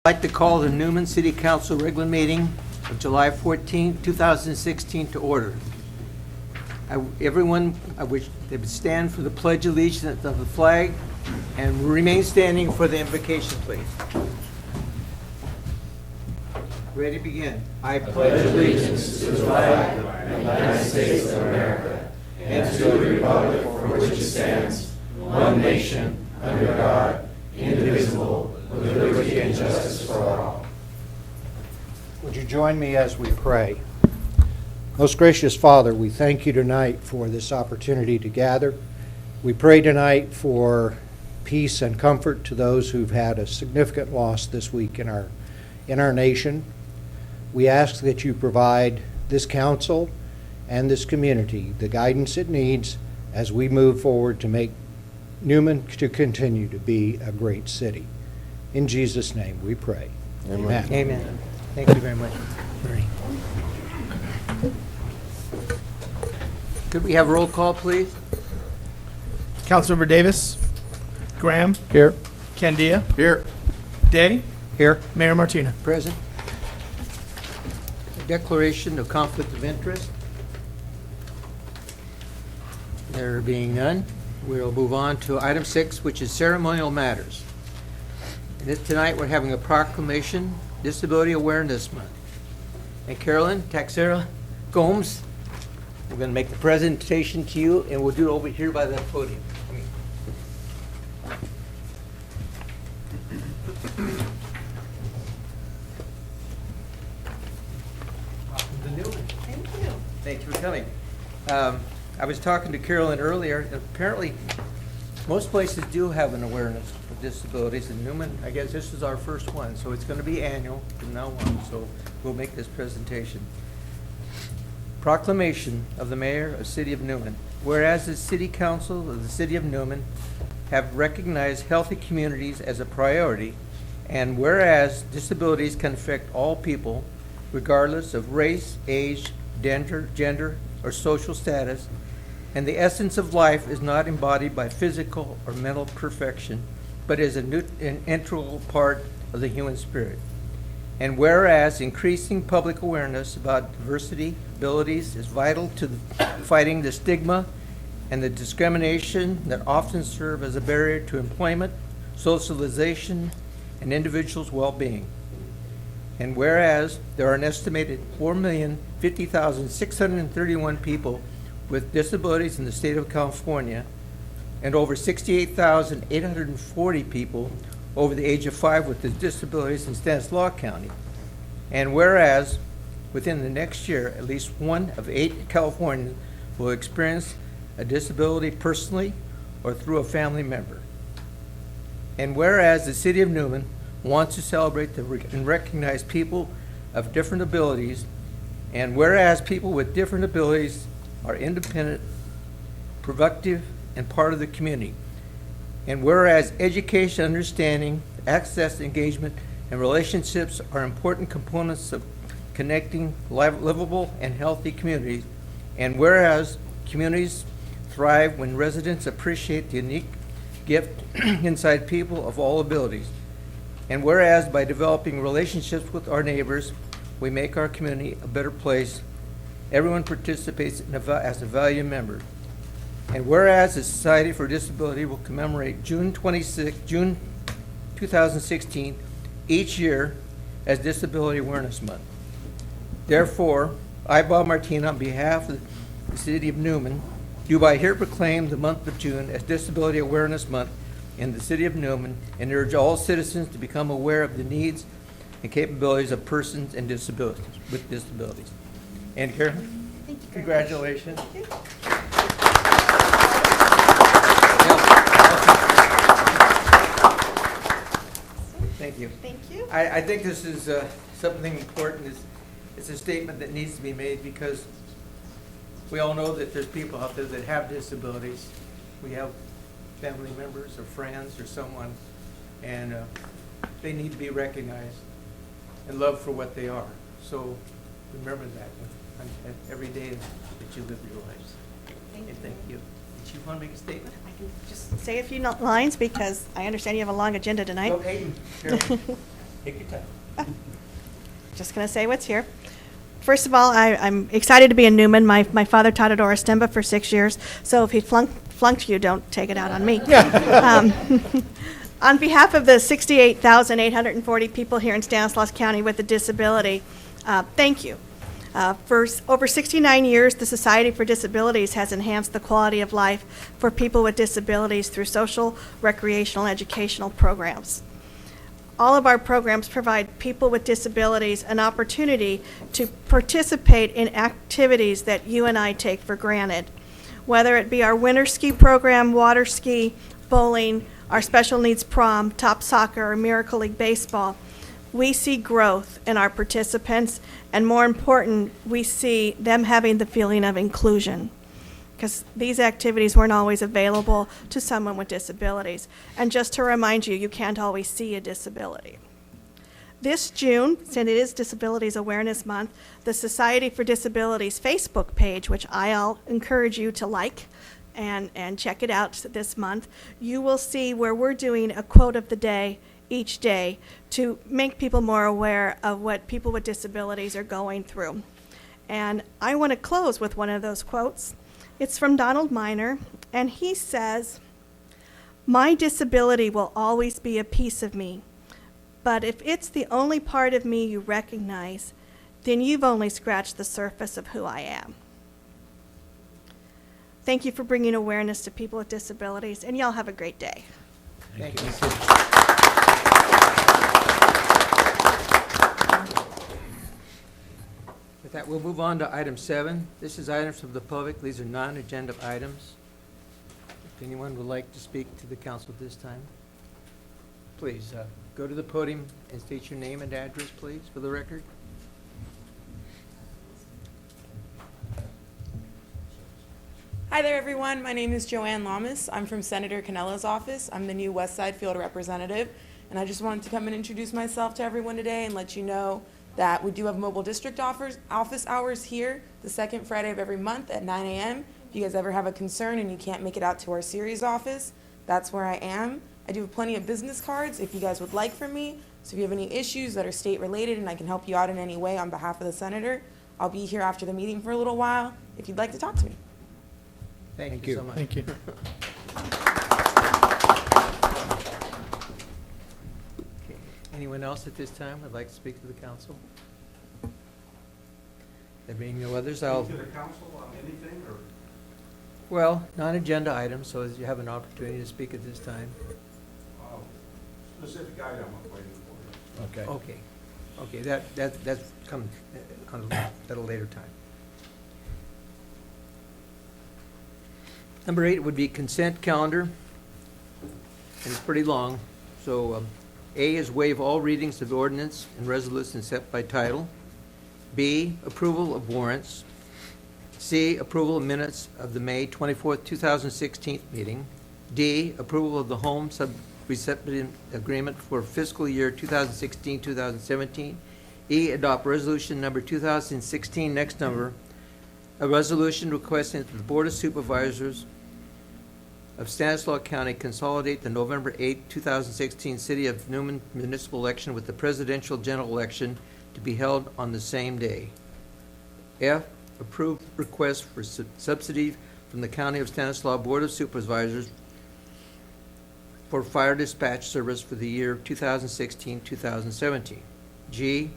I'd like to call the Newman City Council regular meeting of July 14, 2016 to order. I wish they would stand for the Pledge of Allegiance of the flag and remain standing for the invocation, please. Ready to begin. I pledge allegiance to the flag of the United States of America and to the republic for which it stands, one nation, under God, indivisible, with liberty and justice for all. Would you join me as we pray? Most gracious Father, we thank you tonight for this opportunity to gather. We pray tonight for peace and comfort to those who've had a significant loss this week in our nation. We ask that you provide this council and this community the guidance it needs as we move forward to make Newman to continue to be a great city. In Jesus' name we pray. Amen. Amen. Thank you very much. Could we have a roll call, please? Councilmember Davis. Graham. Here. Candia. Here. Day. Here. Mayor Martina. Present. A declaration of conflict of interest. There being none, we'll move on to item 6, which is ceremonial matters. Tonight we're having a proclamation, Disability Awareness Month. And Carolyn Taxera Gomes, we're going to make the presentation to you, and we'll do it over here by the podium. Welcome to Newman. Thank you. Thank you for coming. I was talking to Carolyn earlier, and apparently most places do have an awareness of disabilities. In Newman, I guess this is our first one, so it's going to be annual from now on, so we'll make this presentation. Proclamation of the Mayor of the City of Newman. Whereas the City Council of the City of Newman have recognized healthy communities as a priority, and whereas disabilities can affect all people, regardless of race, age, gender, or social status, and the essence of life is not embodied by physical or mental perfection, but is an integral part of the human spirit. And whereas increasing public awareness about diversity abilities is vital to fighting the stigma and the discrimination that often serve as a barrier to employment, socialization, and individuals' well-being. And whereas there are an estimated 4,050,631 people with disabilities in the state of California, and over 68,840 people over the age of 5 with disabilities in Stanislaus County. And whereas within the next year, at least 1 of 8 Californians will experience a disability personally or through a family member. And whereas the City of Newman wants to celebrate and recognize people of different abilities, and whereas people with different abilities are independent, productive, and part of the community. And whereas education, understanding, access, engagement, and relationships are important components of connecting livable and healthy communities. And whereas communities thrive when residents appreciate the unique gift inside people of all abilities. And whereas by developing relationships with our neighbors, we make our community a better place. Everyone participates as a valued member. And whereas the Society for Disability will commemorate June 2016 each year as Disability Awareness Month. Therefore, I, Bob Martina, on behalf of the City of Newman, do by here proclaim the month of June as Disability Awareness Month in the City of Newman, and urge all citizens to become aware of the needs and capabilities of persons with disabilities. And Karen, Thank you. Congratulations. Thank you. Thank you. Thank you. I think this is something important. It's a statement that needs to be made because we all know that there's people out there that have disabilities. We have family members or friends or someone, and they need to be recognized and loved for what they are. So remember that every day that you live your lives. Thank you. Thank you. Did you want to make a statement? I can just say a few lines because I understand you have a long agenda tonight. Go, Hayden. Carolyn. Take your time. Just going to say what's here. First of all, I'm excited to be in Newman. My father taught at Oristemba for 6 years, so if he flunked you, don't take it out on me. On behalf of the 68,840 people here in Stanislaus County with a disability, thank you. For over 69 years, the Society for Disabilities has enhanced the quality of life for people with disabilities through social, recreational, educational programs. All of our programs provide people with disabilities an opportunity to participate in activities that you and I take for granted, whether it be our winter ski program, water ski, bowling, our special needs prom, top soccer, or Miracle League baseball. We see growth in our participants, and more important, we see them having the feeling of inclusion, because these activities weren't always available to someone with disabilities. And just to remind you, you can't always see a disability. This June, since it is Disabilities Awareness Month, the Society for Disabilities Facebook page, which I'll encourage you to like and check it out this month, you will see where we're doing a quote of the day each day to make people more aware of what people with disabilities are going through. And I want to close with one of those quotes. It's from Donald Miner, and he says, "My disability will always be a piece of me, but if it's the only part of me you recognize, then you've only scratched the surface of who I am." Thank you for bringing awareness to people with disabilities, and y'all have a great day. Thank you. With that, we'll move on to item 7. This is items from the public. These are non-agenda items. If anyone would like to speak to the council this time, please go to the podium and state your name and address, please, for the record. Hi there, everyone. My name is Joanne Lamas. I'm from Senator Canella's office. I'm the new West Side Field Representative, and I just wanted to come and introduce myself to everyone today and let you know that we do have mobile district office hours here the second Friday of every month at 9 a.m. If you guys ever have a concern and you can't make it out to our series office, that's where I am. I do have plenty of business cards if you guys would like from me. So if you have any issues that are state related and I can help you out in any way on behalf of the senator, I'll be here after the meeting for a little while if you'd like to talk to me. Thank you so much. Thank you. Okay. Anyone else at this time would like to speak to the council? There being no others, I'll... To the council on anything, or? Well, non-agenda items, so you have an opportunity to speak at this time. Specific item I'm waiting for. Okay. Okay, that comes at a later time. Number 8 would be consent calendar, and it's pretty long. So A is waive all readings of ordinance and resolutions set by title. B, approval of warrants. C, approval of minutes of the May 24th, 2016 meeting. D, approval of the home sub-reception agreement for fiscal year 2016-2017. E, adopt resolution number 2016, next number, a resolution requesting that the Board of Supervisors of Stanislaus County consolidate the November 8, 2016 City of Newman municipal election with the presidential general election to be held on the same day. F, approved request for subsidy from the County of Stanislaus Board of Supervisors for fire dispatch service for the year 2016-2017. G,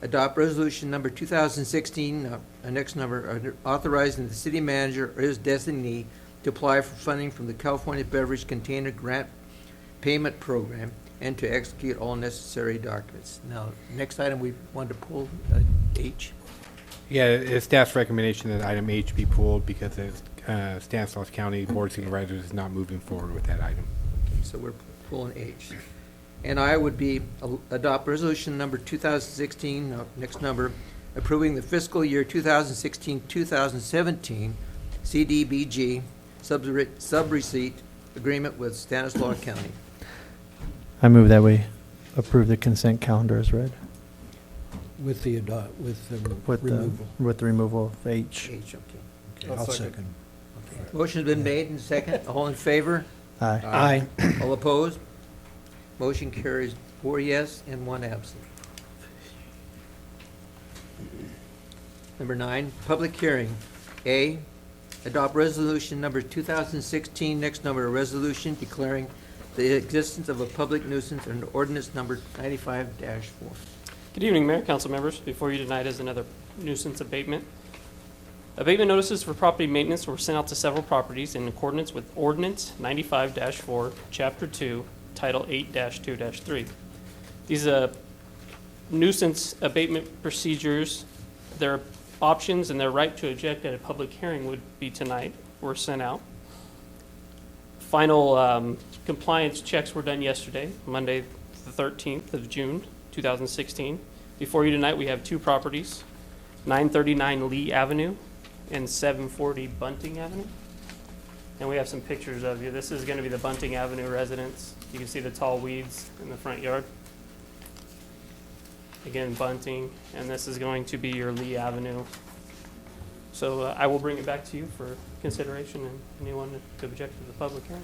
adopt resolution number 2016, next number, authorizing the city manager or his designee to apply for funding from the California Beverage Container Grant Payment Program and to execute all necessary documents. Now, next item we want to pull, H. Yeah, it's staff's recommendation that item H be pulled because Stanislaus County Board of Supervisors is not moving forward with that item. Okay, so we're pulling H. And I would be adopt resolution number 2016, next number, approving the fiscal year 2016-2017 CDBG sub-receipt agreement with Stanislaus County. I move that we approve the consent calendar as read. With the removal. With the removal of H. H, okay. Okay, I'll second. Motion's been made and second. All in favor? Aye. Aye. All opposed? Motion carries 4 yes and 1 absent. Number 9, public hearing. A, adopt resolution number 2016, next number, a resolution declaring the existence of a public nuisance and ordinance number 95-4. Good evening, Mayor, council members. Before you tonight is another nuisance abatement. Abatement notices for property maintenance were sent out to several properties in accordance with Ordinance 95-4, Chapter 2, Title 8-2-3. These nuisance abatement procedures, their options and their right to object at a public hearing would be tonight, were sent out. Final compliance checks were done yesterday, Monday, the 13th of June, 2016. Before you tonight, we have 2 properties, 939 Lee Avenue and 740 Bunting Avenue. And we have some pictures of you. This is going to be the Bunting Avenue residence. You can see the tall weeds in the front yard. Again, Bunting, and this is going to be your Lee Avenue. So I will bring it back to you for consideration and anyone to object to the public hearing.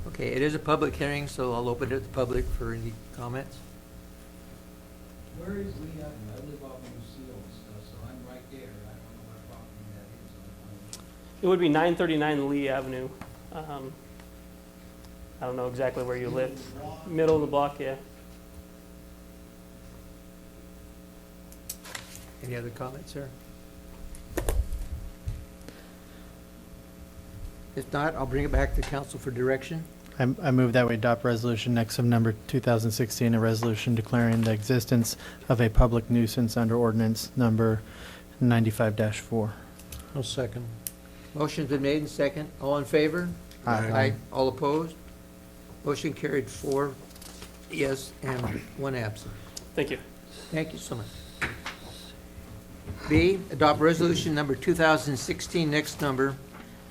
Okay, it is a public hearing, so I'll open it to the public for any comments. Where is Lee Avenue? I live off of Lucille and stuff, so I'm right there. I don't know what property that is. It would be 939 Lee Avenue. I don't know exactly where you live. Middle of the block, yeah. Any other comments, sir? If not, I'll bring it back to council for direction. I move that we adopt resolution next of number 2016, a resolution declaring the existence of a public nuisance under ordinance number 95-4. I'll second. Motion's been made and second. All in favor? Aye. All opposed? Motion carried 4 yes and 1 absent. Thank you. Thank you so much. B, adopt resolution number 2016, next number,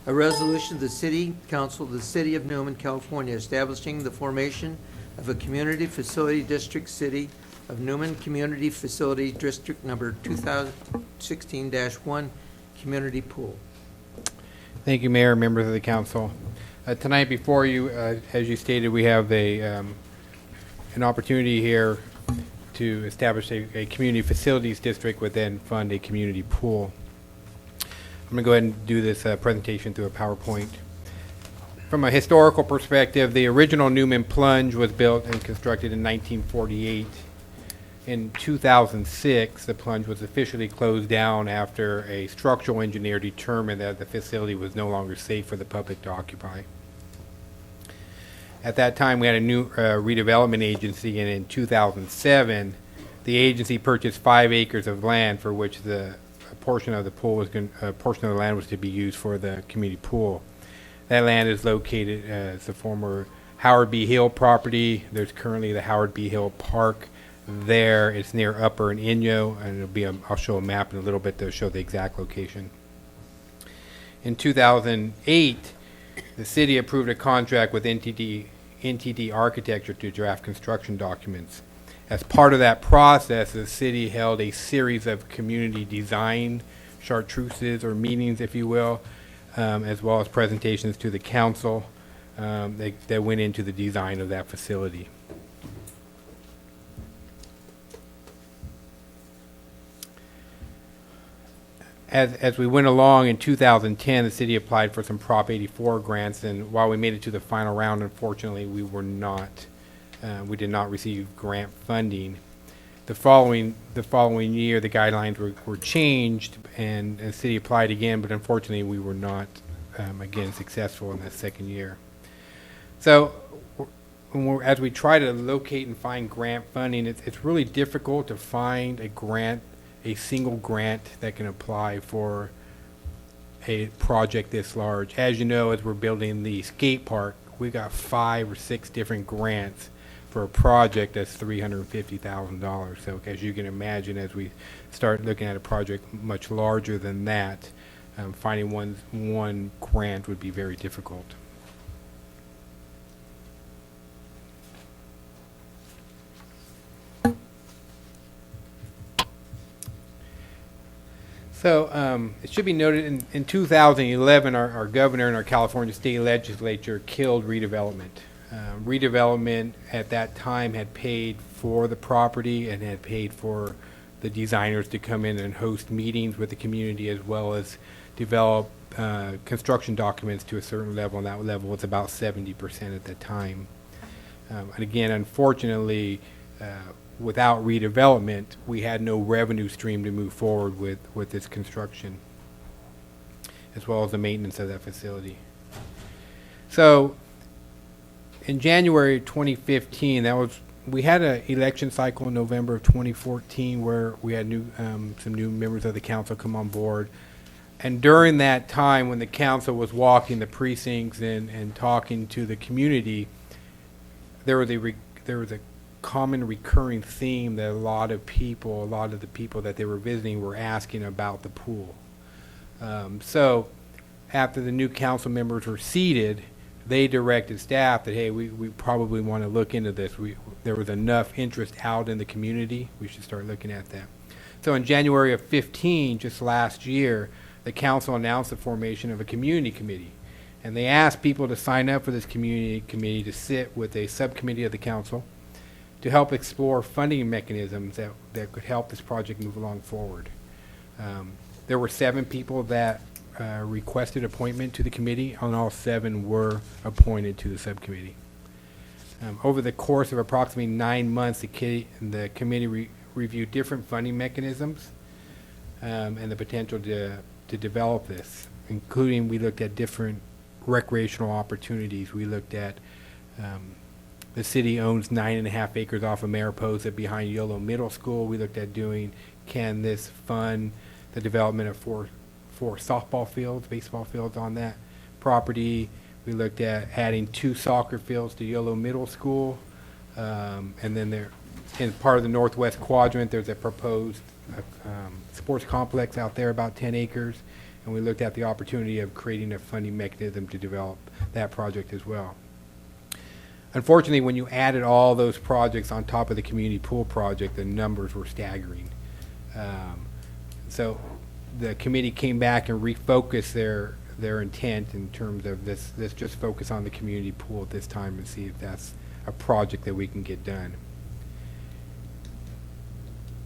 a resolution of the City Council of the City of Newman, California, establishing the formation of a Community Facility District, City of Newman Community Facility District number 2016-1, Community Pool. Thank you, Mayor, members of the council. Tonight before you, as you stated, we have an opportunity here to establish a community facilities district would then fund a community pool. I'm going to go ahead and do this presentation through a PowerPoint. From a historical perspective, the original Newman plunge was built and constructed in 1948. In 2006, the plunge was officially closed down after a structural engineer determined that the facility was no longer safe for the public to occupy. At that time, we had a new redevelopment agency, and in 2007, the agency purchased 5 acres of land for which a portion of the land was to be used for the community pool. That land is located as the former Howard B. Hill property. There's currently the Howard B. Hill Park there. It's near Upper and Inyo, and I'll show a map in a little bit to show the exact location. In 2008, the city approved a contract with NTD Architecture to draft construction documents. As part of that process, the city held a series of community design chartreuses, or meetings, if you will, as well as presentations to the council that went into the design of that facility. As we went along in 2010, the city applied for some Prop 84 grants, and while we made it to the final round, unfortunately, we did not receive grant funding. The following year, the guidelines were changed, and the city applied again, but unfortunately, we were not again successful in that second year. So, as we try to locate and find grant funding, it's really difficult to find a single grant that can apply for a project this large. As you know, as we're building the skate park, we got 5 or 6 different grants for a project that's $350,000. So as you can imagine, as we start looking at a project much larger than that, finding one grant would be very difficult. So it should be noted in 2011, our governor and our California state legislature killed redevelopment. Redevelopment at that time had paid for the property and had paid for the designers to come in and host meetings with the community, as well as develop construction documents to a certain level, and that level was about 70% at the time. And again, unfortunately, without redevelopment, we had no revenue stream to move forward with this construction, as well as the maintenance of that facility. So in January 2015, we had an election cycle in November of 2014 where we had some new members of the council come on board. And during that time, when the council was walking the precincts and talking to the community, there was a common recurring theme that a lot of the people that they were visiting were asking about the pool. So after the new council members were seated, they directed staff that, hey, we probably want to look into this. There was enough interest out in the community. We should start looking at that. So in January of 15, just last year, the council announced the formation of a community committee. And they asked people to sign up for this community committee to sit with a subcommittee of the council to help explore funding mechanisms that could help this project move along forward. There were 7 people that requested appointment to the committee, and all 7 were appointed to the subcommittee. Over the course of approximately 9 months, the committee reviewed different funding mechanisms and the potential to develop this, including we looked at different recreational opportunities. We looked at the city owns 9.5 acres off of Mariposa behind Yolo Middle School. We looked at can this fund the development of four softball fields, baseball fields on that property. We looked at adding 2 soccer fields to Yolo Middle School. And then in part of the northwest quadrant, there's a proposed sports complex out there, about 10 acres. And we looked at the opportunity of creating a funding mechanism to develop that project as well. Unfortunately, when you added all those projects on top of the community pool project, the numbers were staggering. So the committee came back and refocused their intent in terms of let's just focus on the community pool at this time and see if that's a project that we can get done.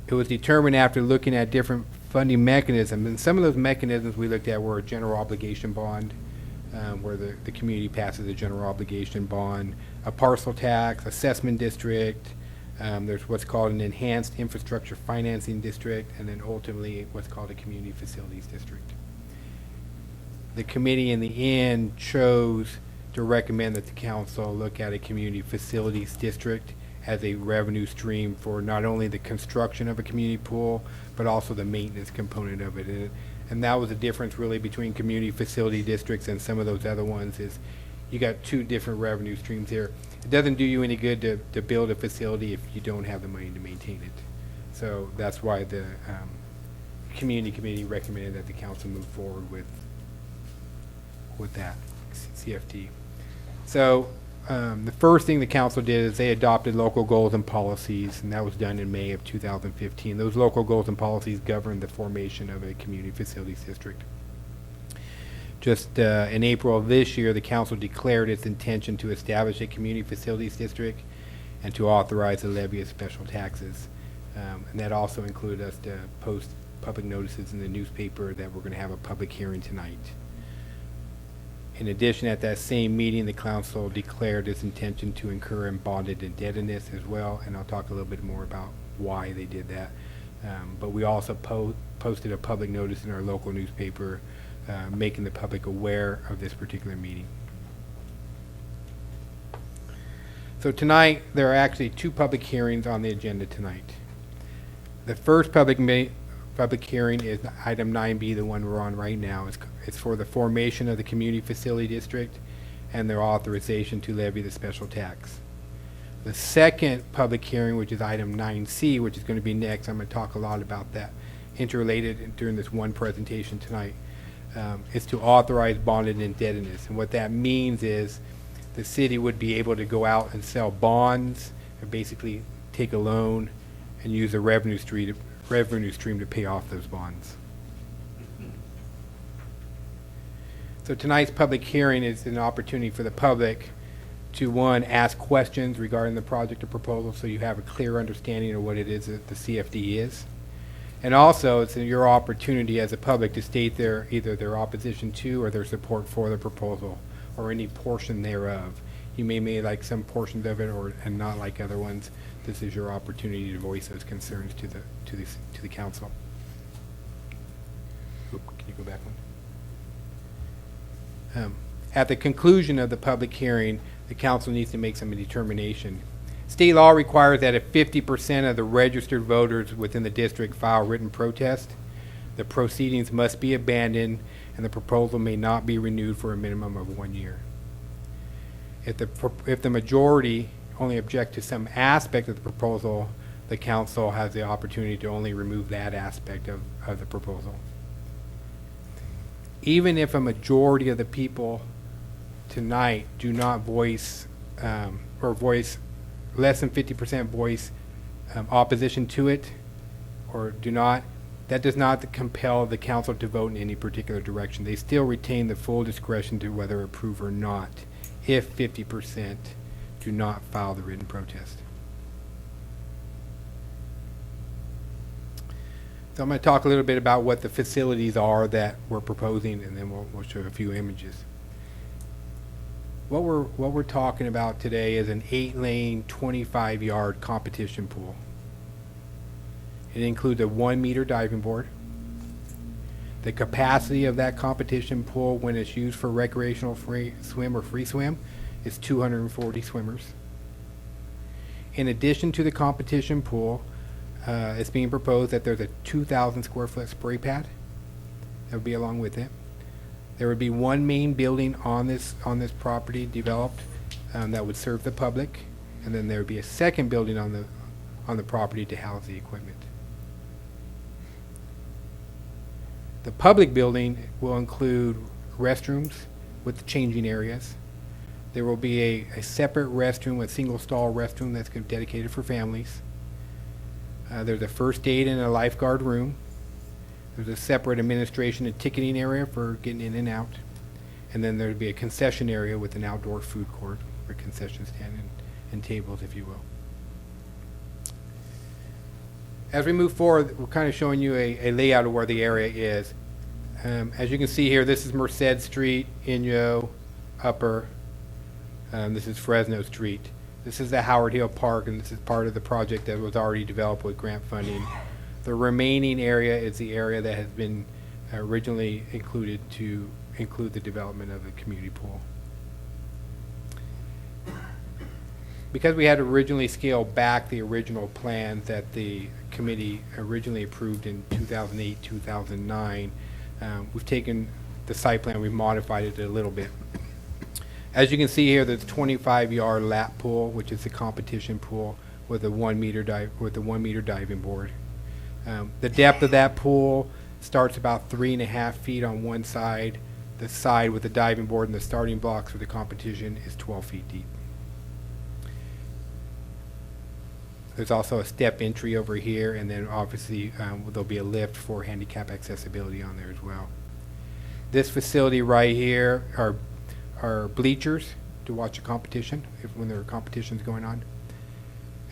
It was determined after looking at different funding mechanisms, and some of those mechanisms we looked at were a general obligation bond, where the community passes a general obligation bond, a parcel tax, assessment district, there's what's called an enhanced infrastructure financing district, and then ultimately what's called a community facilities district. The committee in the end chose to recommend that the council look at a community facilities district as a revenue stream for not only the construction of a community pool, but also the maintenance component of it. And that was the difference really between community facility districts and some of those other ones, is you got 2 different revenue streams here. It doesn't do you any good to build a facility if you don't have the money to maintain it. So that's why the community committee recommended that the council move forward with that CFD. So the first thing the council did is they adopted local goals and policies, and that was done in May of 2015. Those local goals and policies govern the formation of a community facilities district. Just in April of this year, the council declared its intention to establish a community facilities district and to authorize the levy of special taxes. And that also included us to post public notices in the newspaper that we're going to have a public hearing tonight. In addition, at that same meeting, the council declared its intention to incur in bonded indebtedness as well, and I'll talk a little bit more about why they did that. But we also posted a public notice in our local newspaper making the public aware of this particular meeting. So tonight, there are actually 2 public hearings on the agenda tonight. The first public hearing is item 9B, the one we're on right now. It's for the formation of the community facility district and their authorization to levy the special tax. The second public hearing, which is item 9C, which is going to be next, I'm going to talk a lot about that interrelated during this one presentation tonight, is to authorize bonded indebtedness. And what that means is the city would be able to go out and sell bonds and basically take a loan and use a revenue stream to pay off those bonds. So tonight's public hearing is an opportunity for the public to, one, ask questions regarding the project or proposal so you have a clear understanding of what it is that the CFD is. And also, it's your opportunity as a public to state either their opposition to or their support for the proposal or any portion thereof. You may like some portions of it and not like other ones. This is your opportunity to voice those concerns to the council. Oop, can you go back one? At the conclusion of the public hearing, the council needs to make some determination. State law requires that if 50% of the registered voters within the district file written protest, the proceedings must be abandoned and the proposal may not be renewed for a minimum of 1 year. If the majority only object to some aspect of the proposal, the council has the opportunity to only remove that aspect of the proposal. Even if a majority of the people tonight do not voice, or voice less than 50% voice opposition to it, or do not, that does not compel the council to vote in any particular direction. They still retain the full discretion to whether approve or not if 50% do not file the written protest. So I'm going to talk a little bit about what the facilities are that we're proposing, and then we'll show a few images. What we're talking about today is an 8-lane, 25-yard competition pool. It includes a 1-meter diving board. The capacity of that competition pool when it's used for recreational free swim or free swim is 240 swimmers. In addition to the competition pool, it's being proposed that there's a 2,000 square foot spray pad that would be along with it. There would be one main building on this property developed that would serve the public, and then there would be a second building on the property to house the equipment. The public building will include restrooms with changing areas. There will be a separate restroom, a single stall restroom that's dedicated for families. There's a first aid and a lifeguard room. There's a separate administration and ticketing area for getting in and out. And then there'd be a concession area with an outdoor food court or concession stand and tables, if you will. As we move forward, we're kind of showing you a layout of where the area is. As you can see here, this is Merced Street, Inyo, Upper. This is Fresno Street. This is the Howard Hill Park, and this is part of the project that was already developed with grant funding. The remaining area is the area that has been originally included to include the development of the community pool. Because we had originally scaled back the original plan that the committee originally approved in 2008, 2009, we've taken the site plan, we've modified it a little bit. As you can see here, there's a 25-yard lap pool, which is the competition pool with a 1-meter diving board. The depth of that pool starts about 3.5 feet on one side. The side with the diving board and the starting blocks for the competition is 12 feet deep. There's also a step entry over here, and then obviously there'll be a lift for handicap accessibility on there as well. This facility right here are bleachers to watch a competition when there are competitions going on.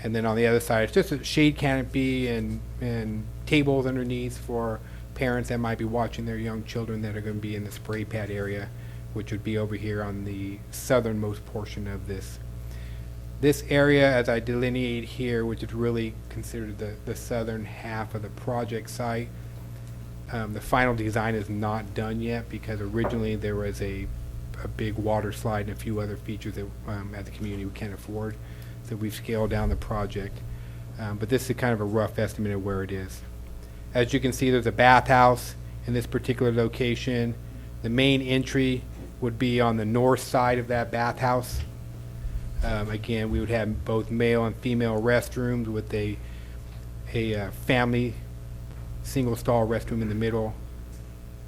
And then on the other side, it's just a shade canopy and tables underneath for parents that might be watching their young children that are going to be in the spray pad area, which would be over here on the southernmost portion of this. This area, as I delineate here, which is really considered the southern half of the project site, the final design is not done yet because originally there was a big water slide and a few other features that as a community we can't afford. So we've scaled down the project. But this is kind of a rough estimate of where it is. As you can see, there's a bathhouse in this particular location. The main entry would be on the north side of that bathhouse. Again, we would have both male and female restrooms with a family single stall restroom in the middle.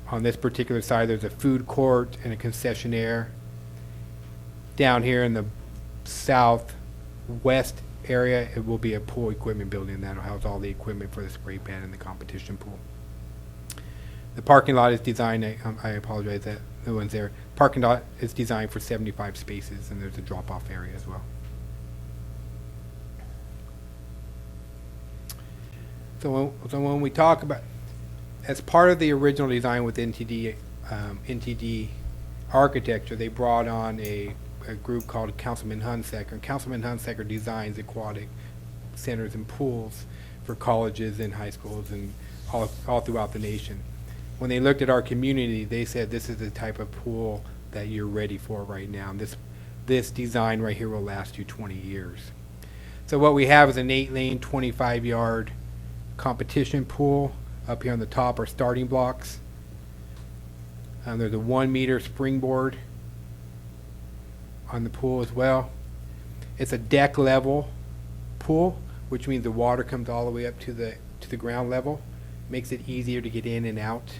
On this particular side, there's a food court and a concessionaire. Down here in the southwest area, it will be a pool equipment building that'll house all the equipment for the spray pad and the competition pool. The parking lot is designed, I apologize that no one's there. Parking lot is designed for 75 spaces, and there's a drop-off area as well. So when we talk about, as part of the original design with NTD architecture, they brought on a group called Councilman Hunsaker. Councilman Hunsaker designs aquatic centers and pools for colleges and high schools and all throughout the nation. When they looked at our community, they said this is the type of pool that you're ready for right now. And this design right here will last you 20 years. So what we have is an 8-lane, 25-yard competition pool. Up here on the top are starting blocks. There's a 1-meter springboard on the pool as well. It's a deck level pool, which means the water comes all the way up to the ground level. Makes it easier to get in and out.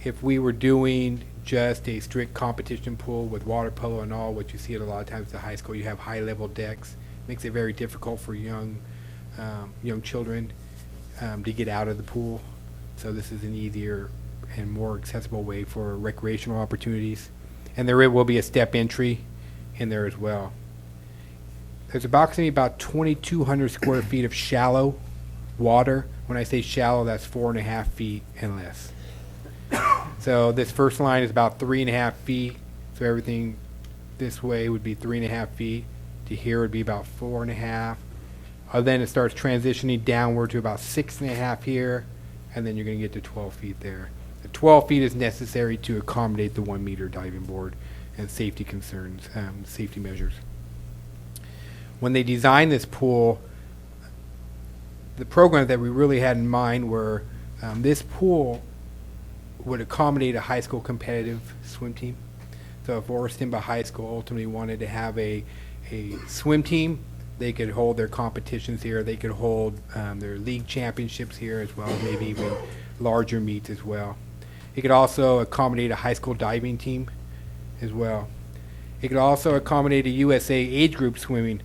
If we were doing just a strict competition pool with water polo and all, what you see at a lot of times at the high school, you have high level decks. Makes it very difficult for young children to get out of the pool. So this is an easier and more accessible way for recreational opportunities. And there will be a step entry in there as well. There's approximately about 2,200 square feet of shallow water. When I say shallow, that's 4.5 feet and less. So this first line is about 3.5 feet. So everything this way would be 3.5 feet. To here would be about 4.5. Then it starts transitioning downward to about 6.5 here, and then you're going to get to 12 feet there. The 12 feet is necessary to accommodate the 1-meter diving board and safety concerns, safety measures. When they designed this pool, the program that we really had in mind were this pool would accommodate a high school competitive swim team. So if Orristimba High School ultimately wanted to have a swim team, they could hold their competitions here. They could hold their league championships here as well, maybe even larger meets as well. It could also accommodate a high school diving team as well. It could also accommodate a USA age group swimming.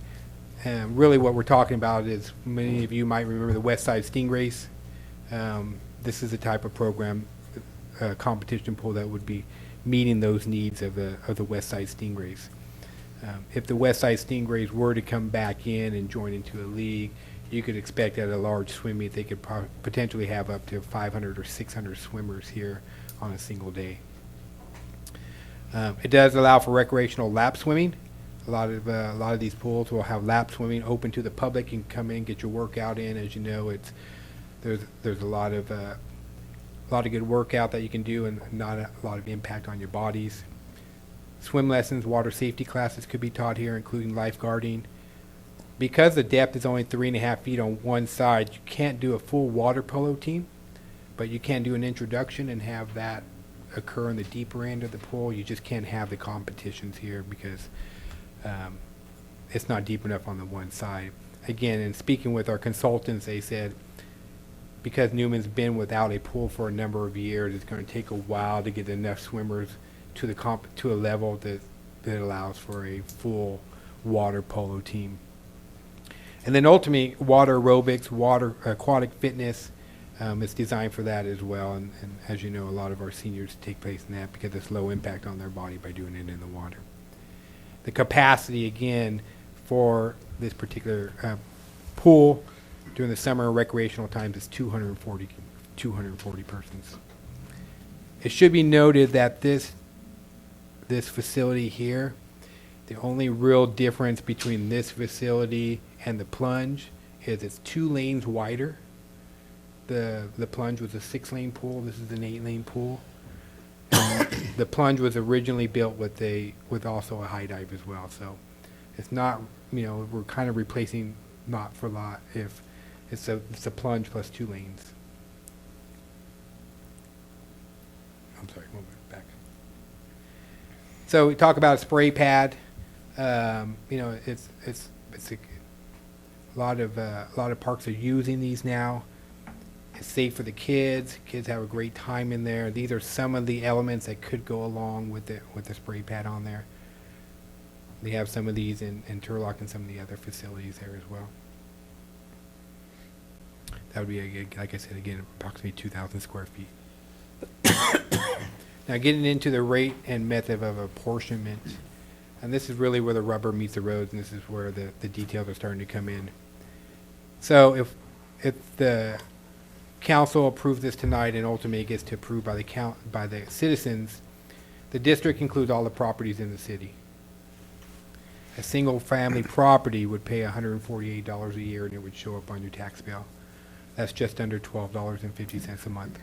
Really what we're talking about is, many of you might remember the West Side Stingrays. This is the type of program, competition pool that would be meeting those needs of the West Side Stingrays. If the West Side Stingrays were to come back in and join into a league, you could expect at a large swim meet they could potentially have up to 500 or 600 swimmers here on a single day. It does allow for recreational lap swimming. A lot of these pools will have lap swimming open to the public. You can come in, get your workout in. As you know, there's a lot of good workout that you can do, and not a lot of impact on your bodies. Swim lessons, water safety classes could be taught here, including lifeguarding. Because the depth is only 3.5 feet on one side, you can't do a full water polo team, but you can do an introduction and have that occur in the deeper end of the pool. You just can't have the competitions here because it's not deep enough on the one side. Again, in speaking with our consultants, they said because Newman's been without a pool for a number of years, it's going to take a while to get enough swimmers to a level that allows for a full water polo team. And then ultimately, water aerobics, aquatic fitness is designed for that as well. And as you know, a lot of our seniors take place in that because it's low impact on their body by doing it in the water. The capacity, again, for this particular pool during the summer recreational times is 240 persons. It should be noted that this facility here, the only real difference between this facility and the plunge is it's 2 lanes wider. The plunge was a 6-lane pool. This is an 8-lane pool. The plunge was originally built with also a high dive as well. So it's not, we're kind of replacing lot for lot if it's a plunge plus 2 lanes. I'm sorry, move it back. So we talk about a spray pad. It's a lot of parks are using these now. It's safe for the kids. Kids have a great time in there. These are some of the elements that could go along with the spray pad on there. They have some of these in Turlock and some of the other facilities there as well. That would be, like I said, again, approximately 2,000 square feet. Now, getting into the rate and method of apportionment, and this is really where the rubber meets the road, and this is where the details are starting to come in. So if the council approves this tonight and ultimately gets to approve by the citizens, the district includes all the properties in the city. A single-family property would pay $148 a year, and it would show up on your tax bill. That's just under $12.50 a month.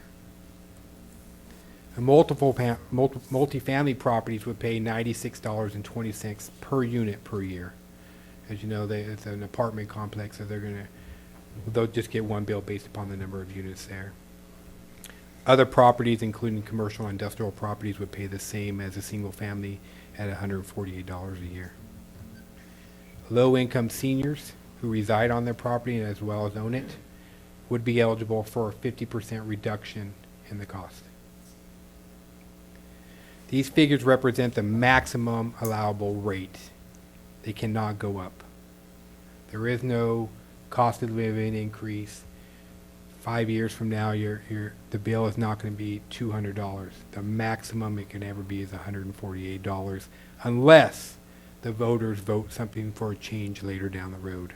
And multifamily properties would pay $96.20 per unit per year. As you know, it's an apartment complex, so they'll just get one bill based upon the number of units there. Other properties, including commercial and industrial properties, would pay the same as a single family at $148 a year. Low-income seniors who reside on their property as well as own it would be eligible for a 50% reduction in the cost. These figures represent the maximum allowable rate. They cannot go up. There is no cost of living increase. 5 years from now, the bill is not going to be $200. The maximum it can ever be is $148, unless the voters vote something for a change later down the road.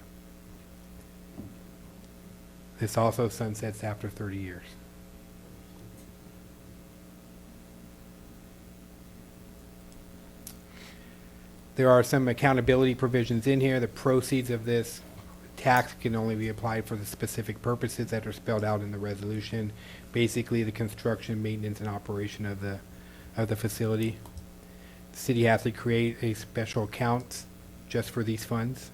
This also sunsets after 30 years. There are some accountability provisions in here. The proceeds of this tax can only be applied for the specific purposes that are spelled out in the resolution. Basically, the construction, maintenance, and operation of the facility. The city has to create a special account just for these funds.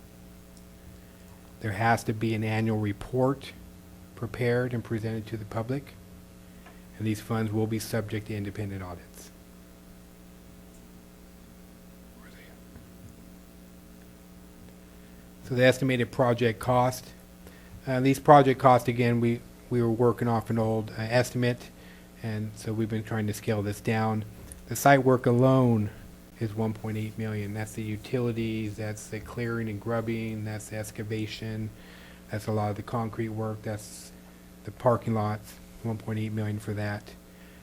There has to be an annual report prepared and presented to the public, and these funds will be subject to independent audits. So the estimated project cost. These project costs, again, we were working off an old estimate, and so we've been trying to scale this down. The site work alone is $1.8 million. That's the utilities, that's the clearing and grubbing, that's the excavation, that's a lot of the concrete work, that's the parking lots, $1.8 million for that.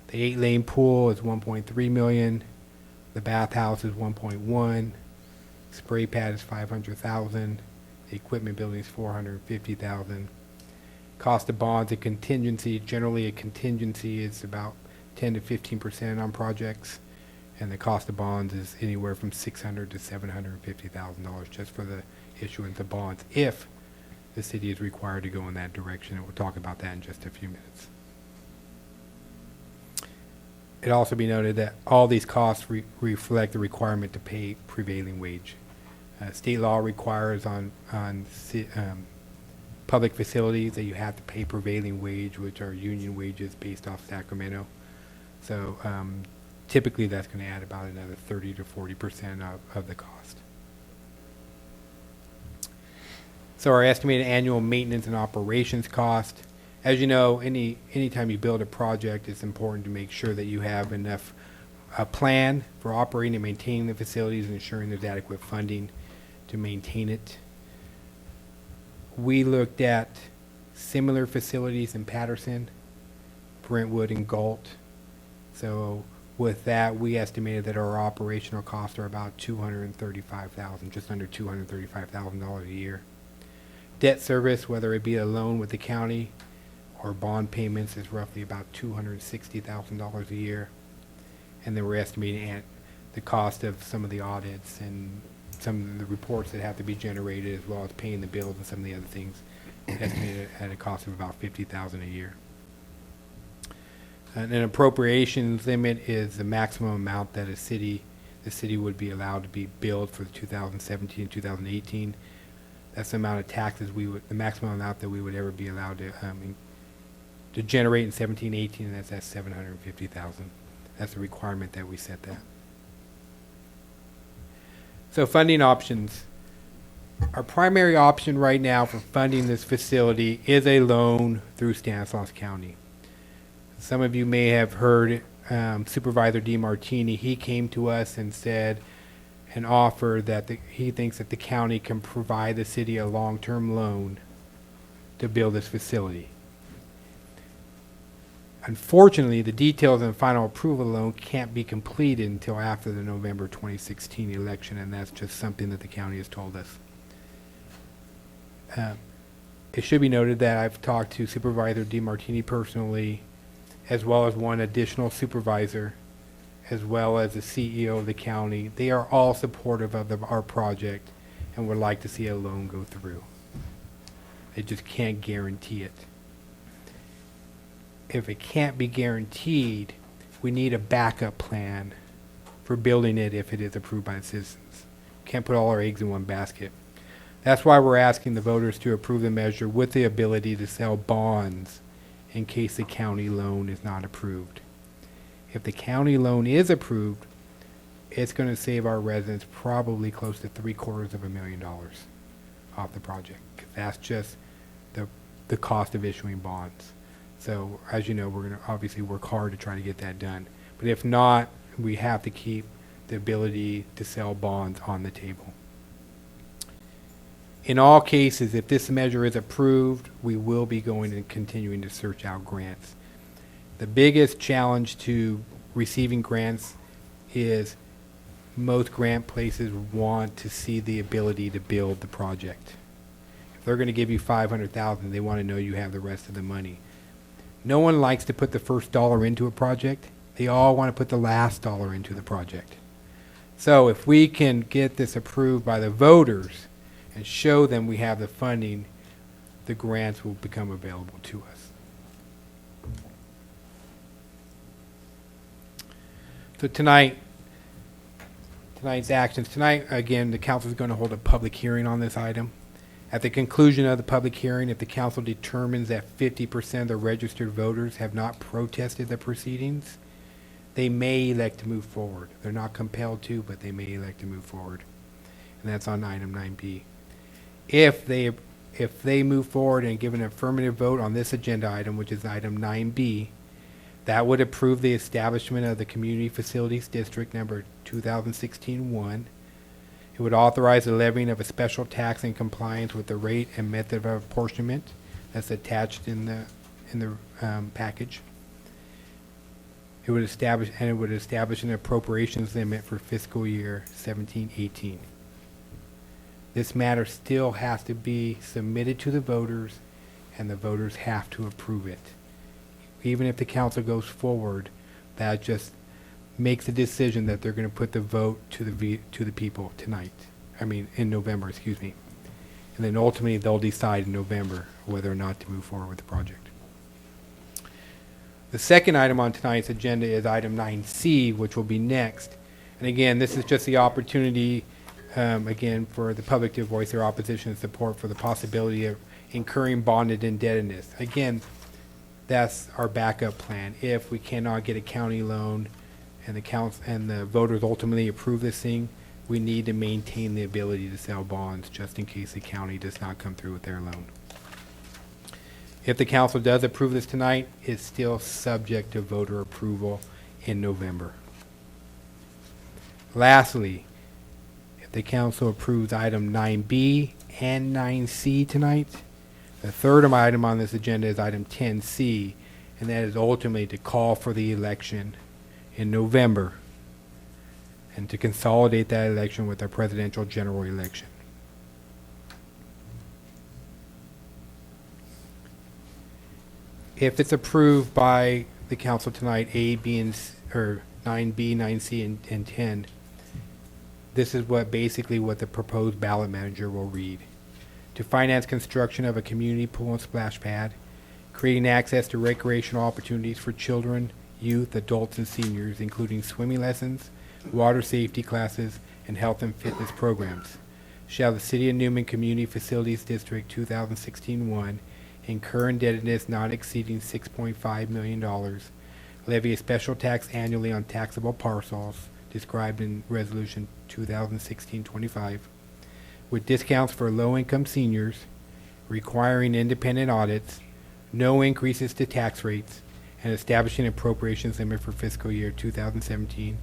The 8-lane pool is $1.3 million. The bathhouse is $1.1. Spray pad is $500,000. The equipment building is $450,000. Cost of bonds and contingency. Generally, a contingency is about 10 to 15% on projects, and the cost of bonds is anywhere from $600,000 to $750,000 just for the issuance of bonds, if the city is required to go in that direction, and we'll talk about that in just a few minutes. It also be noted that all these costs reflect the requirement to pay prevailing wage. State law requires on public facilities that you have to pay prevailing wage, which are union wages based off Sacramento. So typically that's going to add about another 30 to 40% of the cost. So our estimated annual maintenance and operations cost. As you know, anytime you build a project, it's important to make sure that you have enough plan for operating and maintaining the facilities and ensuring there's adequate funding to maintain it. We looked at similar facilities in Patterson, Brentwood, and Galt. So with that, we estimated that our operational costs are about $235,000, just under $235,000 a year. Debt service, whether it be a loan with the county or bond payments, is roughly about $260,000 a year. And then we're estimating the cost of some of the audits and some of the reports that have to be generated, as well as paying the bills and some of the other things, estimated at a cost of about $50,000 a year. And an appropriations limit is the maximum amount that the city would be allowed to be billed for 2017 and 2018. That's the amount of taxes the maximum amount that we would ever be allowed to generate in 17, 18, and that's at $750,000. That's the requirement that we set that. So funding options. Our primary option right now for funding this facility is a loan through Stanislaus County. Some of you may have heard Supervisor DeMartini. He came to us and said and offered that he thinks that the county can provide the city a long-term loan to build this facility. Unfortunately, the details and final approval loan can't be completed until after the November 2016 election, and that's just something that the county has told us. It should be noted that I've talked to Supervisor DeMartini personally, as well as one additional supervisor, as well as the CEO of the county. They are all supportive of our project and would like to see a loan go through. They just can't guarantee it. If it can't be guaranteed, we need a backup plan for building it if it is approved by the citizens. Can't put all our eggs in one basket. That's why we're asking the voters to approve the measure with the ability to sell bonds in case the county loan is not approved. If the county loan is approved, it's going to save our residents probably close to $750,000 off the project. That's just the cost of issuing bonds. So, as you know, we're going to obviously work hard to try to get that done. But if not, we have to keep the ability to sell bonds on the table. In all cases, if this measure is approved, we will be going and continuing to search out grants. The biggest challenge to receiving grants is most grant places want to see the ability to build the project. If they're going to give you $500,000, they want to know you have the rest of the money. No one likes to put the first dollar into a project. They all want to put the last dollar into the project. So if we can get this approved by the voters and show them we have the funding, the grants will become available to us. So tonight's actions. Tonight, again, the council is going to hold a public hearing on this item. At the conclusion of the public hearing, if the council determines that 50% of the registered voters have not protested the proceedings, they may elect to move forward. They're not compelled to, but they may elect to move forward. And that's on item 9B. If they move forward and give an affirmative vote on this agenda item, which is item 9B, that would approve the establishment of the Community Facilities District number 2016-1. It would authorize the levying of a special tax in compliance with the rate and method of apportionment that's attached in the package. It would establish an appropriations limit for fiscal year 17-18. This matter still has to be submitted to the voters, and the voters have to approve it. Even if the council goes forward, that just makes a decision that they're going to put the vote to the people tonight. In November, excuse me. And then ultimately they'll decide in November whether or not to move forward with the project. The second item on tonight's agenda is item 9C, which will be next. And again, this is just the opportunity, again, for the public to voice their opposition and support for the possibility of incurring bonded indebtedness. Again, that's our backup plan. If we cannot get a county loan and the voters ultimately approve this thing, we need to maintain the ability to sell bonds just in case the county does not come through with their loan. If the council does approve this tonight, it's still subject to voter approval in November. Lastly, if the council approves item 9B and 9C tonight, the third item on this agenda is item 10C, and that is ultimately to call for the election in November and to consolidate that election with our presidential general election. If it's approved by the council tonight, A, B, or 9B, 9C, and 10, this is what the proposed ballot manager will read. To finance construction of a community pool and splash pad, creating access to recreational opportunities for children, youth, adults, and seniors, including swimming lessons, water safety classes, and health and fitness programs. Shall the City of Newman Community Facilities District 2016-1 incur indebtedness not exceeding $6.5 million, levy a special tax annually on taxable parcels described in Resolution 2016-25, with discounts for low-income seniors, requiring independent audits, no increases to tax rates, and establishing appropriations limit for fiscal year 2017-2018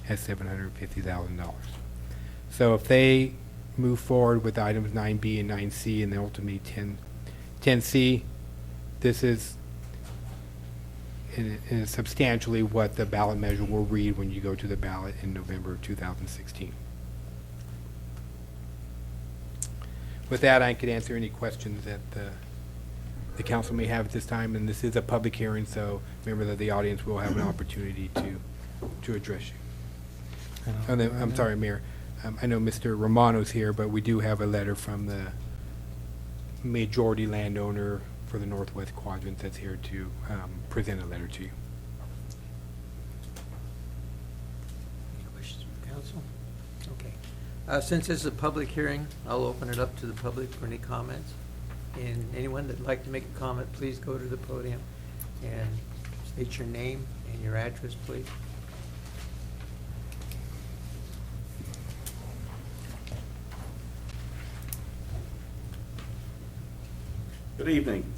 at $750,000. So if they move forward with items 9B and 9C and then ultimately 10C, this is in substantially what the ballot measure will read when you go to the ballot in November of 2016. With that, I could answer any questions that the council may have at this time, and this is a public hearing, so members of the audience will have an opportunity to address you. And then, I'm sorry, Mayor, I know Mr. Romano's here, but we do have a letter from the majority landowner for the Northwest Quadrant that's here to present a letter to you. Any questions from council? Okay. Since this is a public hearing, I'll open it up to the public for any comments. And anyone that'd like to make a comment, please go to the podium and state your name and your address, please. Good evening.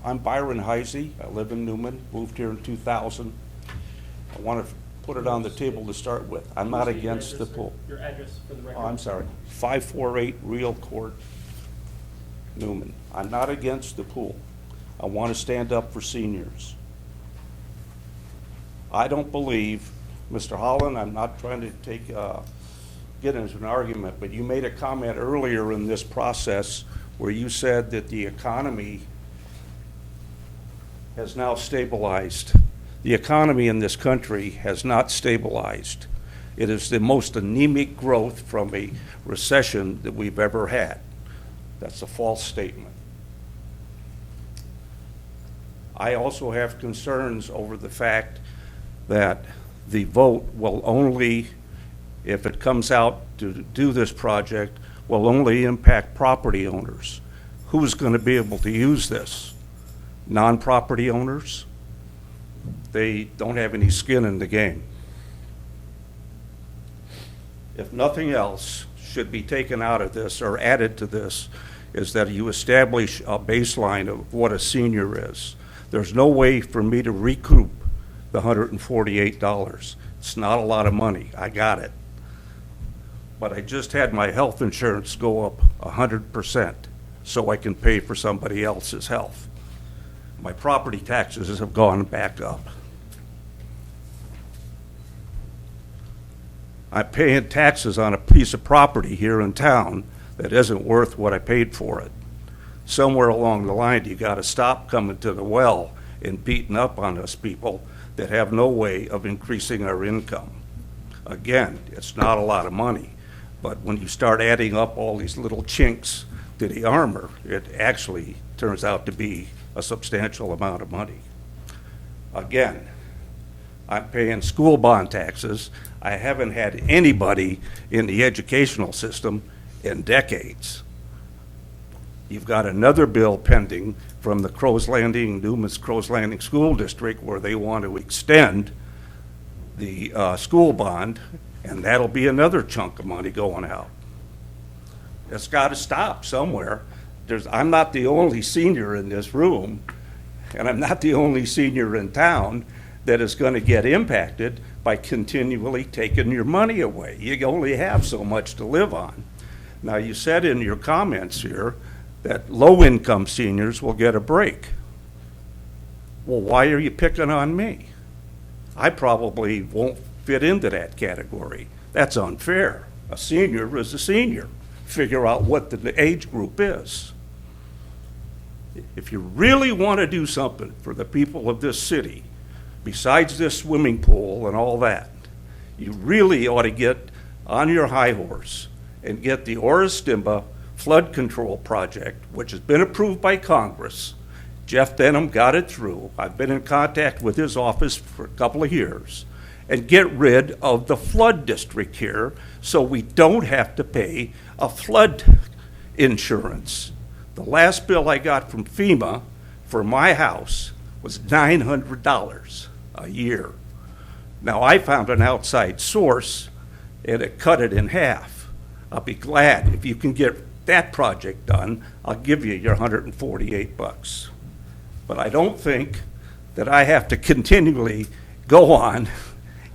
I'm Byron Heisey. I live in Newman, moved here in 2000. I want to put it on the table to start with. I'm not against the pool. Your address for the record. Oh, I'm sorry. 548 Real Court, Newman. I'm not against the pool. I want to stand up for seniors. I don't believe, Mr. Holland, I'm not trying to get into an argument, but you made a comment earlier in this process where you said that the economy has now stabilized. The economy in this country has not stabilized. It is the most anemic growth from a recession that we've ever had. That's a false statement. I also have concerns over the fact that the vote will only, if it comes out to do this project, will only impact property owners. Who's going to be able to use this? Non-property owners? They don't have any skin in the game. If nothing else should be taken out of this or added to this, is that you establish a baseline of what a senior is. There's no way for me to recoup the $148. It's not a lot of money. I got it. But I just had my health insurance go up 100% so I can pay for somebody else's health. My property taxes have gone back up. I'm paying taxes on a piece of property here in town that isn't worth what I paid for it. Somewhere along the line, you got to stop coming to the well and beating up on us people that have no way of increasing our income. Again, it's not a lot of money. But when you start adding up all these little chinks to the armor, it actually turns out to be a substantial amount of money. Again, I'm paying school bond taxes. I haven't had anybody in the educational system in decades. You've got another bill pending from the Newman's Crow's Landing School District where they want to extend the school bond, and that'll be another chunk of money going out. It's got to stop somewhere. I'm not the only senior in this room, and I'm not the only senior in town that is going to get impacted by continually taking your money away. You only have so much to live on. Now, you said in your comments here that low-income seniors will get a break. Well, why are you picking on me? I probably won't fit into that category. That's unfair. A senior is a senior. Figure out what the age group is. If you really want to do something for the people of this city, besides this swimming pool and all that, you really ought to get on your high horse and get the Orristimba flood control project, which has been approved by Congress. Jeff Denham got it through. I've been in contact with his office for a couple of years. And get rid of the flood district here so we don't have to pay a flood insurance. The last bill I got from FEMA for my house was $900 a year. Now, I found an outside source and it cut it in half. I'll be glad if you can get that project done. I'll give you your $148. But I don't think that I have to continually go on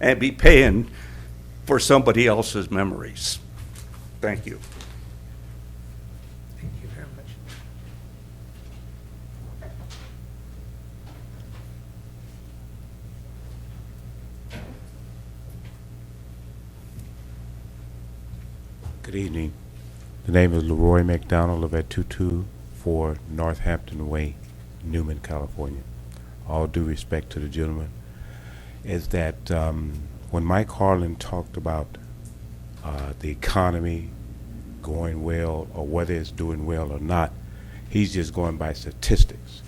and be paying for somebody else's memories. Thank you. Thank you very much. Good evening. The name is Leroy McDonald, live at 224 Northampton Way, Newman, California. All due respect to the gentleman, is that when Mike Harlan talked about the economy going well, or whether it's doing well or not, he's just going by statistics.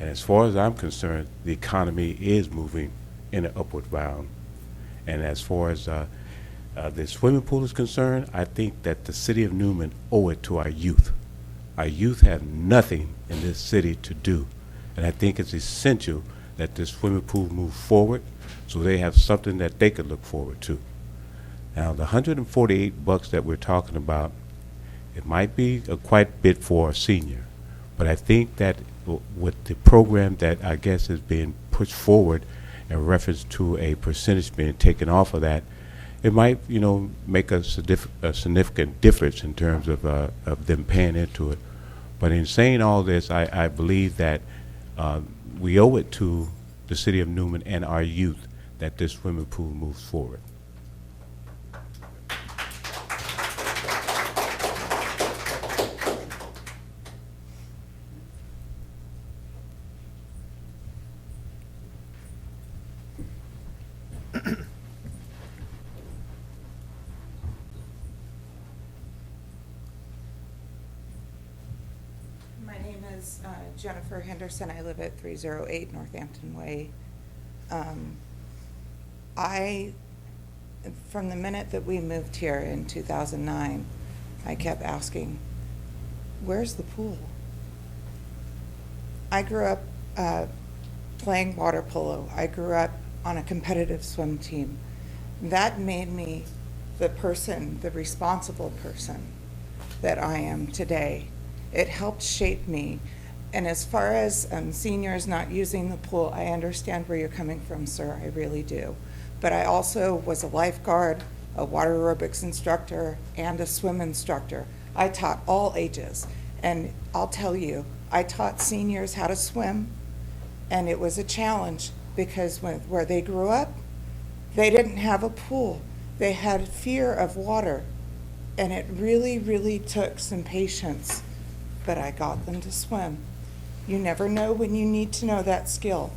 And as far as I'm concerned, the economy is moving in an upward bound. And as far as the swimming pool is concerned, I think that the city of Newman owe it to our youth. Our youth have nothing in this city to do, and I think it's essential that this swimming pool move forward so they have something that they could look forward to. Now, the $148 that we're talking about, it might be a quite bit for a senior, but I think that with the program that I guess is being pushed forward in reference to a percentage being taken off of that, it might, make a significant difference in terms of them paying into it. But in saying all this, I believe that we owe it to the city of Newman and our youth that this swimming pool moves forward. My name is Jennifer Henderson. I live at 308 Northampton Way. From the minute that we moved here in 2009, I kept asking, where's the pool? I grew up playing water polo. I grew up on a competitive swim team. That made me the responsible person that I am today. It helped shape me. And as far as seniors not using the pool, I understand where you're coming from, sir. I really do. But I also was a lifeguard, a water aerobics instructor, and a swim instructor. I taught all ages. And I'll tell you, I taught seniors how to swim, and it was a challenge because where they grew up, they didn't have a pool. They had fear of water, and it really, really took some patience, but I got them to swim. You never know when you need to know that skill.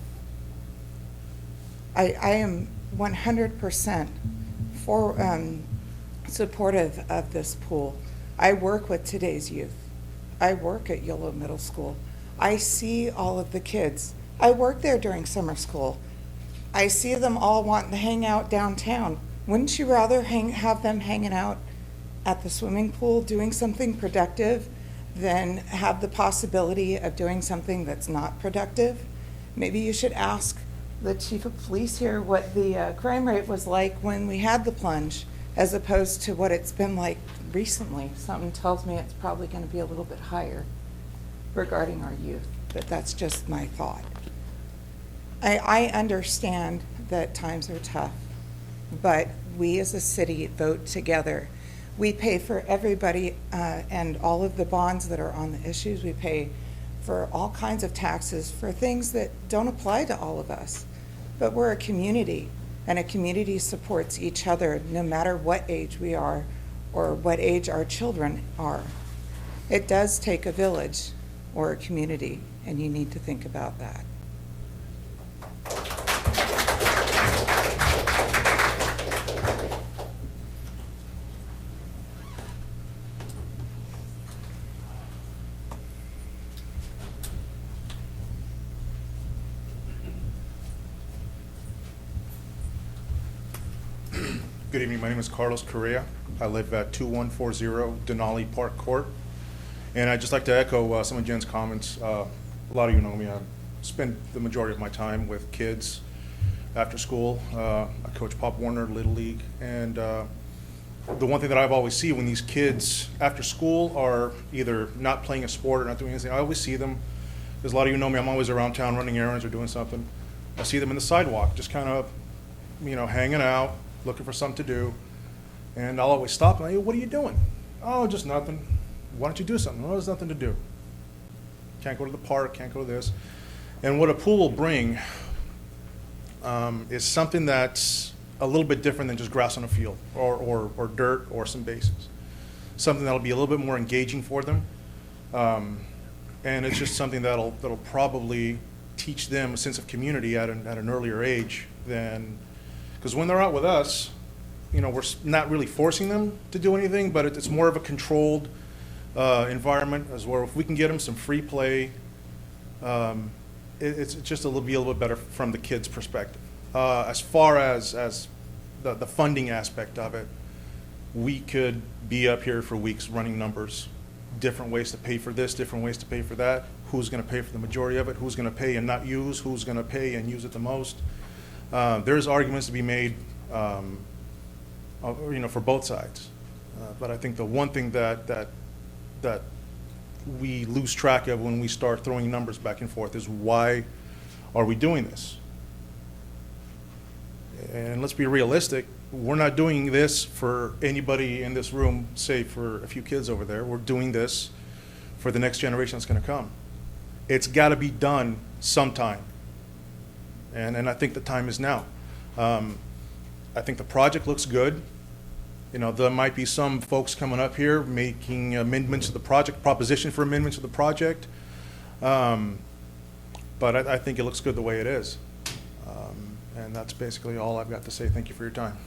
I am 100% supportive of this pool. I work with today's youth. I work at Yolo Middle School. I see all of the kids. I work there during summer school. I see them all wanting to hang out downtown. Wouldn't you rather have them hanging out at the swimming pool doing something productive than have the possibility of doing something that's not productive? Maybe you should ask the chief of police here what the crime rate was like when we had the plunge as opposed to what it's been like recently. Something tells me it's probably going to be a little bit higher regarding our youth, but that's just my thought. I understand that times are tough, but we as a city vote together. We pay for everybody and all of the bonds that are on the issues. We pay for all kinds of taxes for things that don't apply to all of us. But we're a community, and a community supports each other no matter what age we are or what age our children are. It does take a village or a community, and you need to think about that. Good evening. My name is Carlos Correa. I live at 2140 Denali Park Court. And I'd just like to echo some of Jen's comments. A lot of you know me. I spend the majority of my time with kids after school. I coach Pop Warner, Little League. And the one thing that I've always seen when these kids after school are either not playing a sport or not doing anything, I always see them, because a lot of you know me, I'm always around town running errands or doing something. I see them in the sidewalk, just kind of, hanging out, looking for something to do, and I'll always stop and I go, what are you doing? Oh, just nothing. Why don't you do something? Well, there's nothing to do. Can't go to the park, can't go to this. And what a pool will bring is something that's a little bit different than just grass on a field or dirt or some bases. something that'll be a little bit more engaging for them. And it's just something that'll probably teach them a sense of community at an earlier age than, because when they're out with us, you know, we're not really forcing them to do anything, but it's more of a controlled environment, as well. If we can get them some free play, it's just be a little bit better from the kids' perspective. As far as the funding aspect of it, we could be up here for weeks running numbers, different ways to pay for this, different ways to pay for that, who's going to pay for the majority of it, who's going to pay and not use, who's going to pay and use it the most. There's arguments to be made, you know, for both sides. But I think the one thing that we lose track of when we start throwing numbers back and forth is, why are we doing this? And let's be realistic, we're not doing this for anybody in this room, save for a few kids over there. We're doing this for the next generation that's going to come. It's got to be done sometime. And I think the time is now. I think the project looks good. You know, there might be some folks coming up here making amendments to the project, proposition for amendments to the project. But I think it looks good the way it is. And that's basically all I've got to say. Thank you for your time.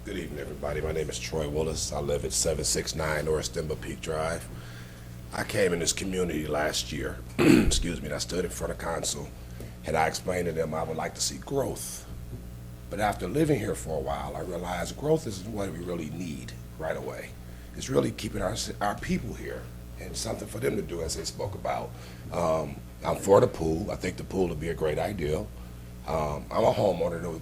Good evening, everybody. My name is Troy Willis. I live at 769 North Stemba Peak Drive. I came in this community last year, excuse me, and I stood in front of council, and I explained to them I would like to see growth. But after living here for a while, I realized growth isn't what we really need right away. It's really keeping our people here and something for them to do, as they spoke about. I'm for the pool. I think the pool would be a great idea. I'm a homeowner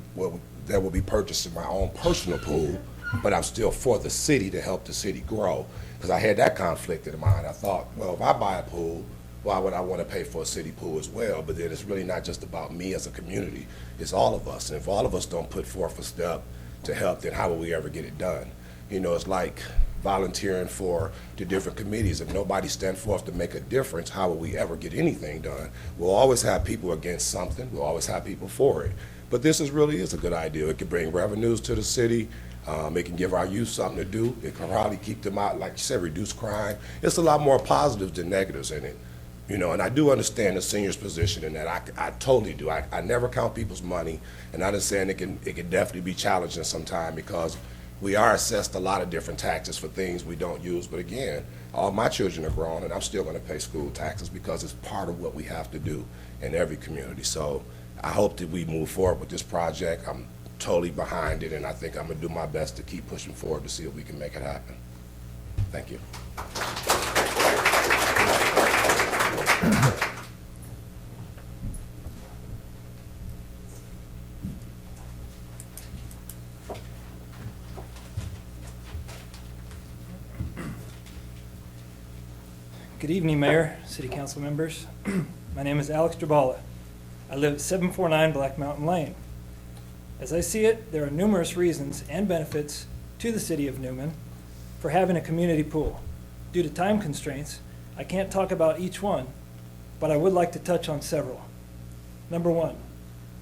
that will be purchasing my own personal pool, but I'm still for the city to help the city grow. Because I had that conflict in mind. I thought, well, if I buy a pool, why would I want to pay for a city pool as well? But then it's really not just about me as a community. It's all of us. And if all of us don't put forth a step to help, then how will we ever get it done? You know, it's like volunteering for the different committees. If nobody stands forth to make a difference, how will we ever get anything done? We'll always have people against something. We'll always have people for it. But this really is a good idea. It can bring revenues to the city. It can give our youth something to do. It can probably keep them out, like you said, reduce crime. It's a lot more positives than negatives in it. You know, and I do understand the seniors' position in that. I totally do. I never count people's money, and I understand it can definitely be challenging sometimes, because we are assessed a lot of different taxes for things we don't use. But again, all my children are grown, and I'm still going to pay school taxes because it's part of what we have to do in every community. So I hope that we move forward with this project. I'm totally behind it, and I think I'm going to do my best to keep pushing forward to see if we can make it happen. Thank you. Good evening, Mayor, City Council members. My name is Alex Drabala. I live at 749 Black Mountain Lane. As I see it, there are numerous reasons and benefits to the City of Newman for having a community pool. Due to time constraints, I can't talk about each one, but I would like to touch on several. Number one,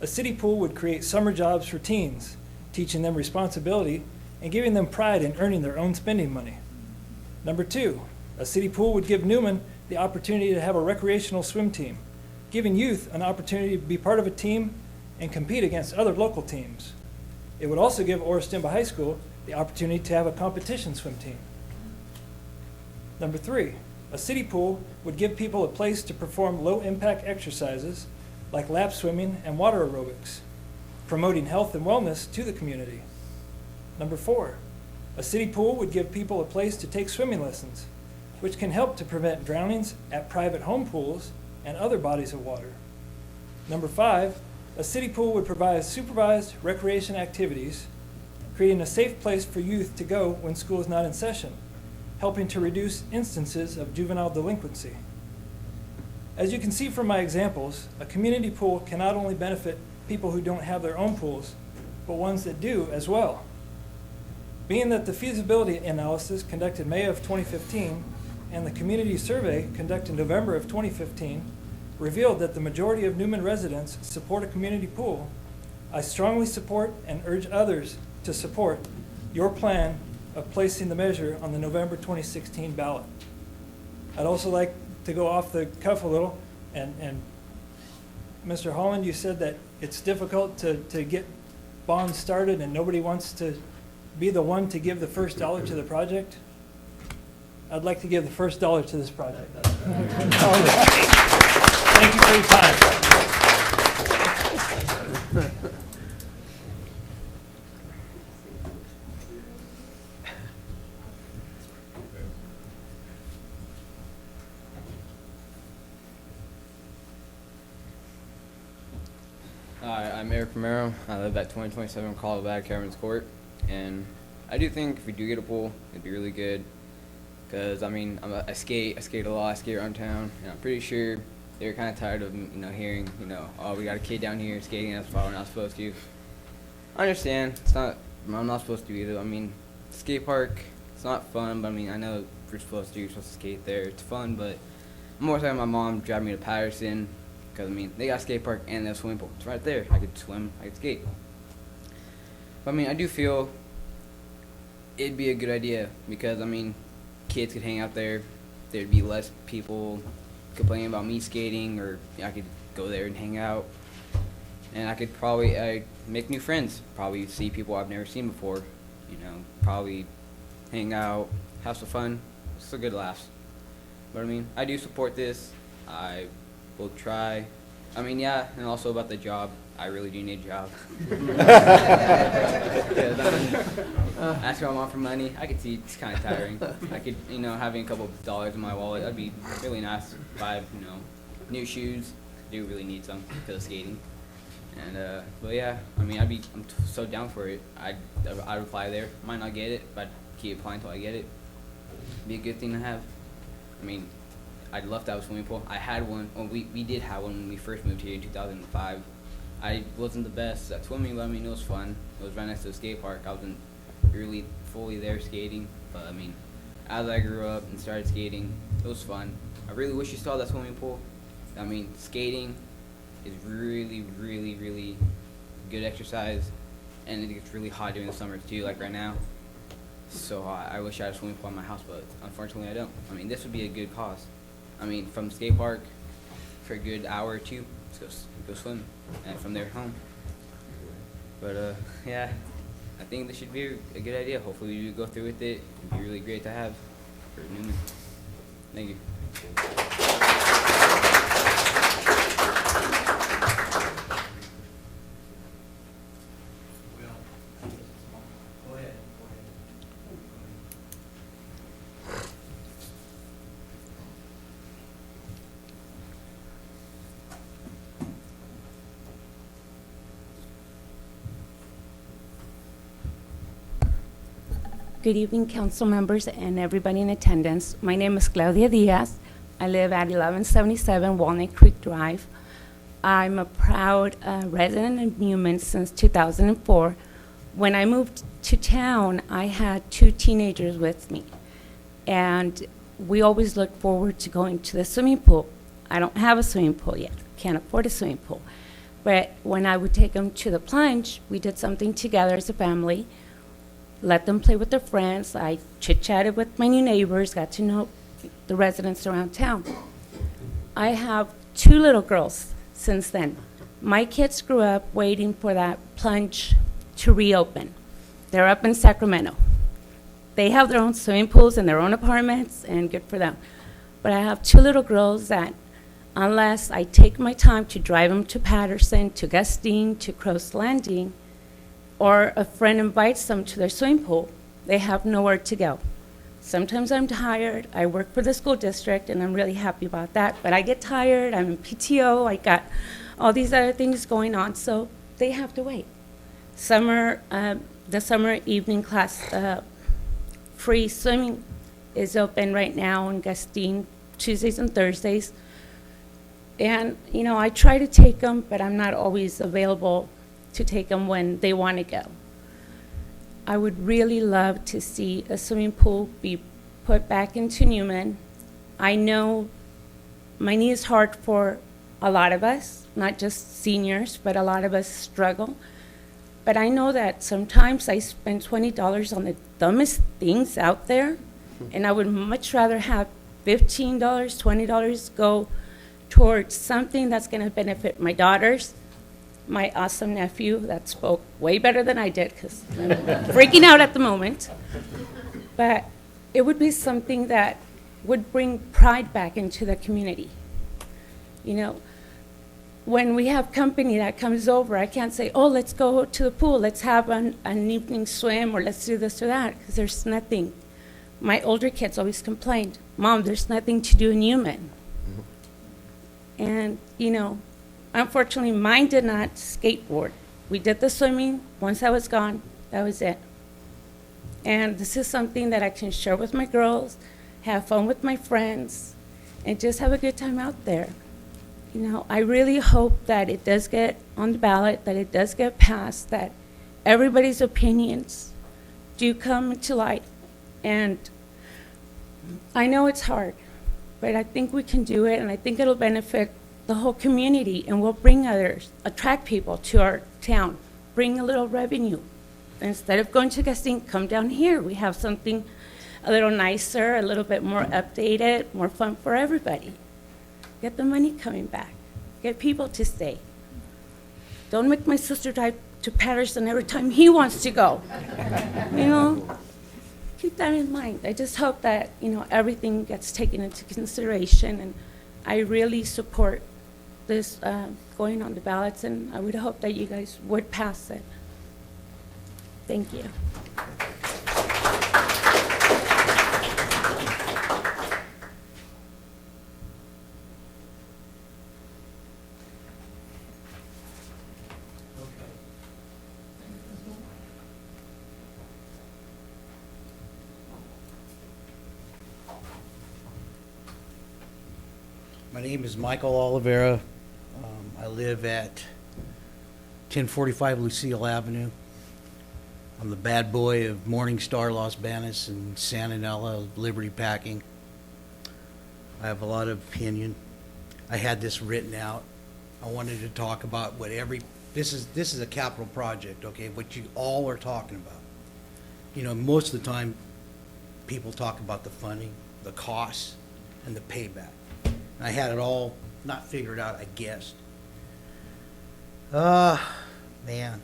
a city pool would create summer jobs for teens, teaching them responsibility and giving them pride in earning their own spending money. Number two, a city pool would give Newman the opportunity to have a recreational swim team, giving youth an opportunity to be part of a team and compete against other local teams. It would also give Orristimba High School the opportunity to have a competition swim team. Number three, a city pool would give people a place to perform low-impact exercises like lap swimming and water aerobics, promoting health and wellness to the community. Number four, a city pool would give people a place to take swimming lessons, which can help to prevent drownings at private home pools and other bodies of water. Number five, a city pool would provide supervised recreation activities, creating a safe place for youth to go when school is not in session, helping to reduce instances of juvenile delinquency. As you can see from my examples, a community pool can not only benefit people who don't have their own pools, but ones that do as well. Being that the feasibility analysis conducted May of 2015 and the community survey conducted in November of 2015 revealed that the majority of Newman residents support a community pool, I strongly support and urge others to support your plan of placing the measure on the November 2016 ballot. I'd also like to go off the cuff a little, and Mr. Holland, you said that it's difficult to get bonds started and nobody wants to be the one to give the first dollar to the project. I'd like to give the first dollar to this project. Thank you for your time. Hi, I'm Eric Romero. I live at 2027 Colorado Cameron's Court, and I do think if we do get a pool, it'd be really good. Because I mean, I skate a lot. I skate around town, and I'm pretty sure they're kind of tired of hearing oh, we got a kid down here skating. That's why we're not supposed to. I understand. I'm not supposed to either. I mean, skate park. It's not fun, but I mean, I know we're supposed to skate there. It's fun, but I'm more talking my mom driving me to Patterson. Because, I mean, they got a skate park and a swimming pool. It's right there. I could swim. I could skate. But, I mean, I do feel it'd be a good idea. Because, I mean, kids could hang out there. There'd be less people complaining about me skating. Or I could go there and hang out. And I could probably make new friends. Probably see people I've never seen before. Probably hang out, have some fun. It's a good laugh. But, I mean, I do support this. I will try. I mean, yeah, and also about the job. I really do need a job. Asking my mom for money, I could see it's kind of tiring. I could, having a couple of dollars in my wallet, that'd be really nice. Buy, new shoes. I do really need some because of skating. And, but yeah, I mean, I'm so down for it. I'd apply there. Might not get it, but I'd keep applying until I get it. Be a good thing to have. I mean, I'd love to have a swimming pool. I had one. Well, we did have one when we first moved here in 2005. I wasn't the best at swimming, but I mean, it was fun. It was right next to the skate park. I wasn't really fully there skating, but I mean, as I grew up and started skating, it was fun. I really wish you saw that swimming pool. I mean, skating is really, really, really good exercise, and it gets really hot during the summer too, like right now. So I wish I had a swimming pool in my house, but unfortunately I don't. I mean, this would be a good cause. I mean, from the skate park for a good hour or two, let's go swim, and from there home. But yeah, I think this should be a good idea. Hopefully we do go through with it. It'd be really great to have for Newman. Thank you. Good evening, council members and everybody in attendance. My name is Claudia Diaz. I live at 1177 Walnut Creek Drive. I'm a proud resident of Newman since 2004. When I moved to town, I had 2 teenagers with me, and we always looked forward to going to the swimming pool. I don't have a swimming pool yet, can't afford a swimming pool, but when I would take them to the plunge, we did something together as a family. Let them play with their friends. I chit-chatted with my new neighbors, got to know the residents around town. I have 2 little girls since then. My kids grew up waiting for that plunge to reopen. They're up in Sacramento. They have their own swimming pools in their own apartments, and good for them. But I have 2 little girls that, unless I take my time to drive them to Patterson, to Gustine, to Crow's Landing, or a friend invites them to their swimming pool, they have nowhere to go. Sometimes I'm tired. I work for the school district, and I'm really happy about that. But I get tired. I'm in PTO. I got all these other things going on, so they have to wait. The summer evening class, free swimming is open right now in Gustine, Tuesdays and Thursdays. And, I try to take them, but I'm not always available to take them when they want to go. I would really love to see a swimming pool be put back into Newman. I know my knee is hard for a lot of us, not just seniors, but a lot of us struggle. But I know that sometimes I spend $20 on the dumbest things out there, and I would much rather have $15, $20 go towards something that's going to benefit my daughters, my awesome nephew that spoke way better than I did because I'm freaking out at the moment. But it would be something that would bring pride back into the community. You know, when we have company that comes over, I can't say, oh, let's go to the pool, let's have an evening swim, or let's do this or that, because there's nothing. My older kids always complained, Mom, there's nothing to do in Newman. And, you know, unfortunately, mine did not skateboard. We did the swimming. Once I was gone, that was it. And this is something that I can share with my girls, have fun with my friends, and just have a good time out there. You know, I really hope that it does get on the ballot, that it does get passed, that everybody's opinions do come to light. And I know it's hard, but I think we can do it, and I think it'll benefit the whole community, and we'll bring others, attract people to our town, bring a little revenue. Instead of going to Gaston, come down here. We have something a little nicer, a little bit more updated, more fun for everybody. Get the money coming back. Get people to stay. Don't make my sister drive to Patterson every time he wants to go. You know, keep that in mind. I just hope that, you know, everything gets taken into consideration, and I really support this going on the ballots, and I would hope that you guys would pass it. Thank you. My name is Michael Oliveira. I live at 1045 Lucille Avenue. I'm the bad boy of Morningstar, Los Banos, and Santanella, Liberty Packing. I have a lot of opinion. I had this written out. I wanted to talk about what this is a capital project, okay, what you all are talking about. You know, most of the time, people talk about the funding, the costs, and the payback. I had it all not figured out, I guessed. Man.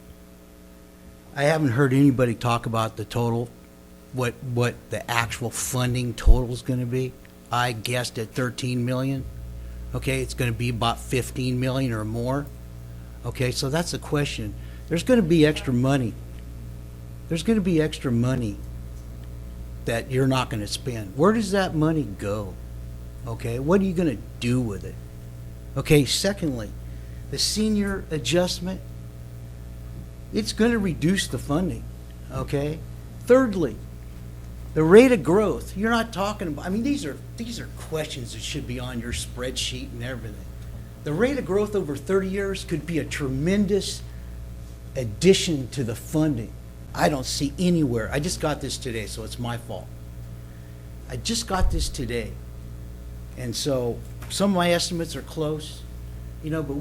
I haven't heard anybody talk about the total, what the actual funding total is going to be. I guessed at 13 million. Okay, it's going to be about 15 million or more. Okay, so that's the question. There's going to be extra money. There's going to be extra money that you're not going to spend. Where does that money go? Okay, what are you going to do with it? Okay, secondly, the senior adjustment, it's going to reduce the funding, okay? Thirdly, the rate of growth, you're not talking about, I mean, these are questions that should be on your spreadsheet and everything. The rate of growth over 30 years could be a tremendous addition to the funding. I don't see anywhere. I just got this today, so it's my fault. I just got this today. And so some of my estimates are close, you know, but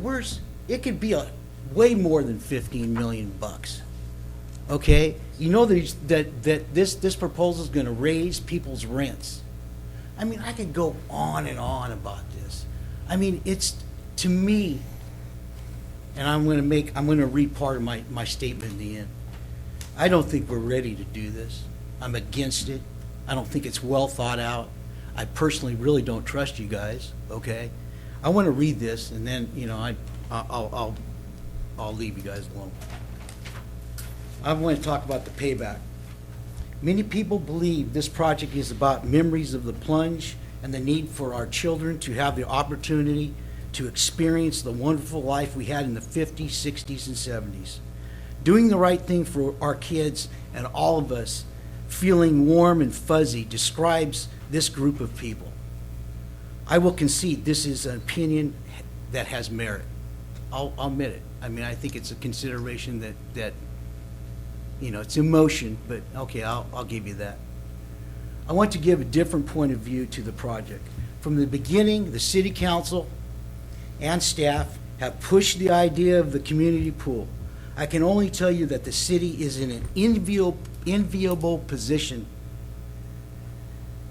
it could be way more than 15 million bucks. Okay? You know that this proposal is going to raise people's rents. I mean, I could go on and on about this. I mean, it's, to me, and I'm going to read part of my statement in the end. I don't think we're ready to do this. I'm against it. I don't think it's well thought out. I personally really don't trust you guys, okay? I want to read this, and then, you know, I'll leave you guys alone. I want to talk about the payback. Many people believe this project is about memories of the plunge and the need for our children to have the opportunity to experience the wonderful life we had in the 50s, 60s, and 70s. Doing the right thing for our kids and all of us feeling warm and fuzzy describes this group of people. I will concede this is an opinion that has merit. I'll admit it. I mean, I think it's a consideration that you know, it's emotion, but okay, I'll give you that. I want to give a different point of view to the project. From the beginning, the city council and staff have pushed the idea of the community pool. I can only tell you that the city is in an enviable position.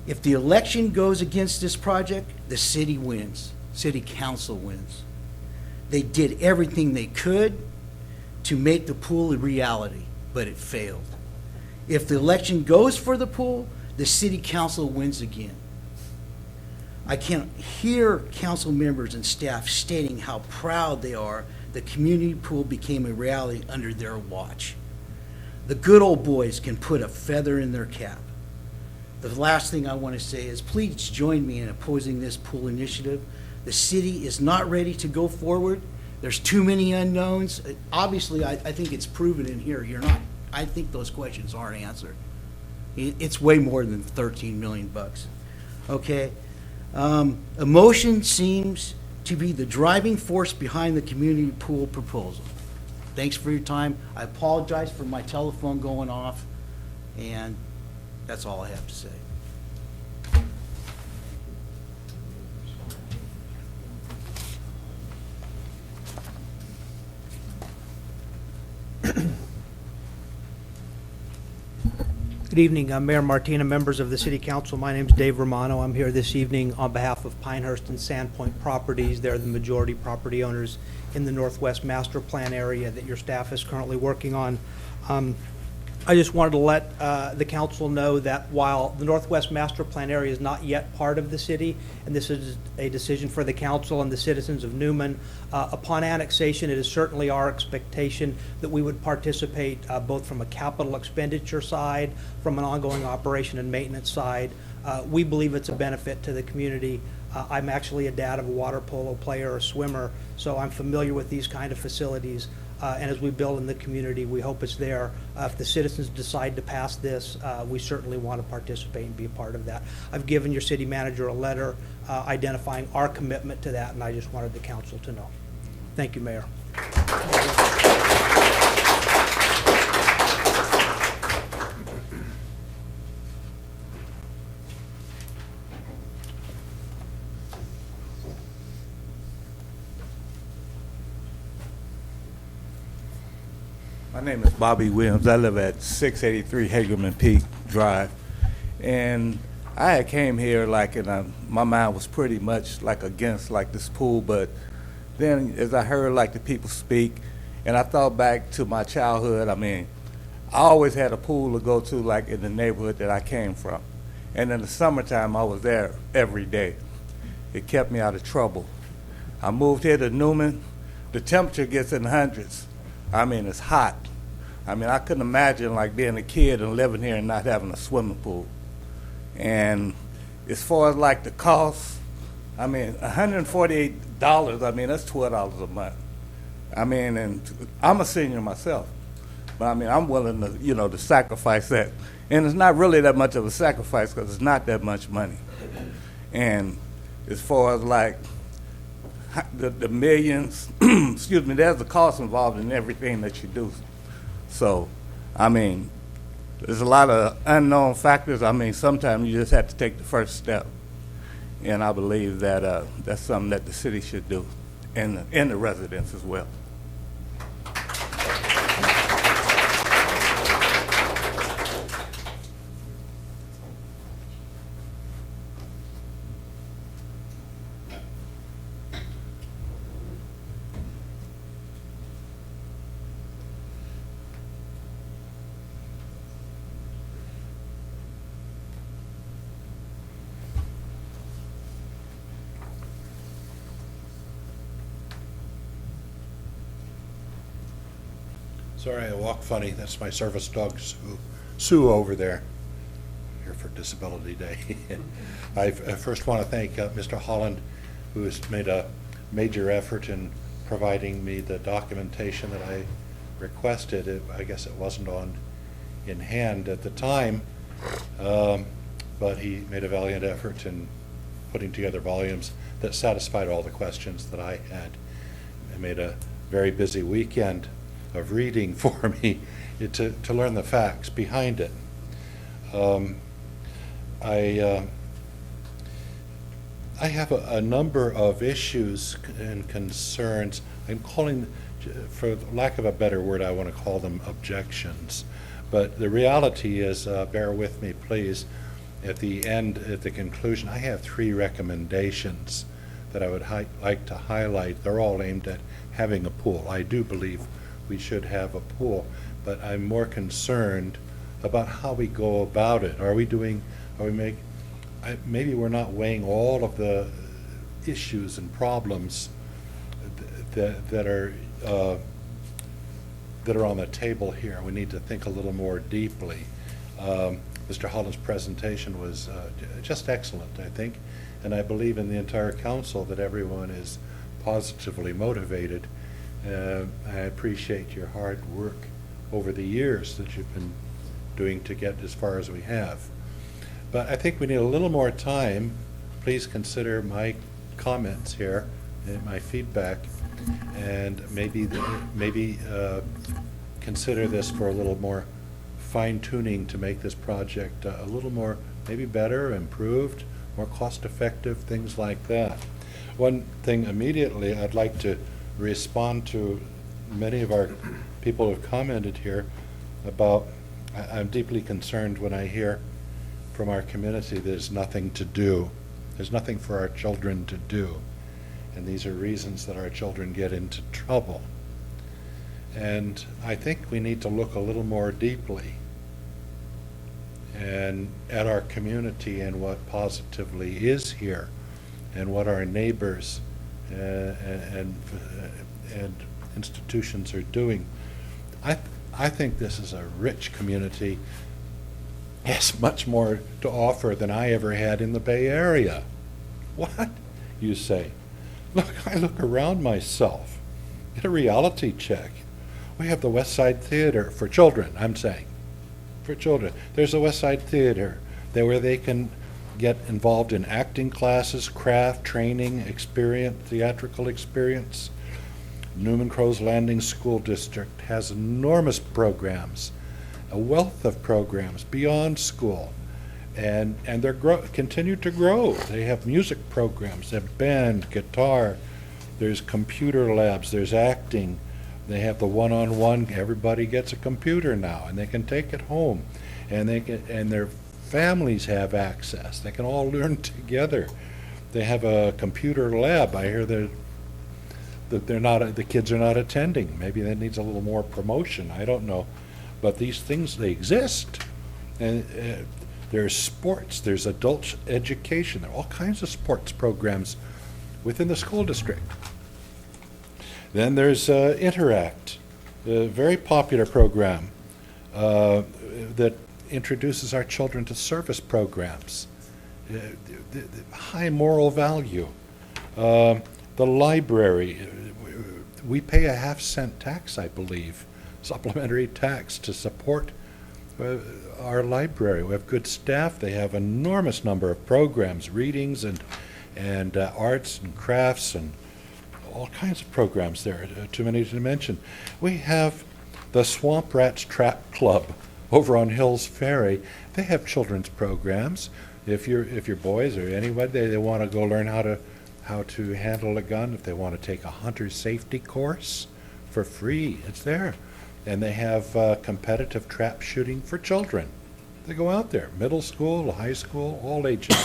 If the election goes against this project, the city wins. City council wins. They did everything they could to make the pool a reality, but it failed. If the election goes for the pool, the city council wins again. I can hear council members and staff stating how proud they are the community pool became a reality under their watch. The good old boys can put a feather in their cap. The last thing I want to say is please join me in opposing this pool initiative. The city is not ready to go forward. There's too many unknowns. Obviously, I think it's proven in here. I think those questions aren't answered. It's way more than 13 million bucks. Okay? Emotion seems to be the driving force behind the community pool proposal. Thanks for your time. I apologize for my telephone going off, and that's all I have to say. Good evening, Mayor Martina, members of the City Council. My name is Dave Romano. I'm here this evening on behalf of Pinehurst and Sandpoint Properties. They're the majority property owners in the Northwest Master Plan area that your staff is currently working on. I just wanted to let the council know that while the Northwest Master Plan area is not yet part of the city, and this is a decision for the council and the citizens of Newman, upon annexation, it is certainly our expectation that we would participate both from a capital expenditure side, from an ongoing operation and maintenance side. We believe it's a benefit to the community. I'm actually a dad of a water polo player, a swimmer, so I'm familiar with these kind of facilities. And as we build in the community, we hope it's there. If the citizens decide to pass this, we certainly want to participate and be a part of that. I've given your city manager a letter identifying our commitment to that, and I just wanted the council to know. Thank you, Mayor. My name is Bobby Williams. I live at 683 Hagerman Peak Drive. And I had came here like, my mind was pretty much like against like this pool, but then as I heard like the people speak, and I thought back to my childhood, I always had a pool to go to like in the neighborhood that I came from. And in the summertime, I was there every day. It kept me out of trouble. I moved here to Newman. The temperature gets in the hundreds. It's hot. I couldn't imagine like being a kid and living here and not having a swimming pool. And as far as like the cost, $148, that's $12 a month. And I'm a senior myself, but I'm willing to, to sacrifice that. And it's not really that much of a sacrifice because it's not that much money. And as far as like the millions, excuse me, there's a cost involved in everything that you do. So, there's a lot of unknown factors. Sometimes you just have to take the first step. And I believe that that's something that the city should do, and the residents as well. Sorry, I walk funny. That's my service dog, Sue over there, here for Disability Day. I first want to thank Mr. Holland, who has made a major effort in providing me the documentation that I requested. I guess it wasn't in hand at the time, but he made a valiant effort in putting together volumes that satisfied all the questions that I had. I made a very busy weekend of reading for me to learn the facts behind it. I have a number of issues and concerns. I'm calling, for lack of a better word, I want to call them objections. But the reality is, bear with me, please, at the end, at the conclusion, I have 3 recommendations that I would like to highlight. They're all aimed at having a pool. I do believe we should have a pool, but I'm more concerned about how we go about it. Maybe we're not weighing all of the issues and problems that are on the table here. We need to think a little more deeply. Mr. Holland's presentation was just excellent, I think, and I believe in the entire council that everyone is positively motivated. I appreciate your hard work over the years that you've been doing to get as far as we have. But I think we need a little more time. Please consider my comments here and my feedback, and maybe consider this for a little more fine-tuning to make this project a little more, maybe better, improved, more cost-effective, things like that. One thing immediately I'd like to respond to, many of our people who have commented here about, I'm deeply concerned when I hear from our community there's nothing to do. There's nothing for our children to do. And these are reasons that our children get into trouble. And I think we need to look a little more deeply and at our community and what positively is here and what our neighbors and institutions are doing. I think this is a rich community, has much more to offer than I ever had in the Bay Area. What? You say. Look, I look around myself. Get a reality check. We have the West Side Theater for children, I'm saying. For children. There's the West Side Theater there where they can get involved in acting classes, craft, training, experience, theatrical experience. Newman Crow's Landing School District has enormous programs, a wealth of programs beyond school, and they're continue to grow. They have music programs, they have band, guitar, there's computer labs, there's acting. They have the one-on-one, everybody gets a computer now, and they can take it home, and their families have access. They can all learn together. They have a computer lab. I hear that the kids are not attending. Maybe that needs a little more promotion. I don't know, but these things, they exist, and there's sports. There's adult education. There are all kinds of sports programs within the school district. Then there's Interact, a very popular program that introduces our children to service programs, high moral value. The library, we pay a half-cent tax, I believe, supplementary tax to support our library. We have good staff. They have enormous number of programs, readings and arts and crafts and all kinds of programs there, too many to mention. We have the Swamp Rats Trap Club over on Hills Ferry. They have children's programs. If your boys or anybody, they want to go learn how to handle a gun, if they want to take a hunter safety course for free, it's there. And they have competitive trap shooting for children. They go out there, middle school, high school, all ages.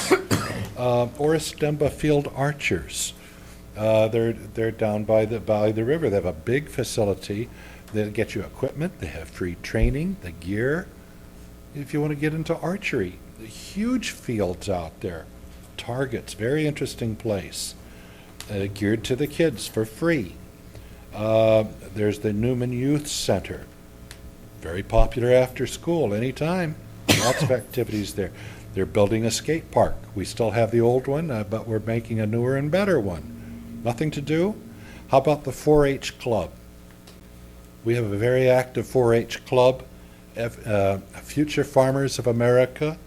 Oristembah Field Archers. They're down by the river. They have a big facility. They get you equipment. They have free training, the gear. If you want to get into archery, the huge fields out there, targets, very interesting place, geared to the kids for free. There's the Newman Youth Center, very popular after school, anytime. Lots of activities there. They're building a skate park. We still have the old one, but we're making a newer and better one. Nothing to do? How about the 4-H club? We have a very active 4-H club, Future Farmers of America,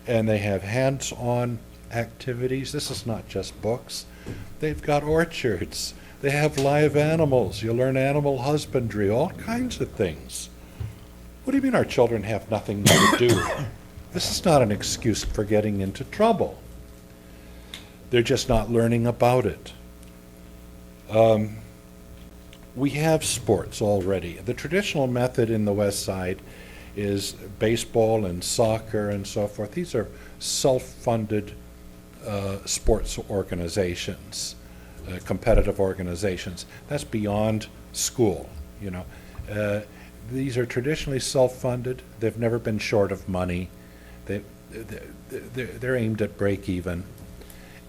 and they have hands-on activities. This is not just books. They've got orchards. They have live animals. You learn animal husbandry, all kinds of things. What do you mean our children have nothing to do? This is not an excuse for getting into trouble. They're just not learning about it. We have sports already. The traditional method in the West Side is baseball and soccer and so forth. These are self-funded sports organizations, competitive organizations. That's beyond school, you know. These are traditionally self-funded. They've never been short of money. They're aimed at break even,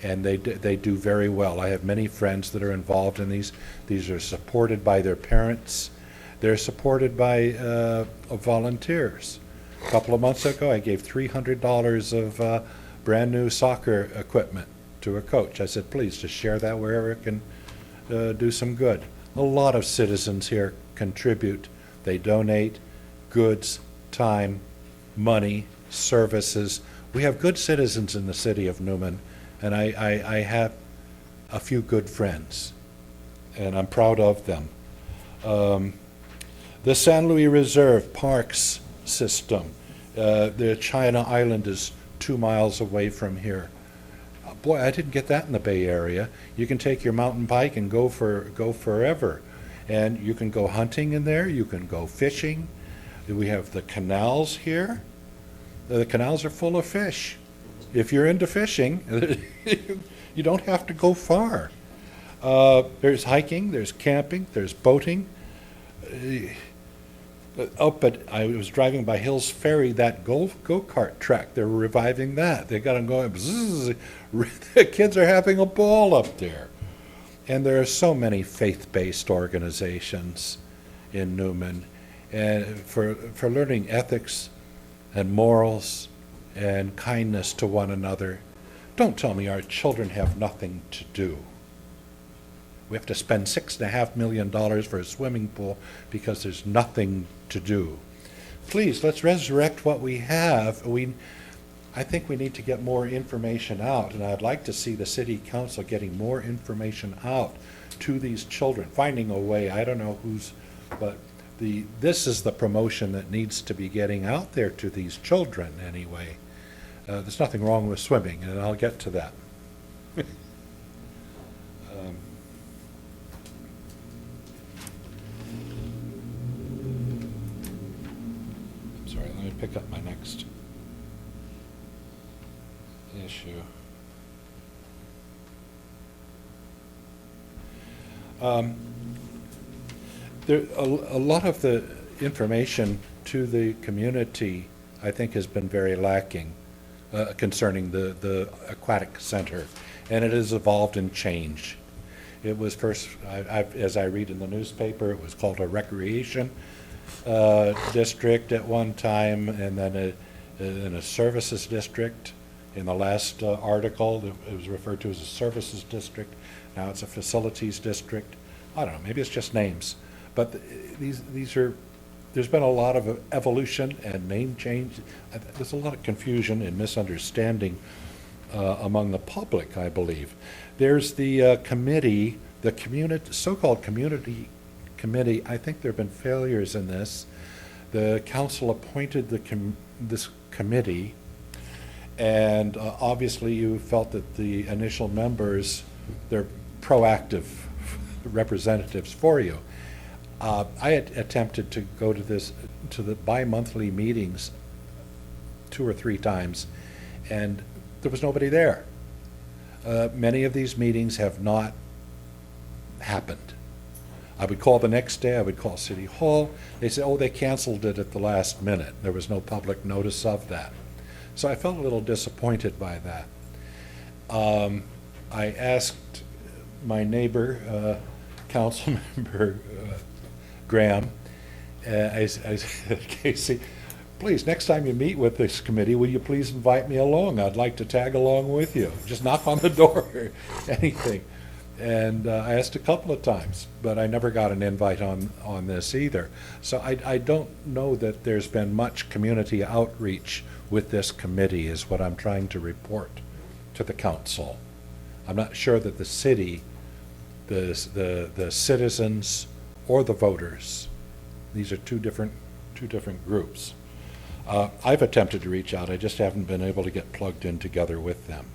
and they do very well. I have many friends that are involved in these. These are supported by their parents. They're supported by volunteers. A couple of months ago, I gave $300 of brand new soccer equipment to a coach. I said, please just share that wherever it can do some good. A lot of citizens here contribute. They donate goods, time, money, services. We have good citizens in the city of Newman, and I have a few good friends, and I'm proud of them. The San Luis Reserve Parks system, the China Island is 2 miles away from here. Boy, I didn't get that in the Bay Area. You can take your mountain bike and go forever. And you can go hunting in there, you can go fishing. We have the canals here. The canals are full of fish. If you're into fishing, you don't have to go far. There's hiking, there's camping, there's boating. I was driving by Hills Ferry, that go-kart track, they're reviving that. They got them going, bzzz. The kids are having a ball up there. And there are so many faith-based organizations in Newman, and for learning ethics and morals and kindness to one another. Don't tell me our children have nothing to do. We have to spend $6.5 million for a swimming pool because there's nothing to do. Please, let's resurrect what we have. I think we need to get more information out, and I'd like to see the city council getting more information out to these children, finding a way. I don't know who's, but this is the promotion that needs to be getting out there to these children anyway. There's nothing wrong with swimming, and I'll get to that. I'm sorry, let me pick up my next issue. A lot of the information to the community, I think, has been very lacking concerning the aquatic center, and it has evolved and changed. It was first, as I read in the newspaper, it was called a recreation district at one time, and then in a services district. In the last article, it was referred to as a services district. Now it's a facilities district. I don't know, maybe it's just names. But there's been a lot of evolution and name change. There's a lot of confusion and misunderstanding among the public, I believe. There's the committee, the so-called community committee. I think there have been failures in this. The council appointed this committee, and obviously you felt that the initial members, they're proactive representatives for you. I had attempted to go to the bi-monthly meetings 2 or 3 times, and there was nobody there. Many of these meetings have not happened. I would call the next day, I would call City Hall. They said, oh, they canceled it at the last minute. There was no public notice of that. So I felt a little disappointed by that. I asked my neighbor, council member Graham, I said, Casey, please, next time you meet with this committee, will you please invite me along? I'd like to tag along with you. Just knock on the door, anything. And I asked a couple of times, but I never got an invite on this either. So I don't know that there's been much community outreach with this committee, is what I'm trying to report to the council. I'm not sure that the city, the citizens, or the voters, these are two different groups. I've attempted to reach out. I just haven't been able to get plugged in together with them.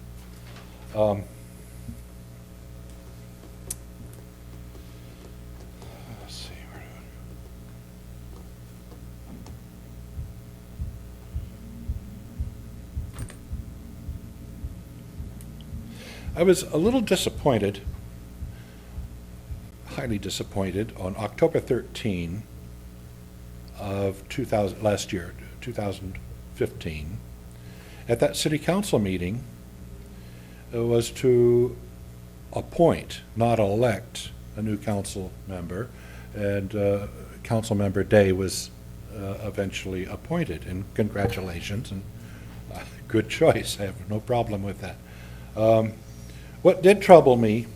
I was a little disappointed, highly disappointed, on October 13 of last year, 2015, at that city council meeting, was to appoint, not elect, a new council member, and council member Day was eventually appointed, and congratulations, and good choice. I have no problem with that. What did trouble me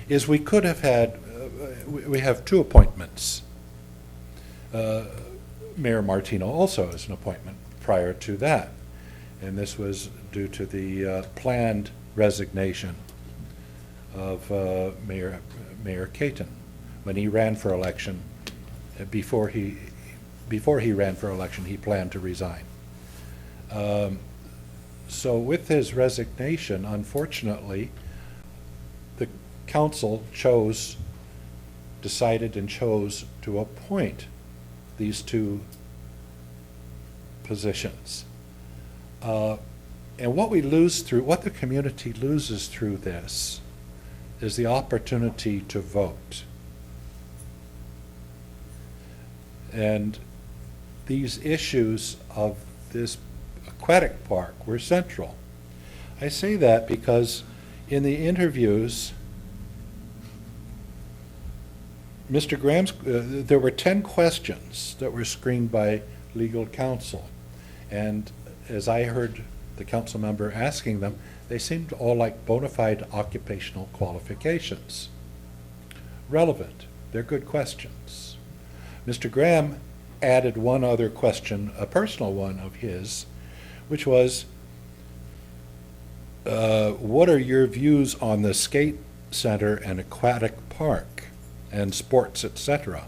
is we could have had, we have two appointments. Mayor Martino also is an appointment prior to that, and this was due to the planned resignation of Mayor Caton when he ran for election. Before he ran for election, he planned to resign. So with his resignation, unfortunately, the council decided and chose to appoint these two positions. And what the community loses through this is the opportunity to vote. And these issues of this aquatic park were central. I say that because in the interviews, Mr. Graham's, there were 10 questions that were screened by legal counsel. And as I heard the council member asking them, they seemed all like bona fide occupational qualifications. Relevant. They're good questions. Mr. Graham added one other question, a personal one of his, which was, what are your views on the skate center and aquatic park and sports, etc.?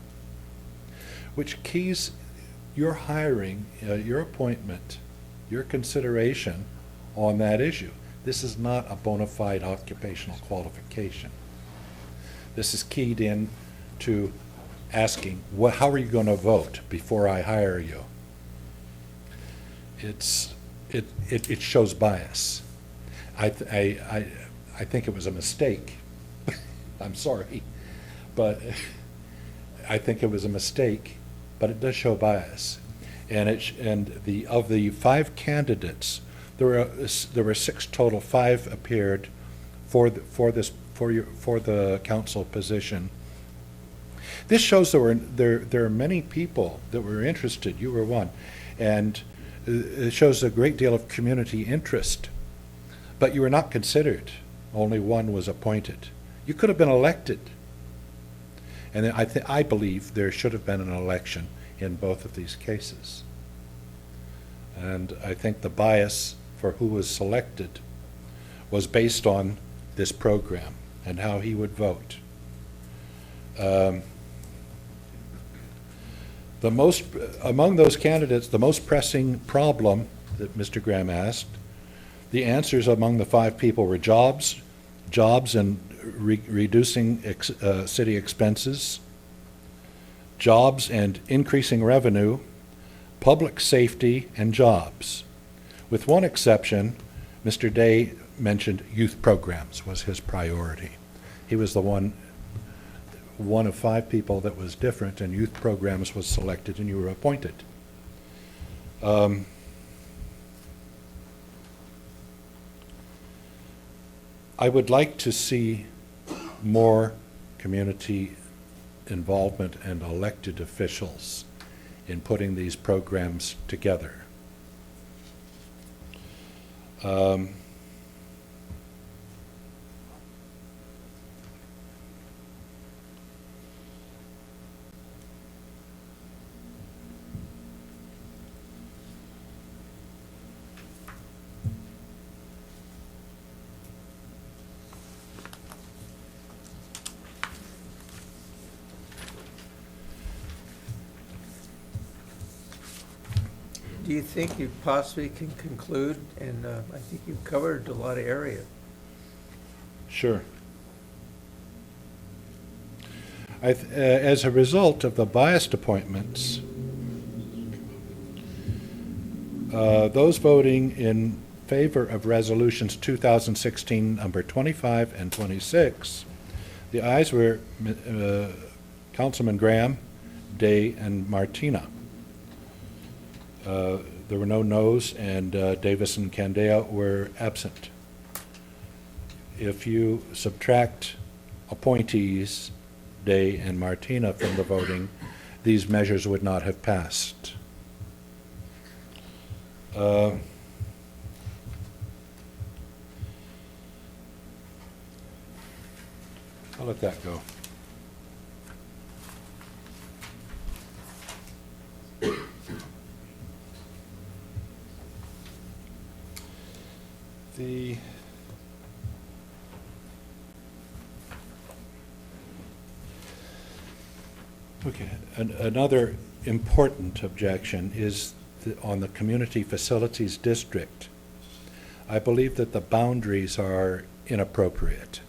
Which keys your hiring, your appointment, your consideration on that issue. This is not a bona fide occupational qualification. This is keyed in to asking, how are you going to vote before I hire you? It shows bias. I think it was a mistake. I'm sorry, but I think it was a mistake. But it does show bias, and of the 5 candidates, there were 6 total. 5 appeared for the council position. This shows there are many people that were interested. You were one, and it shows a great deal of community interest. But you were not considered. Only one was appointed. You could have been elected. And I believe there should have been an election in both of these cases. And I think the bias for who was selected was based on this program and how he would vote. Among those candidates, the most pressing problem that Mr. Graham asked, the answers among the 5 people were jobs and reducing city expenses, jobs and increasing revenue, public safety, and jobs. With one exception, Mr. Day mentioned youth programs was his priority. He was the one of 5 people that was different, and youth programs was selected and you were appointed. I would like to see more community involvement and elected officials in putting these programs together. Do you think you possibly can conclude, and I think you've covered a lot of area. Sure. As a result of the biased appointments, those voting in favor of resolutions 2016 number 25 and 26. The ayes were Councilman Graham, Day, and Martina. There were no noes, and Davis and Candela were absent. If you subtract appointees, Day and Martina, from the voting, these measures would not have passed. I'll let that go. The another important objection is on the Community Facilities District. I believe that the boundaries are inappropriate.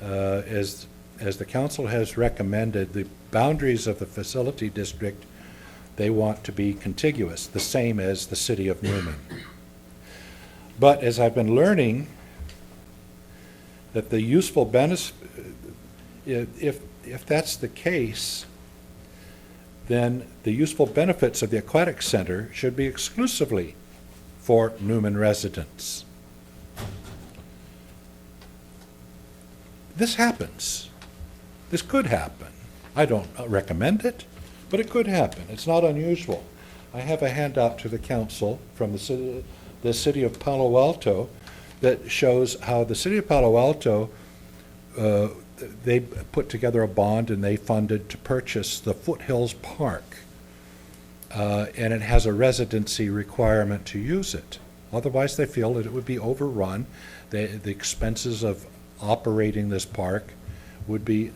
As the council has recommended, the boundaries of the facility district, they want to be contiguous, the same as the city of Newman. But as I've been learning, that the useful benefits, if that's the case, then the useful benefits of the aquatic center should be exclusively for Newman residents. This happens. This could happen. I don't recommend it, but it could happen. It's not unusual. I have a handout to the council from the city of Palo Alto that shows how the city of Palo Alto, they put together a bond and they funded to purchase the Foothills Park. And it has a residency requirement to use it. Otherwise, they feel that it would be overrun. The expenses of operating this park would be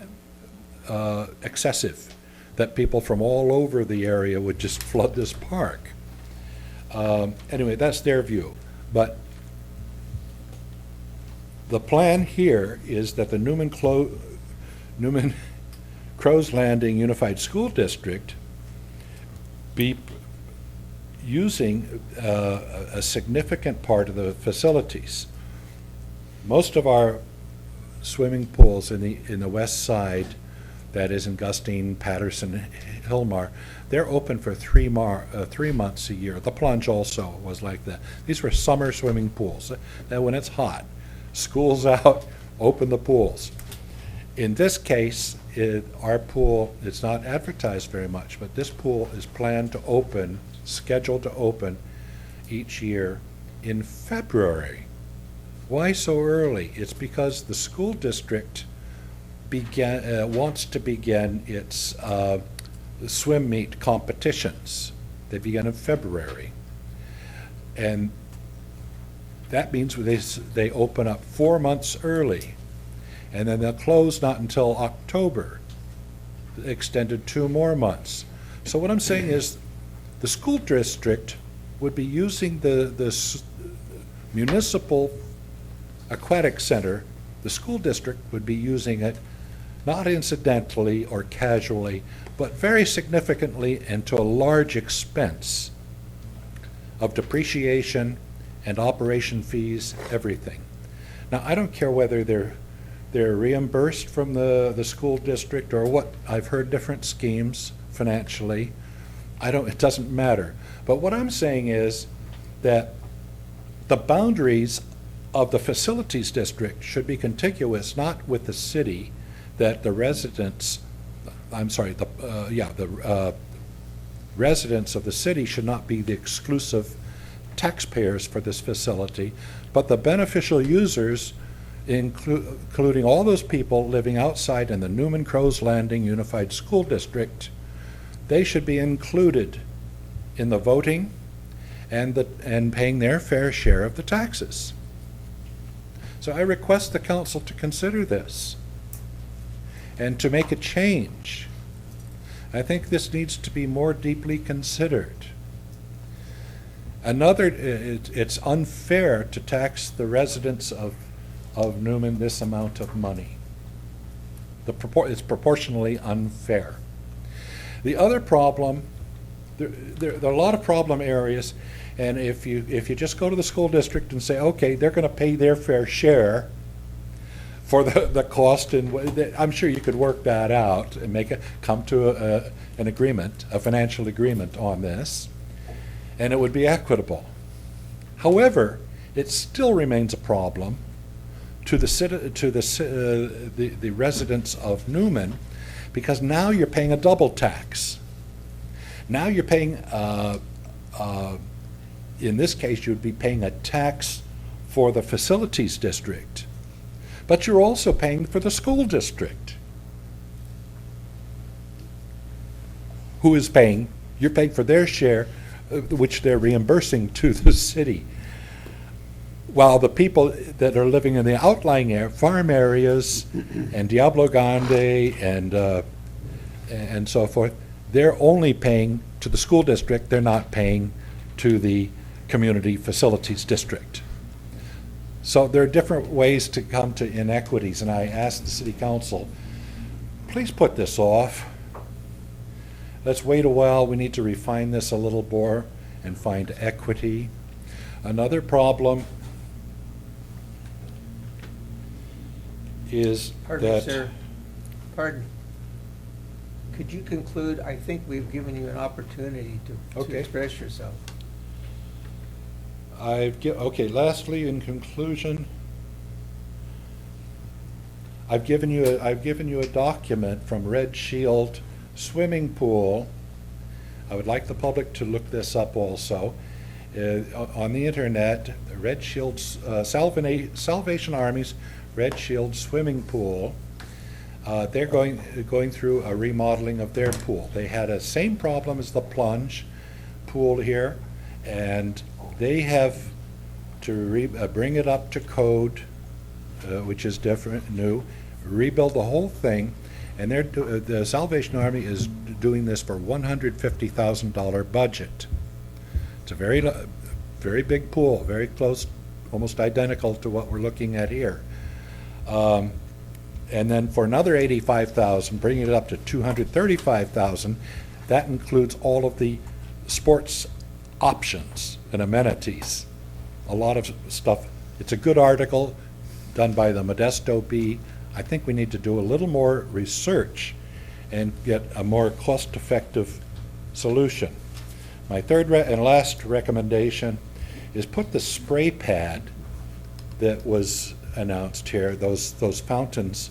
excessive, that people from all over the area would just flood this park. Anyway, that's their view. But the plan here is that the Newman Crows Landing Unified School District be using a significant part of the facilities. Most of our swimming pools in the west side, that is in Gustine, Patterson, Hillmar, they're open for 3 months a year. The Plunge also was like that. These were summer swimming pools. That when it's hot, school's out, open the pools. In this case, our pool, it's not advertised very much, but this pool is planned to open, scheduled to open each year in February. Why so early? It's because the school district wants to begin its swim meet competitions. They begin in February. And that means they open up 4 months early. And then they'll close not until October, extended 2 more months. So what I'm saying is the school district would be using the municipal aquatic center. The school district would be using it not incidentally or casually, but very significantly and to a large expense of depreciation and operation fees, everything. Now, I don't care whether they're reimbursed from the school district or what. I've heard different schemes financially. It doesn't matter. But what I'm saying is that the boundaries of the facilities district should be contiguous, not with the city, that the residents, residents of the city should not be the exclusive taxpayers for this facility, but the beneficial users, including all those people living outside in the Newman Crows Landing Unified School District, they should be included in the voting and paying their fair share of the taxes. So I request the council to consider this and to make a change. I think this needs to be more deeply considered. It's unfair to tax the residents of Newman this amount of money. It's proportionally unfair. The other problem, there are a lot of problem areas, And if you just go to the school district and say, okay, they're going to pay their fair share for the cost, and I'm sure you could work that out and come to an agreement, a financial agreement on this, and it would be equitable. However, it still remains a problem to the residents of Newman, because now you're paying a double tax. Now you're paying, in this case, you'd be paying a tax for the facilities district, but you're also paying for the school district. Who is paying? You're paying for their share, which they're reimbursing to the city. While the people that are living in the outlying farm areas and Diablo Grande and so forth, they're only paying to the school district. They're not paying to the community facilities district. So there are different ways to come to inequities, and I ask the city council, please put this off. Let's wait a while. We need to refine this a little more and find equity. Another problem is Pardon me, that... sir. Pardon. Could you conclude? I think we've given you an opportunity to express yourself. Okay, lastly, in conclusion, I've given you a document from Red Shield Swimming Pool. I would like the public to look this up also. On the internet, Red Shield's Salvation Army's Red Shield Swimming Pool. They're going through a remodeling of their pool. They had a same problem as the plunge pool here, and they have to bring it up to code, which is different, new, rebuild the whole thing, and the Salvation Army is doing this for $150,000 budget. It's a very big pool, very close, almost identical to what we're looking at here. And then for another $85,000, bringing it up to $235,000, that includes all of the sports options and amenities. A lot of stuff. It's a good article done by the Modesto Bee. I think we need to do a little more research and get a more cost-effective solution. My third and last recommendation is put the spray pad that was announced here, those fountains.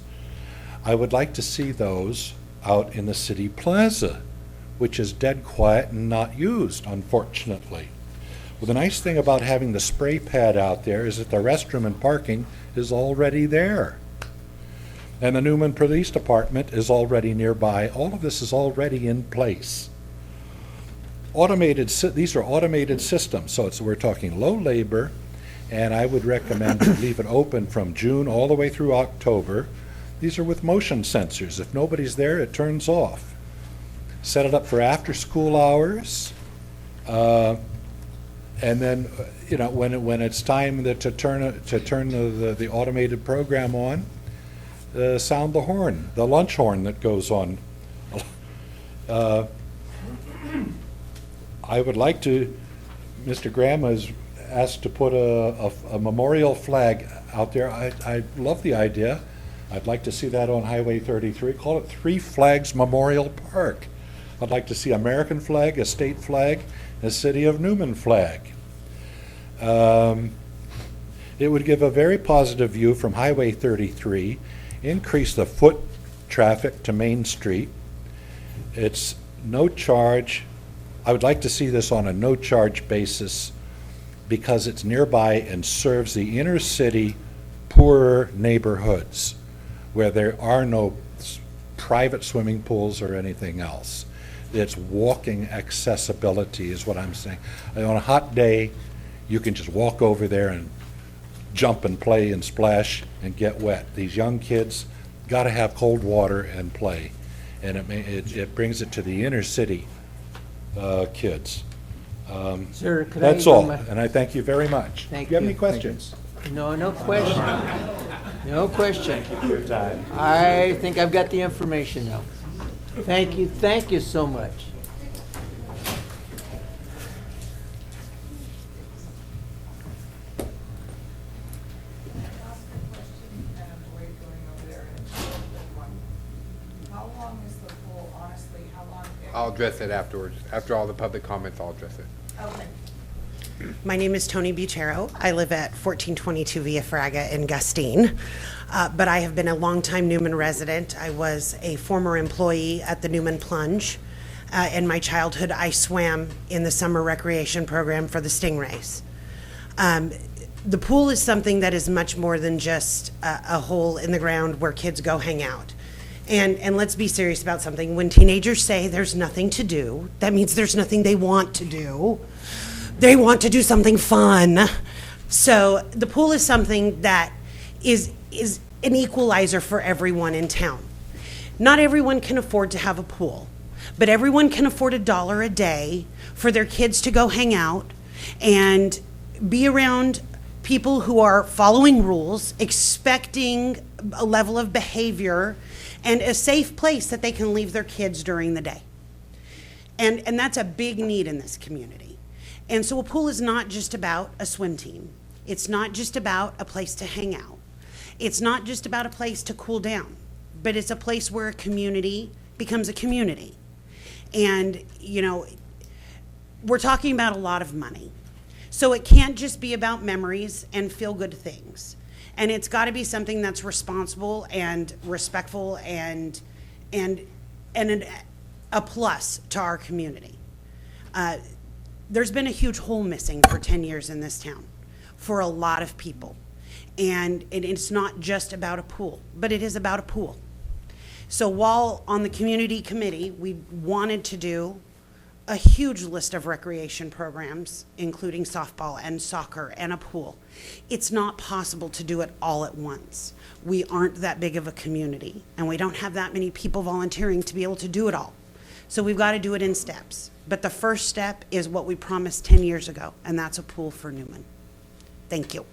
I would like to see those out in the city plaza, which is dead quiet and not used, unfortunately. Well, the nice thing about having the spray pad out there is that the restroom and parking is already there. And the Newman Police Department is already nearby. All of this is already in place. These are automated systems, so we're talking low labor, and I would recommend to leave it open from June all the way through October. These are with motion sensors. If nobody's there, it turns off. Set it up for after-school hours, and then when it's time to turn the automated program on, sound the horn, the lunch horn that goes on. I would like to. Mr. Graham has asked to put a memorial flag out there. I love the idea. I'd like to see that on Highway 33. Call it Three Flags Memorial Park. I'd like to see American flag, a state flag, a City of Newman flag. It would give a very positive view from Highway 33, increase the foot traffic to Main Street. It's no charge. I would like to see this on a no-charge basis because it's nearby and serves the inner city, poorer neighborhoods where there are no private swimming pools or anything else. It's walking accessibility is what I'm saying. On a hot day, you can just walk over there and jump and play and splash and get wet. These young kids got to have cold water and play, and it brings it to the inner city kids. Sir, could that's I all, and I thank you very much. Thank Do you have you. any questions? No, no question. No question. I think I've got the information now. Thank you so much. I'll address it afterwards. After all the public comments, I'll address it. Okay. My name is Tony Buchero. I live at 1422 Via Fraga in Gustine, but I have been a longtime Newman resident. I was a former employee at the Newman Plunge. In my childhood, I swam in the summer recreation program for the Stingrays. The pool is something that is much more than just a hole in the ground where kids go hang out. And let's be serious about something. When teenagers say there's nothing to do, that means there's nothing they want to do. They want to do something fun. So the pool is something that is an equalizer for everyone in town. Not everyone can afford to have a pool, but everyone can afford $1 a day for their kids to go hang out and be around people who are following rules, expecting a level of behavior, and a safe place that they can leave their kids during the day. And that's a big need in this community. And so a pool is not just about a swim team. It's not just about a place to hang out. It's not just about a place to cool down, but it's a place where a community becomes a community. And, you know, we're talking about a lot of money. So it can't just be about memories and feel-good things. And it's got to be something that's responsible and respectful and a plus to our community. There's been a huge hole missing for 10 years in this town for a lot of people. And it's not just about a pool, but it is about a pool. So while on the community committee, we wanted to do a huge list of recreation programs, including softball and soccer and a pool, it's not possible to do it all at once. We aren't that big of a community, and we don't have that many people volunteering to be able to do it all. So we've got to do it in steps. But the first step is what we promised 10 years ago, and that's a pool for Newman. Thank you.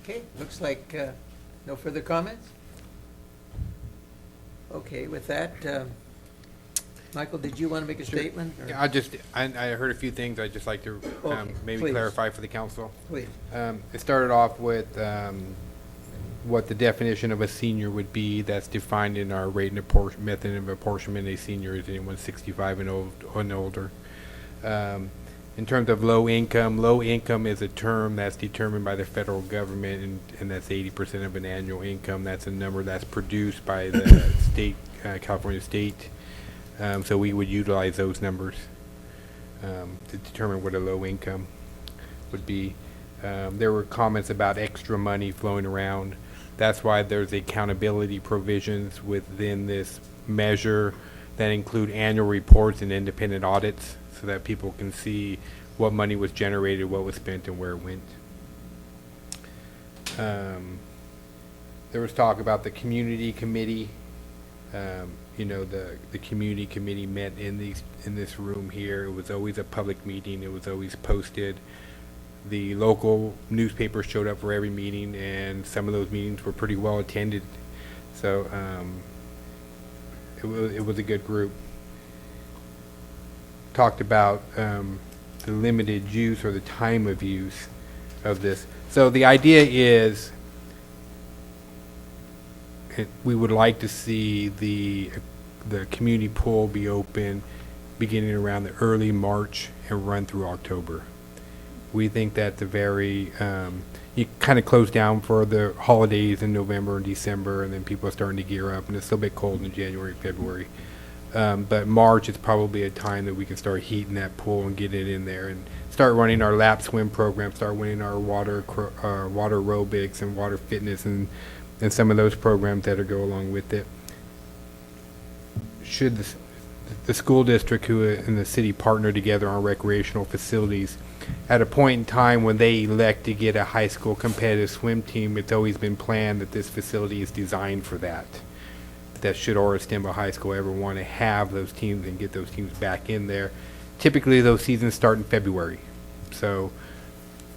Okay, looks like no further comments? Okay, with that, Michael, did you want to make a statement? or- Yeah, I heard a few things I'd just like to Okay, maybe please. clarify for the council. Please. It started off with what the definition of a senior would be. That's defined in our rate and method of apportionment. A senior is anyone 65 and older. In terms of low income is a term that's determined by the federal government, and that's 80% of an annual income. That's a number that's produced by the state, California state. So we would utilize those numbers to determine what a low income would be. There were comments about extra money flowing around. That's why there's accountability provisions within this measure that include annual reports and independent audits, so that people can see what money was generated, what was spent, and where it went. There was talk about the community committee. You know, the community committee met in this room here. It was always a public meeting. It was always posted. The local newspapers showed up for every meeting, and some of those meetings were pretty well attended. So it was a good group. Talked about the limited use or the time of use of this. So the idea is we would like to see the community pool be open beginning around the early March and run through October. We think that the very you kind of close down for the holidays in November and December, and then people are starting to gear up, and it's still a bit cold in January, February. But March is probably a time that we can start heating that pool and get it in there and start running our lap swim program, start running our water aerobics and water fitness and some of those programs that go along with it. Should the school district and the city partner together on recreational facilities, at a point in time when they elect to get a high school competitive swim team, it's always been planned that this facility is designed for that. That should Orostemba High School ever want to have those teams and get those teams back in there. Typically those seasons start in February. So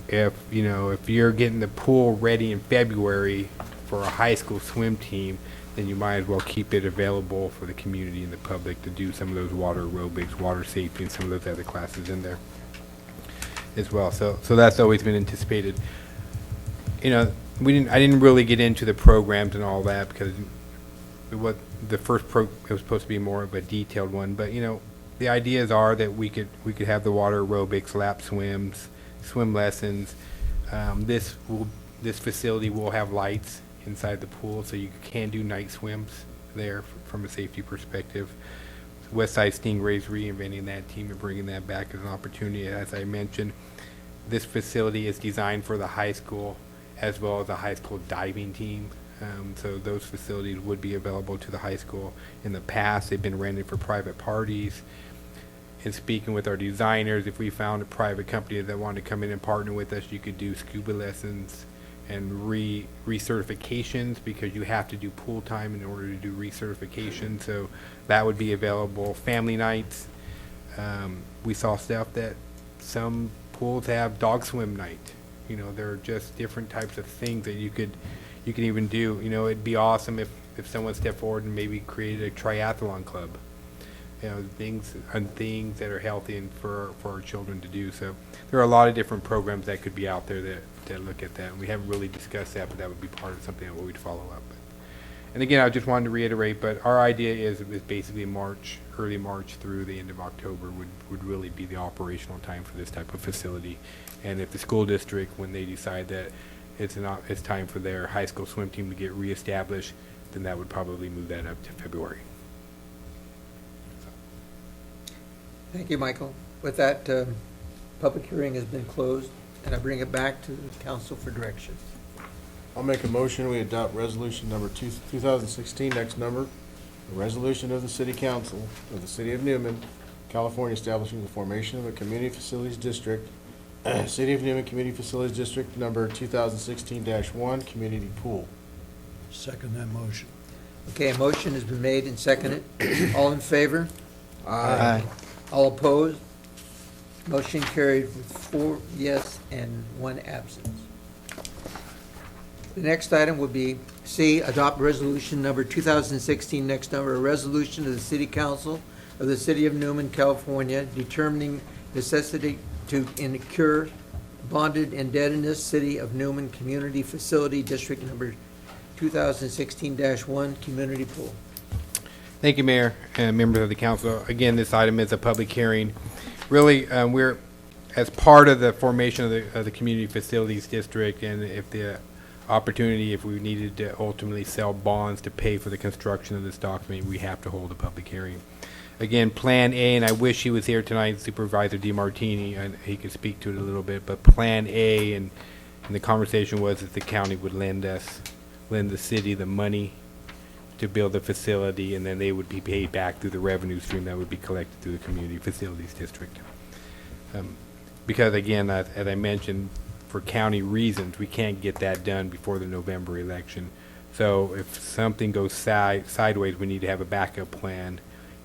if you're getting the pool ready in February for a high school swim team, then you might as well keep it available for the community and the public to do some of those water aerobics, water safety, and some of those other classes in there as well. So that's always been anticipated. You know, I didn't really get into the programs and all that because it was supposed to be more of a detailed one. But you know, the ideas are that we could have the water aerobics, lap swims, swim lessons. This facility will have lights inside the pool, so you can do night swims there from a safety perspective. Westside Stingrays reinventing that team and bringing that back as an opportunity. As I mentioned, this facility is designed for the high school as well as a high school diving team. So those facilities would be available to the high school. In the past, they've been rented for private parties. And speaking with our designers, if we found a private company that wanted to come in and partner with us, you could do scuba lessons and recertifications, because you have to do pool time in order to do recertification. So that would be available. Family nights. We saw stuff that some pools have dog swim night. You know, there are just different types of things that you could even do. You know, it'd be awesome if someone stepped forward and maybe created a triathlon club. You know, things that are healthy and for our children to do. So there are a lot of different programs that could be out there that look at that. And we haven't really discussed that, but that would be part of something that we'd follow up. And again, I just wanted to reiterate, but our idea is basically early March through the end of October would really be the operational time for this type of facility. And if the school district, when they decide that it's time for their high school swim team to get reestablished, then that would probably move that up to February. Thank you, Michael. With that, public hearing has been closed, and I bring it back to the council for direction. I'll make a motion, we adopt resolution number 2016, next number, a resolution of the City Council of the City of Newman, California, establishing the formation of a Community Facilities District, City of Newman Community Facilities District number 2016-1, Community Pool. Second that motion. Okay, a motion has been made and seconded. All in favor? Aye. All opposed? Motion carried with 4 yes and 1 absence. The next item would be C, adopt resolution number 2016, next number, a resolution of the City Council of the City of Newman, California, determining necessity to incur bonded indebtedness, City of Newman Community Facility District number 2016-1, Community Pool. Thank you, Mayor and members of the council. Again, this item is a public hearing. Really, we're, as part of the formation of the Community Facilities District, and if the opportunity, if we needed to ultimately sell bonds to pay for the construction of this document, we have to hold a public hearing. Again, Plan A, and I wish he was here tonight, Supervisor DeMartini, and he could speak to it a little bit, but Plan A, and the conversation was that the county would lend the city the money to build the facility, and then they would be paid back through the revenue stream that would be collected through the Community Facilities District. Because again, as I mentioned, for county reasons, we can't get that done before the November election. So if something goes sideways, we need to have a backup plan,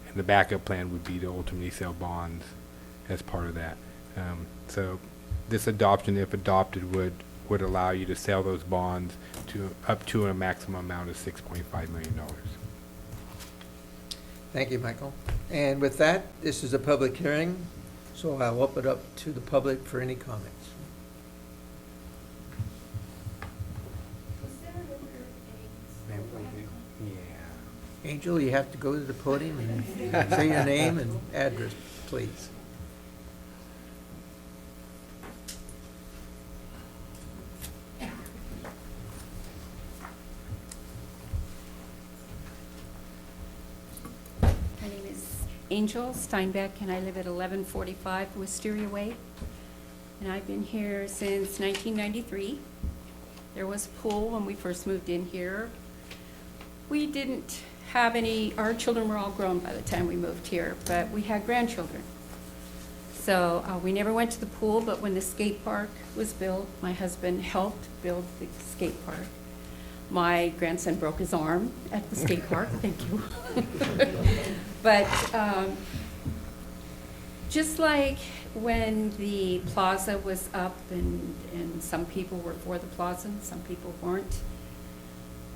and the backup plan would be to ultimately sell bonds as part of that. So this adoption, if adopted, would allow you to sell those bonds to up to a maximum amount of $6.5 million. Thank you, Michael. And with that, this is a public hearing, so I'll open it up to the public for any comments. Angel, you have to go to the podium and say your name and address, please. My name is Angel Steinbeck, and I live at 1145 Wisteria Way. And I've been here since 1993. There was a pool when we first moved in here. We didn't have any, our children were all grown by the time we moved here, but we had grandchildren. So we never went to the pool, but when the skate park was built, my husband helped build the skate park. My grandson broke his arm at the skate park, thank you. But just like when the plaza was up and some people were for the plaza and some people weren't,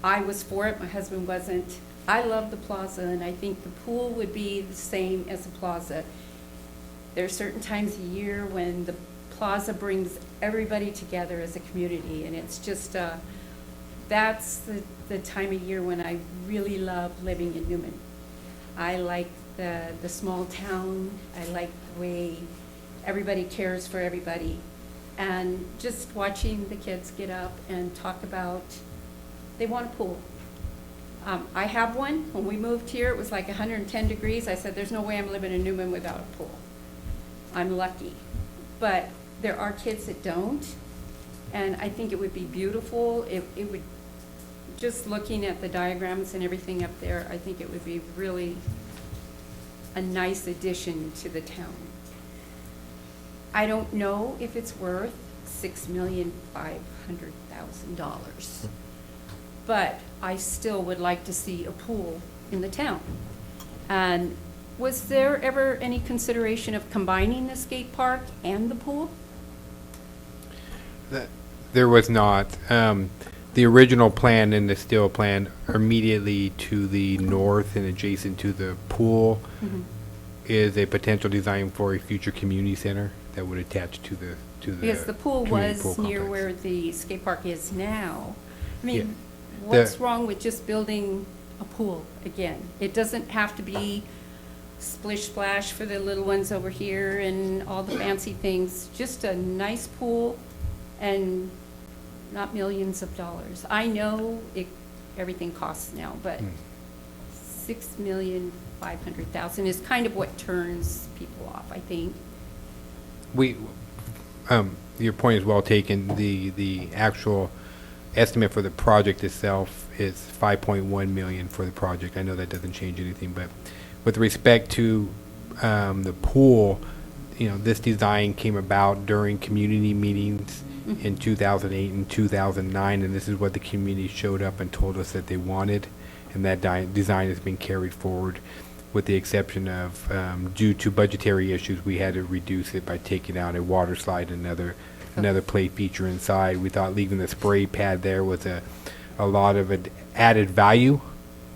I was for it, my husband wasn't. I love the plaza, and I think the pool would be the same as the plaza. There are certain times a year when the plaza brings everybody together as a community, and it's just, that's the time of year when I really love living in Newman. I like the small town, I like the way everybody cares for everybody, and just watching the kids get up and talk about, they want a pool. I have one. When we moved here, it was like 110 degrees. I said, there's no way I'm living in Newman without a pool. I'm lucky. But there are kids that don't, and I think it would be beautiful. It would, just looking at the diagrams and everything up there, I think it would be really a nice addition to the town. I don't know if it's worth $6,500,000, but I still would like to see a pool in the town. And was there ever any consideration of combining the skate park and the pool? There was not. The original plan and the still plan are immediately to the north and adjacent to the pool is a potential design for a future community center that would attach to the Because the pool community was pool near complex. where the skate park is now. I mean, Yeah. what's wrong with just building a pool again? It doesn't have to be splish splash for the little ones over here and all the fancy things. Just a nice pool and not millions of dollars. I know everything costs now, but $6,500,000 is kind of what turns people off, I think. Your point is well taken. The actual estimate for the project itself is $5.1 million for the project. I know that doesn't change anything, but with respect to the pool, this design came about during community meetings in 2008 and 2009, and this is what the community showed up and told us that they wanted, and that design has been carried forward, with the exception of, due to budgetary issues, we had to reduce it by taking out a water slide and another play feature inside. We thought leaving the spray pad there was a lot of added value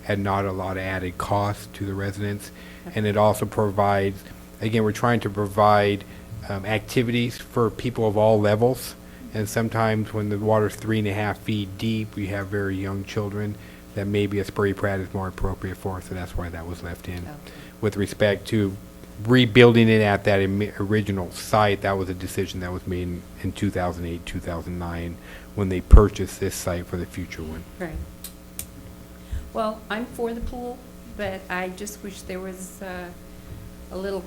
and not a lot of added cost to the residents. And it also provides, again, we're trying to provide activities for people of all levels. And sometimes when the water's 3.5 feet deep, we have very young children that maybe a spray pad is more appropriate for, so that's why that was left in. With respect to rebuilding it at that original site, that was a decision that was made in 2008, 2009, when they purchased this site for the future one. Right. Well, I'm for the pool, but I just wish there was a little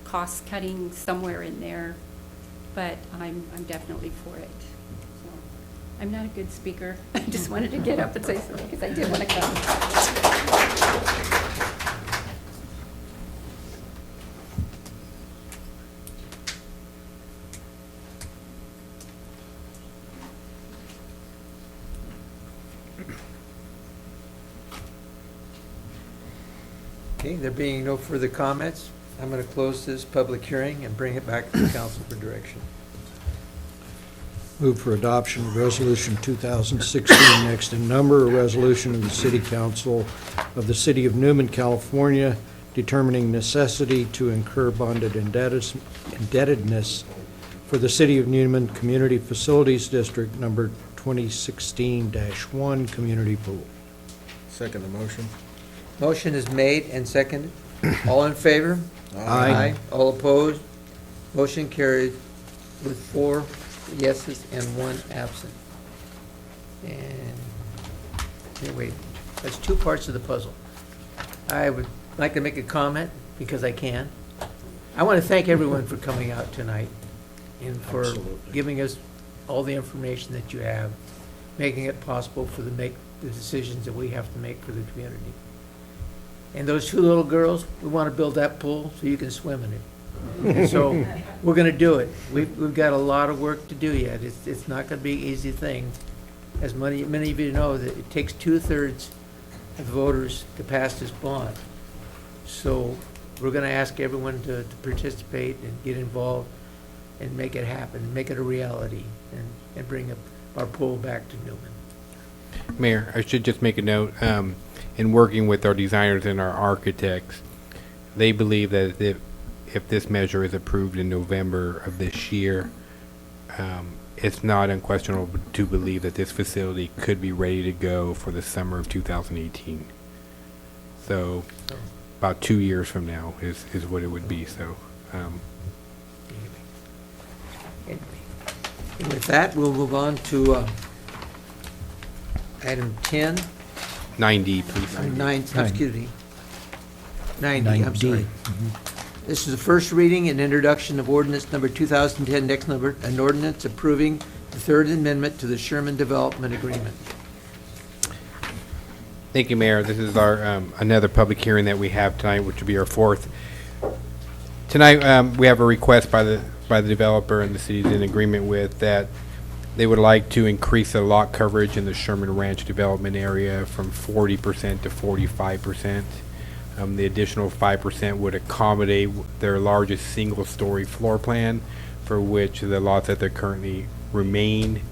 cost cutting somewhere in there, but I'm definitely for it. So, I'm not a good speaker. I just wanted to get up and say something because I did want to come. Okay, there being no further comments, I'm going to close this public hearing and bring it back to the council for direction. Move for adoption of Resolution 2016, next in number, a resolution of the City Council of the City of Newman, California, determining necessity to incur bonded indebtedness for the City of Newman Community Facilities District Number 2016-1 Community Pool. Second the motion. Motion is made and seconded. All in favor? Aye. All opposed? Motion carried with 4 yeses and 1 absent. And, here, wait, that's 2 parts of the puzzle. I would like to make a comment, because I can. I want to thank everyone for coming out tonight and for Absolutely. giving us all the information that you have, making it possible for make the decisions that we have to make for the community. And those 2 little girls, we want to build that pool so you can swim in it. And so, we're going to do it. We've got a lot of work to do yet. It's not going to be an easy thing. As many of you know, that it takes 2/3 of the voters to pass this bond. So, we're going to ask everyone to participate and get involved and make it happen, make it a reality, and bring our pool back to Newman. Mayor, I should just make a note, in working with our designers and our architects, they believe that if this measure is approved in November of this year, it's not unquestionable to believe that this facility could be ready to go for the summer of 2018. So about 2 years from now is what it would be, so. And with that, we'll move on to item 10. 9D, please. 9, excuse me. 90, I'm 9D. sorry. This is the first reading and introduction of ordinance number 2010, next number, an ordinance approving the Third Amendment to the Sherman Development Agreement. Thank you, Mayor. This is our another public hearing that we have tonight, which will be our fourth. Tonight, we have a request by the developer, and the city's in agreement with that. They would like to increase the lot coverage in the Sherman Ranch development area from 40% to 45%. The additional 5% would accommodate their largest single-story floor plan, for which the lots that they currently remain,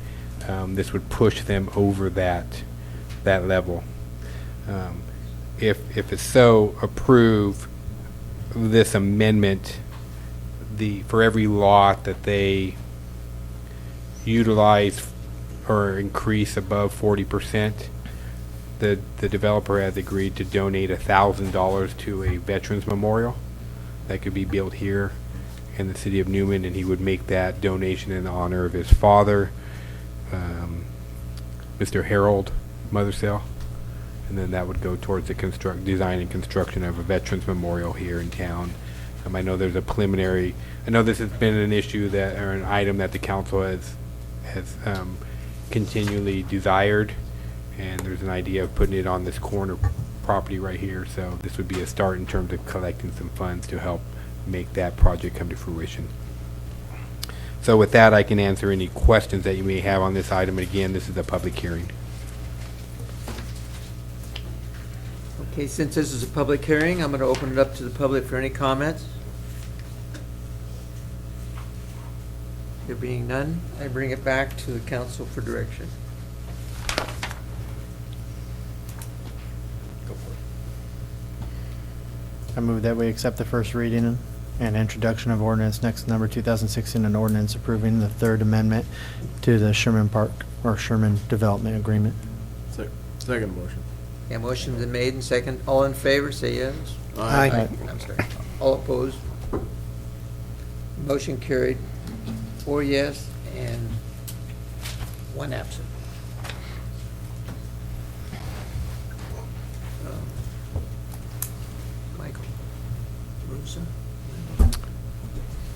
this would push them over that level. If it's so approved, this amendment, for every lot that they utilize or increase above 40%, the developer has agreed to donate $1,000 to a veterans memorial that could be built here in the city of Newman, and he would make that donation in honor of his father, Mr. Harold Mothersell, and then that would go towards the design and construction of a veterans memorial here in town. I know there's a preliminary. I know this has been an issue or an item that the council has continually desired, and there's an idea of putting it on this corner property right here. So this would be a start in terms of collecting some funds to help make that project come to fruition. So with that, I can answer any questions that you may have on this item. And again, this is a public hearing. Okay, since this is a public hearing, I'm going to open it up to the public for any comments. There being none, I bring it back to the council for direction. I move that we accept the first reading and introduction of ordinance next number 2016, an ordinance approving the Third Amendment to the Sherman Park or Sherman Development Agreement. Second motion. Yeah, motion's been made and second. All in favor, say yes. Aye. I'm sorry. All opposed? Motion carried. 4 yes and 1 absent. Michael? Russo?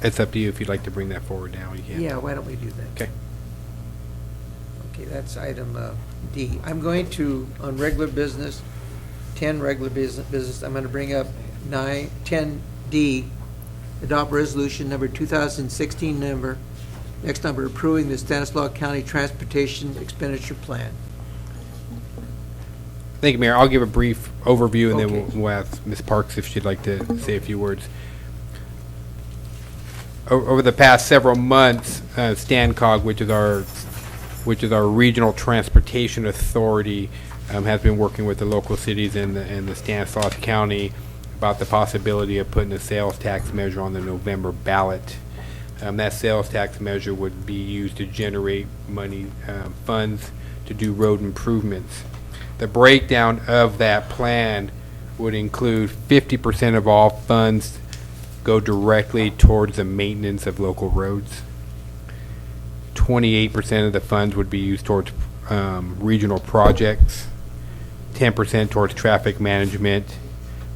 It's up to you if you'd like to bring that forward now. You can. Yeah, why don't we do that? Okay. Okay, that's item D. I'm going to, on regular business, 10 regular business, I'm going to bring up 10D, adopt resolution number 2016 next number, approving the Stanislaus County Transportation Expenditure Plan. Thank you, Mayor. I'll give a brief overview, and Okay. then we'll ask Ms. Parks if she'd like to say a few words. Over the past several months, StanCog, which is our regional transportation authority, has been working with the local cities in the Stanislaus County about the possibility of putting a sales tax measure on the November ballot. That sales tax measure would be used to generate money, funds to do road improvements. The breakdown of that plan would include 50% of all funds go directly towards the maintenance of local roads. 28% of the funds would be used towards regional projects, 10% towards traffic management,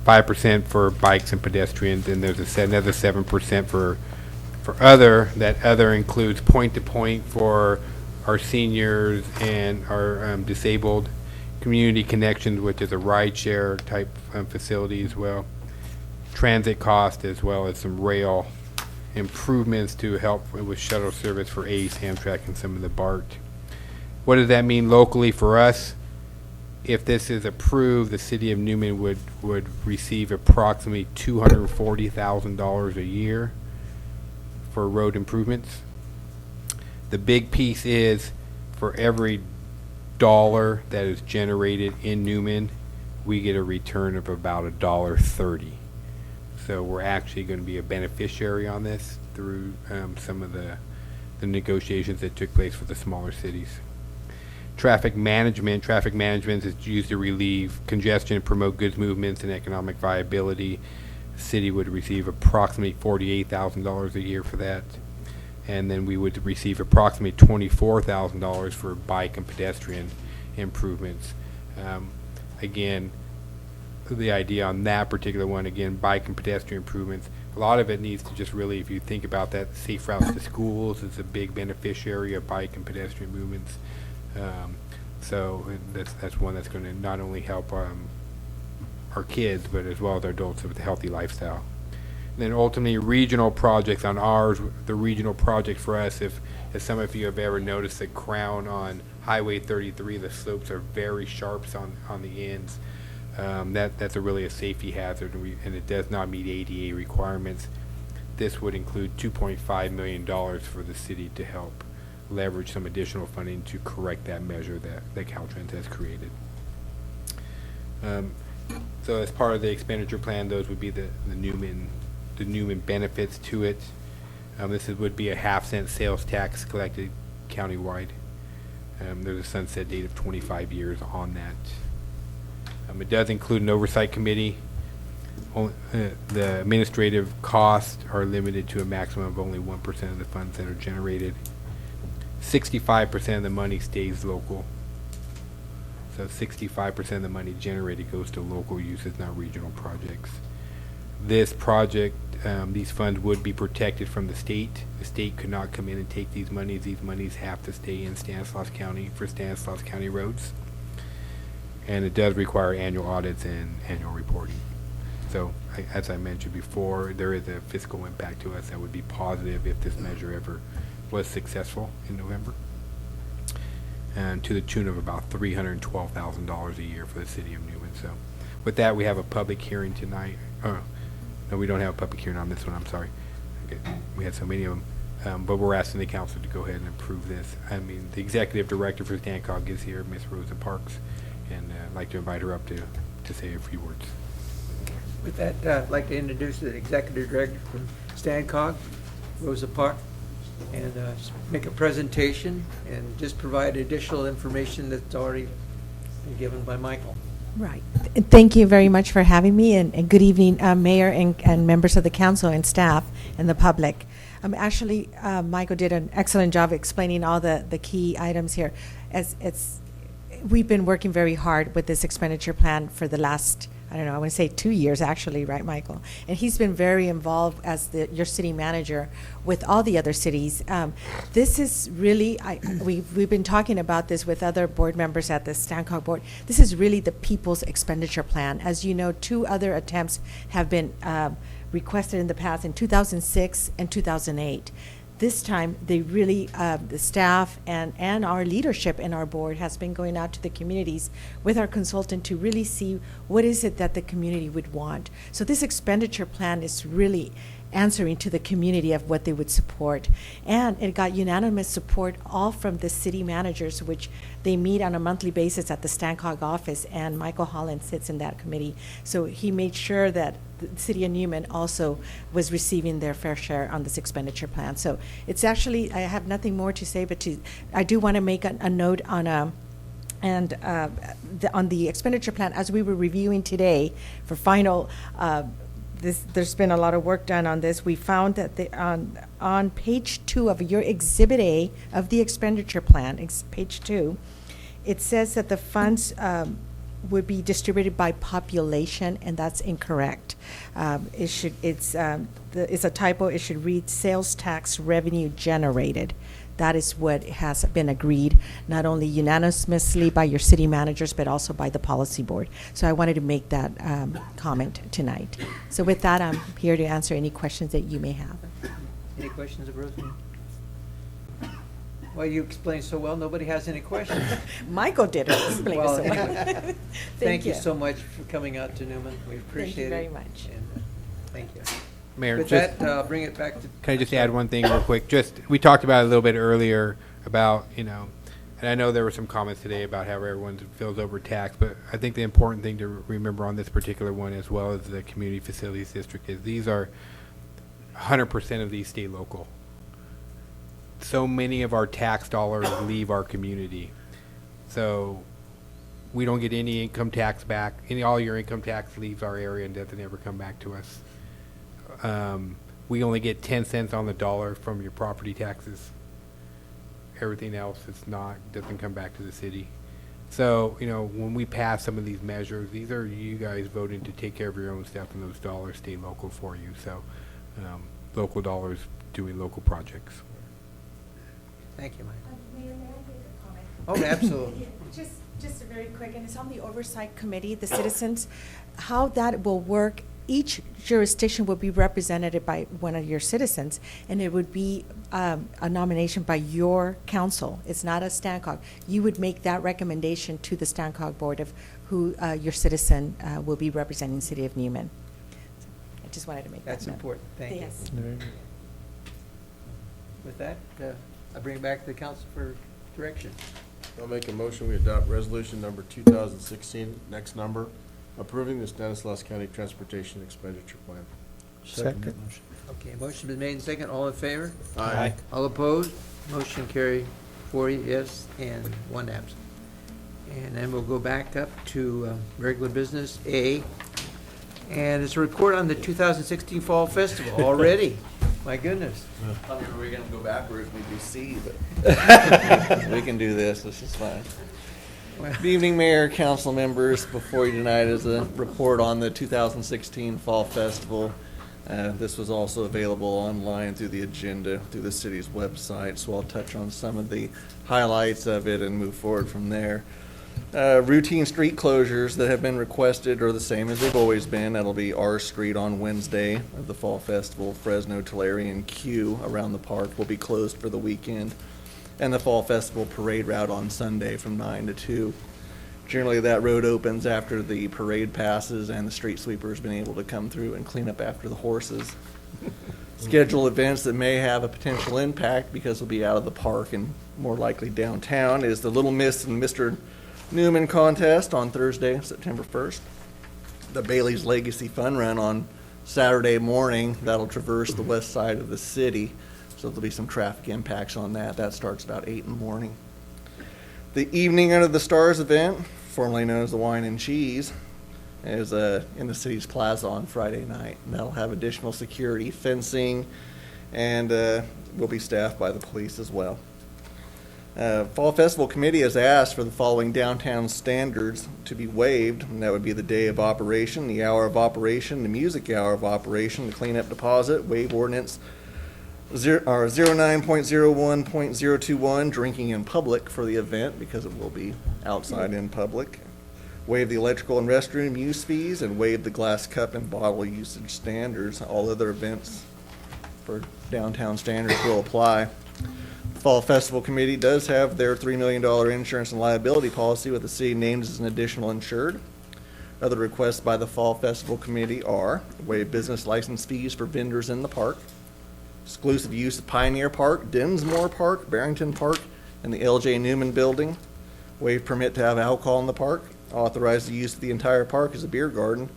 5% for bikes and pedestrians, and there's another 7% for other. That other includes point-to-point for our seniors and our disabled, community connections, which is a ride-share type facility as well, transit cost, as well as some rail improvements to help with shuttle service for ACE, Amtrak, and some of the BART. What does that mean locally for us? If this is approved, the city of Newman would receive approximately $240,000 a year for road improvements. The big piece is for every dollar that is generated in Newman, we get a return of about $1.30. So we're actually going to be a beneficiary on this through some of the negotiations that took place with the smaller cities. Traffic management is used to relieve congestion and promote goods movements and economic viability. The city would receive approximately $48,000 a year for that. And then we would receive approximately $24,000 for bike and pedestrian improvements. Again, the idea on that particular one, again, bike and pedestrian improvements, a lot of it needs to just really, if you think about that, safe routes to schools is a big beneficiary of bike and pedestrian movements. So that's one that's going to not only help our kids, but as well as our adults with a healthy lifestyle. And then ultimately, regional projects on ours, the regional project for us, if some of you have ever noticed the crown on Highway 33, the slopes are very sharp on the ends. That's really a safety hazard, and it does not meet ADA requirements. This would include $2.5 million for the city to help leverage some additional funding to correct that measure that Caltrans has created. So as part of the expenditure plan, those would be the Newman benefits to it. This would be a half-cent sales tax collected countywide. There's a sunset date of 25 years on that. It does include an oversight committee. The administrative costs are limited to a maximum of only 1% of the funds that are generated. 65% of the money stays local. So 65% of the money generated goes to local uses, not regional projects. This project, these funds would be protected from the state. The state could not come in and take these monies. These monies have to stay in Stanislaus County for Stanislaus County roads. And it does require annual audits and annual reporting. So, as I mentioned before, there is a fiscal impact to us that would be positive if this measure ever was successful in November. And to the tune of about $312,000 a year for the city of Newman. So, with that, we have a public hearing tonight. No, we don't have a public hearing on this one, I'm sorry. Okay. We had so many of them. But we're asking the council to go ahead and approve this. I mean, the executive director for Stancog is here, Ms. Rosa Parks, and I'd like to invite her up to say a few words. With that, I'd like to introduce the executive director from Stancog, Rosa Park, and make a presentation and just provide additional information that's already been given by Michael. Right. Thank you very much for having me, and good evening, Mayor and members of the council and staff and the public. Actually, Michael did an excellent job explaining all the key items here. We've been working very hard with this expenditure plan for the last, I don't know, I want to say 2 years actually, right, Michael? And he's been very involved as your city manager with all the other cities. This is really, we've been talking about this with other board members at the Stancog board. This is really the people's expenditure plan. As you know, 2 other attempts have been requested in the past in 2006 and 2008. This time, they really, the staff and our leadership in our board has been going out to the communities with our consultant to really see what is it that the community would want. So this expenditure plan is really answering to the community of what they would support. And it got unanimous support all from the city managers, which they meet on a monthly basis at the Stancog office, and Michael Holland sits in that committee. So he made sure that the city of Newman also was receiving their fair share on this expenditure plan. So it's actually, I have nothing more to say, but I do want to make a note on on the expenditure plan. As we were reviewing today for final, there's been a lot of work done on this. We found that on page 2 of your Exhibit A of the expenditure plan, page 2, it says that the funds would be distributed by population, and that's incorrect. It's a typo. It should read sales tax revenue generated. That is what has been agreed, not only unanimously by your city managers, but also by the policy board. So I wanted to make that comment tonight. So with that, I'm here to answer any questions that you may have. Any questions of Roseanne? Well, you explained so well, nobody has any questions. Michael did explain Well, so well. anyway, thank you so much for coming out to Newman. We appreciate it. Thank you very much. And, thank you. Mayor, With just, that, bring it back to. Can I just add one thing real quick? We talked about it a little bit earlier about, And I know there were some comments today about how everyone feels overtaxed, but I think the important thing to remember on this particular one, as well as the community facilities district, is these are 100% of these stay local. So many of our tax dollars leave our community. So we don't get any income tax back. All your income tax leaves our area and doesn't ever come back to us. We only get 10 cents on the dollar from your property taxes. Everything else doesn't come back to the city. So, when we pass some of these measures, these are you guys voting to take care of your own stuff, and those dollars stay local for you. So, local dollars doing local projects. Thank you, Mike. Mayor, may I make a comment? Oh, absolutely. Just very quick, and it's on the Oversight Committee, the citizens, how that will work. Each jurisdiction will be represented by one of your citizens, and it would be a nomination by your council. It's not a Stancog. You would make that recommendation to the Stancog board of who your citizen will be representing the city of Newman. So I just wanted to make that That's note. important. Thank you. Yes. With that, I bring it back to the council for direction. I'll make a motion, we adopt resolution number 2016, next number, approving the Stanislaus County Transportation Expenditure Plan. Second. Okay, motion been made and second. All in favor? Aye. All opposed? Motion carried 40 yes and 1 absent. And then we'll go back up to regular business A. And it's a report on the 2016 Fall Festival already. My goodness. I thought we were going to go backwards, we do C, but we can do this. This is fine. Good evening, Mayor, council members. Before you tonight is a report on the 2016 Fall Festival. This was also available online through the agenda, through the city's website, so I'll touch on some of the highlights of it and move forward from there. Routine street closures that have been requested are the same as they've always been. That'll be R Street on Wednesday of the Fall Festival, Fresno, Tulare, and Q around the park will be closed for the weekend, and the Fall Festival parade route on Sunday from 9 to 2. Generally, that road opens after the parade passes and the street sweeper's been able to come through and clean up after the horses. Scheduled events that may have a potential impact because they'll be out of the park and more likely downtown is the Little Miss and Mr. Newman contest on Thursday, September 1st. The Bailey's Legacy Fun Run on Saturday morning. That'll traverse the west side of the city, so there'll be some traffic impacts on that. That starts about 8 in the morning. The Evening Under the Stars event, formerly known as the Wine and Cheese, is in the city's plaza on Friday night. And that'll have additional security, fencing, and will be staffed by the police as well. Fall Festival Committee has asked for the following downtown standards to be waived, and that would be the day of operation, the hour of operation, the music hour of operation, the cleanup deposit, waive ordinance 09.01.021, drinking in public for the event because it will be outside in public, waive the electrical and restroom use fees, and waive the glass cup and bottle usage standards. All other events for downtown standards will apply. Fall Festival Committee does have their $3 million insurance and liability policy with the city named as an additional insured. Other requests by the Fall Festival Committee are waive business license fees for vendors in the park, exclusive use of Pioneer Park, Dinsmore Park, Barrington Park, and the L.J. Newman Building, waive permit to have alcohol in the park, authorize the use of the entire park as a beer garden,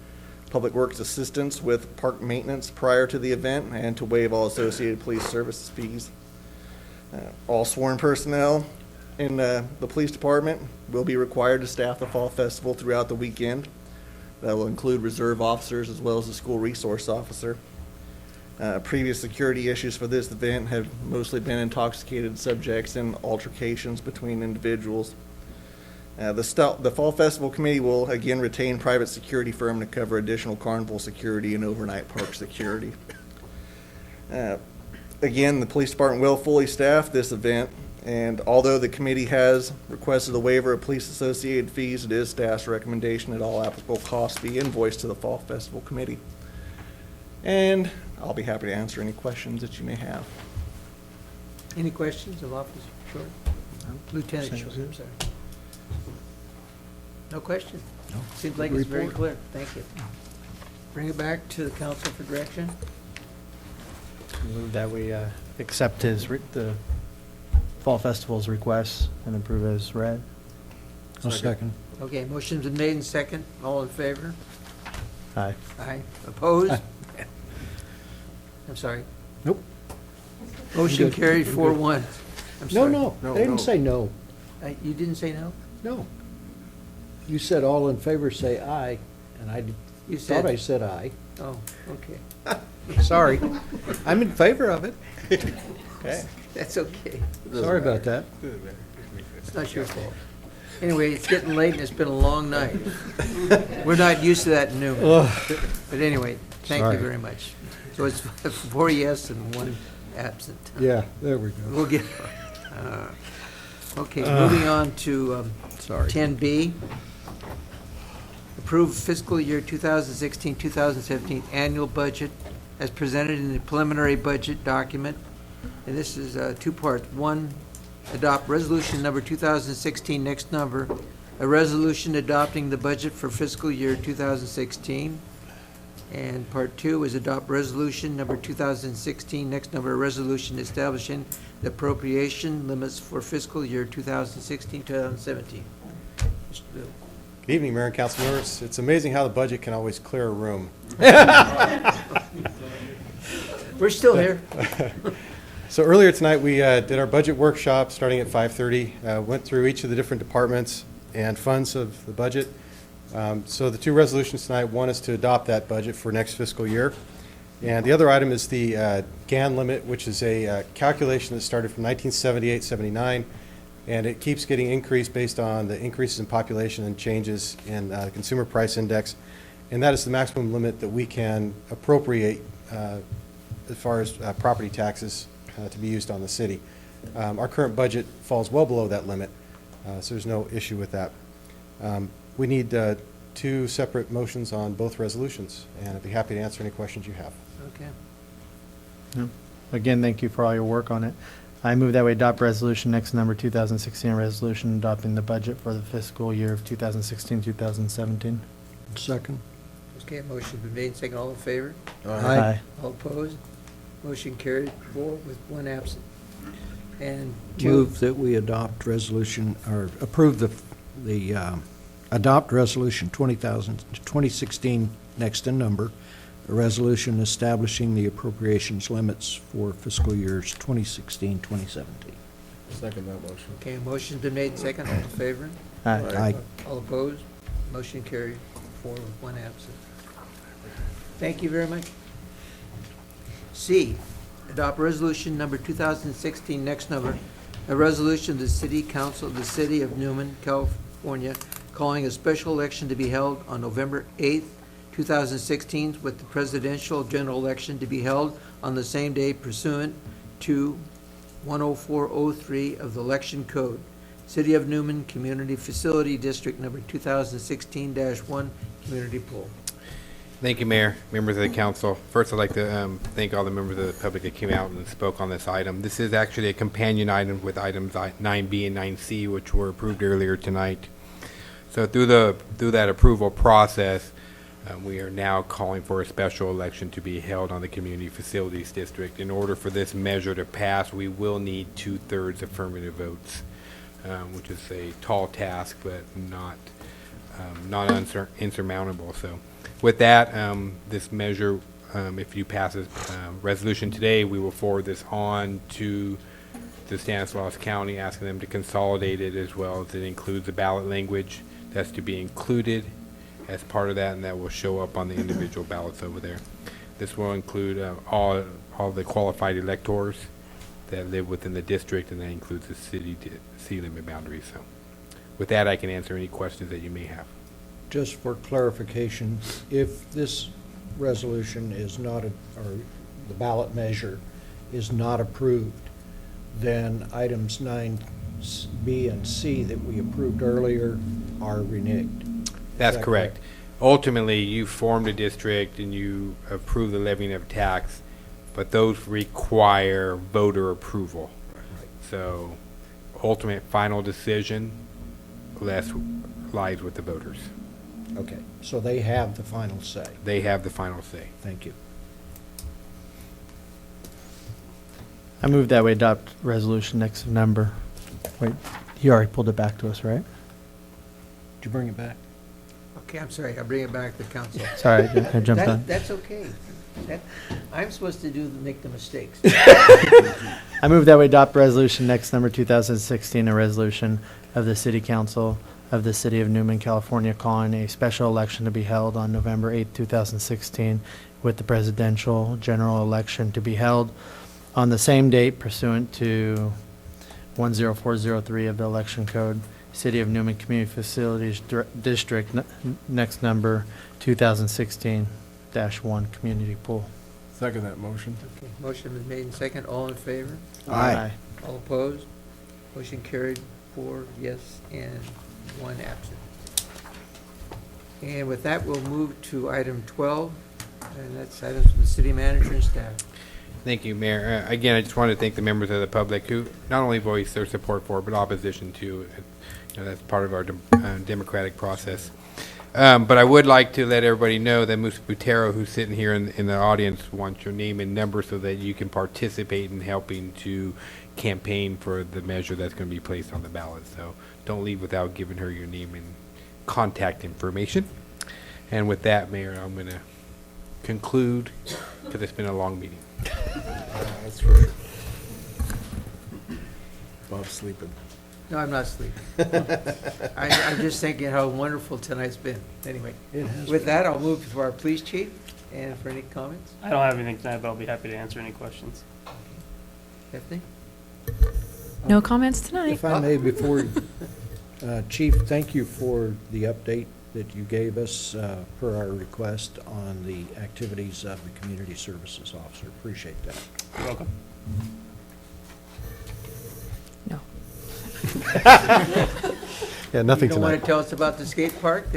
Public Works assistance with park maintenance prior to the event, and to waive all associated police services fees. All sworn personnel in the police department will be required to staff the Fall Festival throughout the weekend. That will include reserve officers as well as a school resource officer. Previous security issues for this event have mostly been intoxicated subjects and altercations between individuals. The Fall Festival Committee will again retain private security firm to cover additional carnival security and overnight park security. Again, the police department will fully staff this event, and although the committee has requested a waiver of police associated fees, it is staff's recommendation that all applicable costs be invoiced to the Fall Festival Committee. And I'll be happy to answer any questions that you may have. Any questions of Officer Short? Lieutenant Short, I'm sorry. No question? No. Seems like it's very clear. Thank you. Bring it back to the council for direction. Move that we accept the Fall Festival's requests and approve as read. I'll second. Okay, motion's been made and second. All in favor? Aye. Aye. Opposed? Aye. I'm sorry. Nope. Motion Good. carried I'm 4-1. good. I'm No, sorry. no, they didn't say no. You didn't say no? No. You said all in favor, say aye, and I You thought said- I said aye. Oh, okay. Sorry. I'm in favor of it. Okay. That's okay. Sorry about that. It's not your fault. Anyway, it's getting late and it's been a long night. We're not used to that in Newman. Ugh. But anyway, thank you Sorry. very much. So it's 4 yes and 1 absent. Yeah, there we go. We'll get, okay, moving on to Sorry. 10B. Approve fiscal year 2016-2017 annual budget as presented in the preliminary budget document. And this is two parts. One, adopt resolution number 2016, next number, a resolution adopting the budget for fiscal year 2016. And part two is adopt resolution number 2016, next number, a resolution establishing the appropriation limits for fiscal year 2016-2017. Mr. Bill. Good evening, Mayor and council members. It's amazing how the budget can always clear a room. We're still here. So earlier tonight, we did our budget workshop starting at 5:30, went through each of the different departments and funds of the budget. So the two resolutions tonight, one is to adopt that budget for next fiscal year. And the other item is the GAN limit, which is a calculation that started from 1978-79, and it keeps getting increased based on the increases in population and changes in the consumer price index. And that is the maximum limit that we can appropriate as far as property taxes to be used on the city. Our current budget falls well below that limit, so there's no issue with that. We need two separate motions on both resolutions, and I'd be happy to answer any questions you have. Okay. Yeah. Again, thank you for all your work on it. I move that we adopt resolution next number 2016, resolution adopting the budget for the fiscal year of 2016-2017. Second. Okay, motion's been made, second, all in favor? Aye. All opposed? Motion carried 4 with 1 absent. And 2. Move that we adopt resolution, or approve the adopt resolution 2016, next in number, a resolution establishing the appropriations limits for fiscal years 2016-2017. Second that motion. Okay, motion's been made, second, all in favor? Aye. Aye. All opposed? Motion carried 4 with 1 absent. Thank you very much. C, adopt resolution number 2016, next number, a resolution of the City Council of the City of Newman, California, calling a special election to be held on November 8th, 2016, with the presidential general election to be held on the same day pursuant to 10403 of the Election Code. City of Newman Community Facility District number 2016-1 Community Poll. Thank you, Mayor, members of the council. First, I'd like to thank all the members of the public that came out and spoke on this item. This is actually a companion item with items 9B and 9C, which were approved earlier tonight. So through that approval process, we are now calling for a special election to be held on the Community Facilities District. In order for this measure to pass, we will need 2/3 affirmative votes, which is a tall task, but not insurmountable. So with that, this measure, if you pass this resolution today, we will forward this on to the Stanislaus County, asking them to consolidate it, as well as it includes the ballot language that's to be included as part of that, and that will show up on the individual ballots over there. This will include all the qualified electors that live within the district, and that includes the city limit boundaries. So with that, I can answer any questions that you may have. Just for clarification, if this resolution is not, or the ballot measure is not approved, then items 9B and C that we approved earlier are reneged. That's that correct. Ultimately, you formed a district and you approve the levying of tax, but those require voter approval. So ultimate final decision lies with the voters. Okay, so they have the final say. They have the final say. Thank you. I move that we adopt resolution next number. Wait, you already pulled it back to us, right? Did you bring it back? Okay, I'm sorry, I'll bring it back to council. Sorry, I jumped on. That's okay. I'm supposed to make the mistakes. I move that we adopt resolution next number 2016, a resolution of the City Council of the City of Newman, California, calling a special election to be held on November 8, 2016, with the presidential general election to be held on the same date pursuant to 10403 of the Election Code, City of Newman Community Facilities District, next number 2016-1 Community Pool. Second that motion. Okay, motion is made and second. All in favor? Aye. All opposed? Motion carried, 4 yes and 1 absent. And with that, we'll move to item 12, and that's items from the city manager and staff. Thank you, Mayor. Again, I just want to thank the members of the public who not only voiced their support for, but opposition to. That's part of our democratic process. But I would like to let everybody know that Musa Butero, who's sitting here in the audience, wants your name and number so that you can participate in helping to campaign for the measure that's going to be placed on the ballot. So don't leave without giving her your name and contact information. And with that, Mayor, I'm going to conclude because it's been a long meeting. That's right. Bob's sleeping. No, I'm not sleeping. I'm just thinking how wonderful tonight's been. Anyway, with that, I'll move to our police chief, and for any comments. I don't have anything tonight, but I'll be happy to answer any questions. Stephanie? No comments tonight. If I may, before, Chief, thank you for the update that you gave us per our request on the activities of the community services officer. Appreciate that. You're welcome. No. Yeah, nothing You don't want tonight. to tell us about the skate park?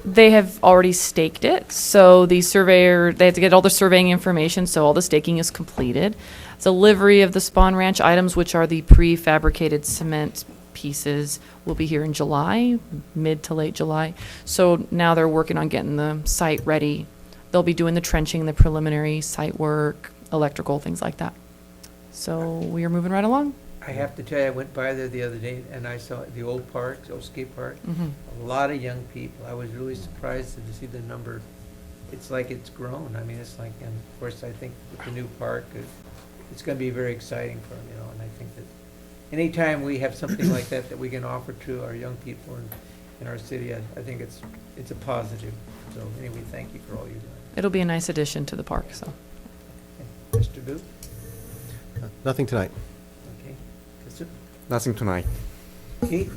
They have already staked it, so the surveyor, they had to get all the surveying information, so all the staking is completed. Delivery of the Spawn Ranch items, which are the prefabricated cement pieces, will be here in July, mid to late July. So now they're working on getting the site ready. They'll be doing the trenching, the preliminary site work, electrical, things like that. So we are moving right along. I have to tell you, I went by there the other day, and I saw the old park, the old skate park. Mhm. A lot of young people. I was really surprised to see the number. It's like it's grown. I mean, it's like, and of course, I think with the new park, it's going to be very exciting for them, and I think that anytime we have something like that we can offer to our young people in our city, I think it's a positive. So anyway, thank you for all you're doing. It'll be a nice addition to the park, so. Okay. Mr. Booth? Nothing tonight. Okay. Mr. Nothing tonight. Keith?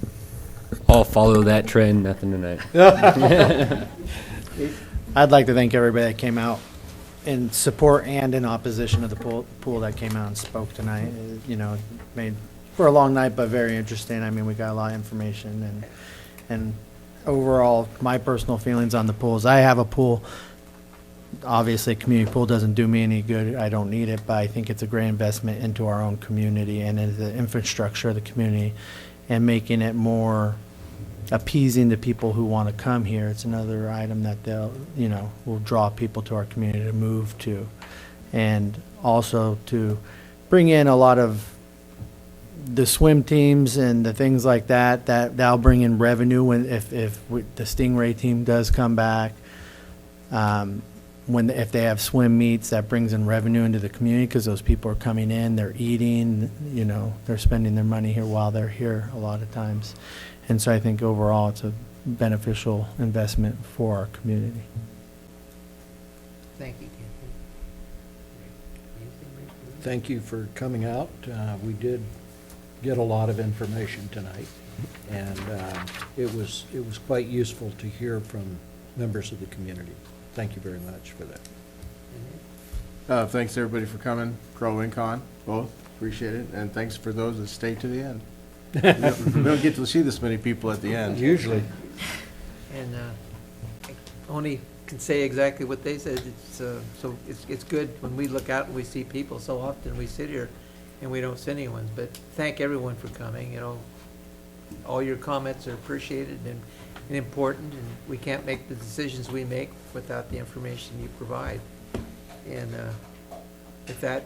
I'll follow that trend, nothing tonight. I'd like to thank everybody that came out in support and in opposition of the pool that came out and spoke tonight. You know, made for a long night, but very interesting. I mean, we got a lot of information and overall, my personal feelings on the pools. I have a pool. Obviously, a community pool doesn't do me any good. I don't need it, but I think it's a great investment into our own community and into the infrastructure of the community and making it more appeasing to people who want to come here. It's another item that will draw people to our community to move to. And also to bring in a lot of the swim teams and the things like that'll bring in revenue if the Stingray team does come back. If they have swim meets, that brings in revenue into the community because those people are coming in, they're eating, they're spending their money here while they're here a lot of times. And so I think overall it's a beneficial investment for our community. Thank you, Keith. Thank you for coming out. We did get a lot of information tonight, and it was quite useful to hear from members of the community. Thank you very much for that. Thanks to everybody for coming, Pro and Con, both, appreciate it, and thanks for those that stayed to the end. We don't get to see this many people at the end. Usually. And I only can say exactly what they said. It's good when we look out and we see people. So often we sit here and we don't see anyone. But thank everyone for coming. All your comments are appreciated and important, and we can't make the decisions we make without the information you provide. And with that,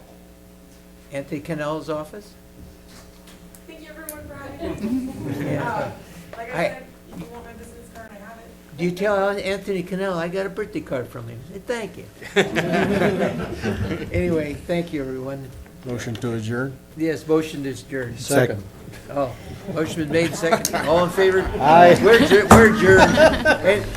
Anthony Cannell's office? Thank you everyone for having me. Yeah. Like I- I said, if you want my business card, I have it. Do you tell Anthony Cannell I got a birthday card from him? Say, thank you. Anyway, thank you, everyone. Motion to adjourn? Yes, motion is adjourned. Second. Oh, motion been made, second. All in favor? Aye. We're adjourned.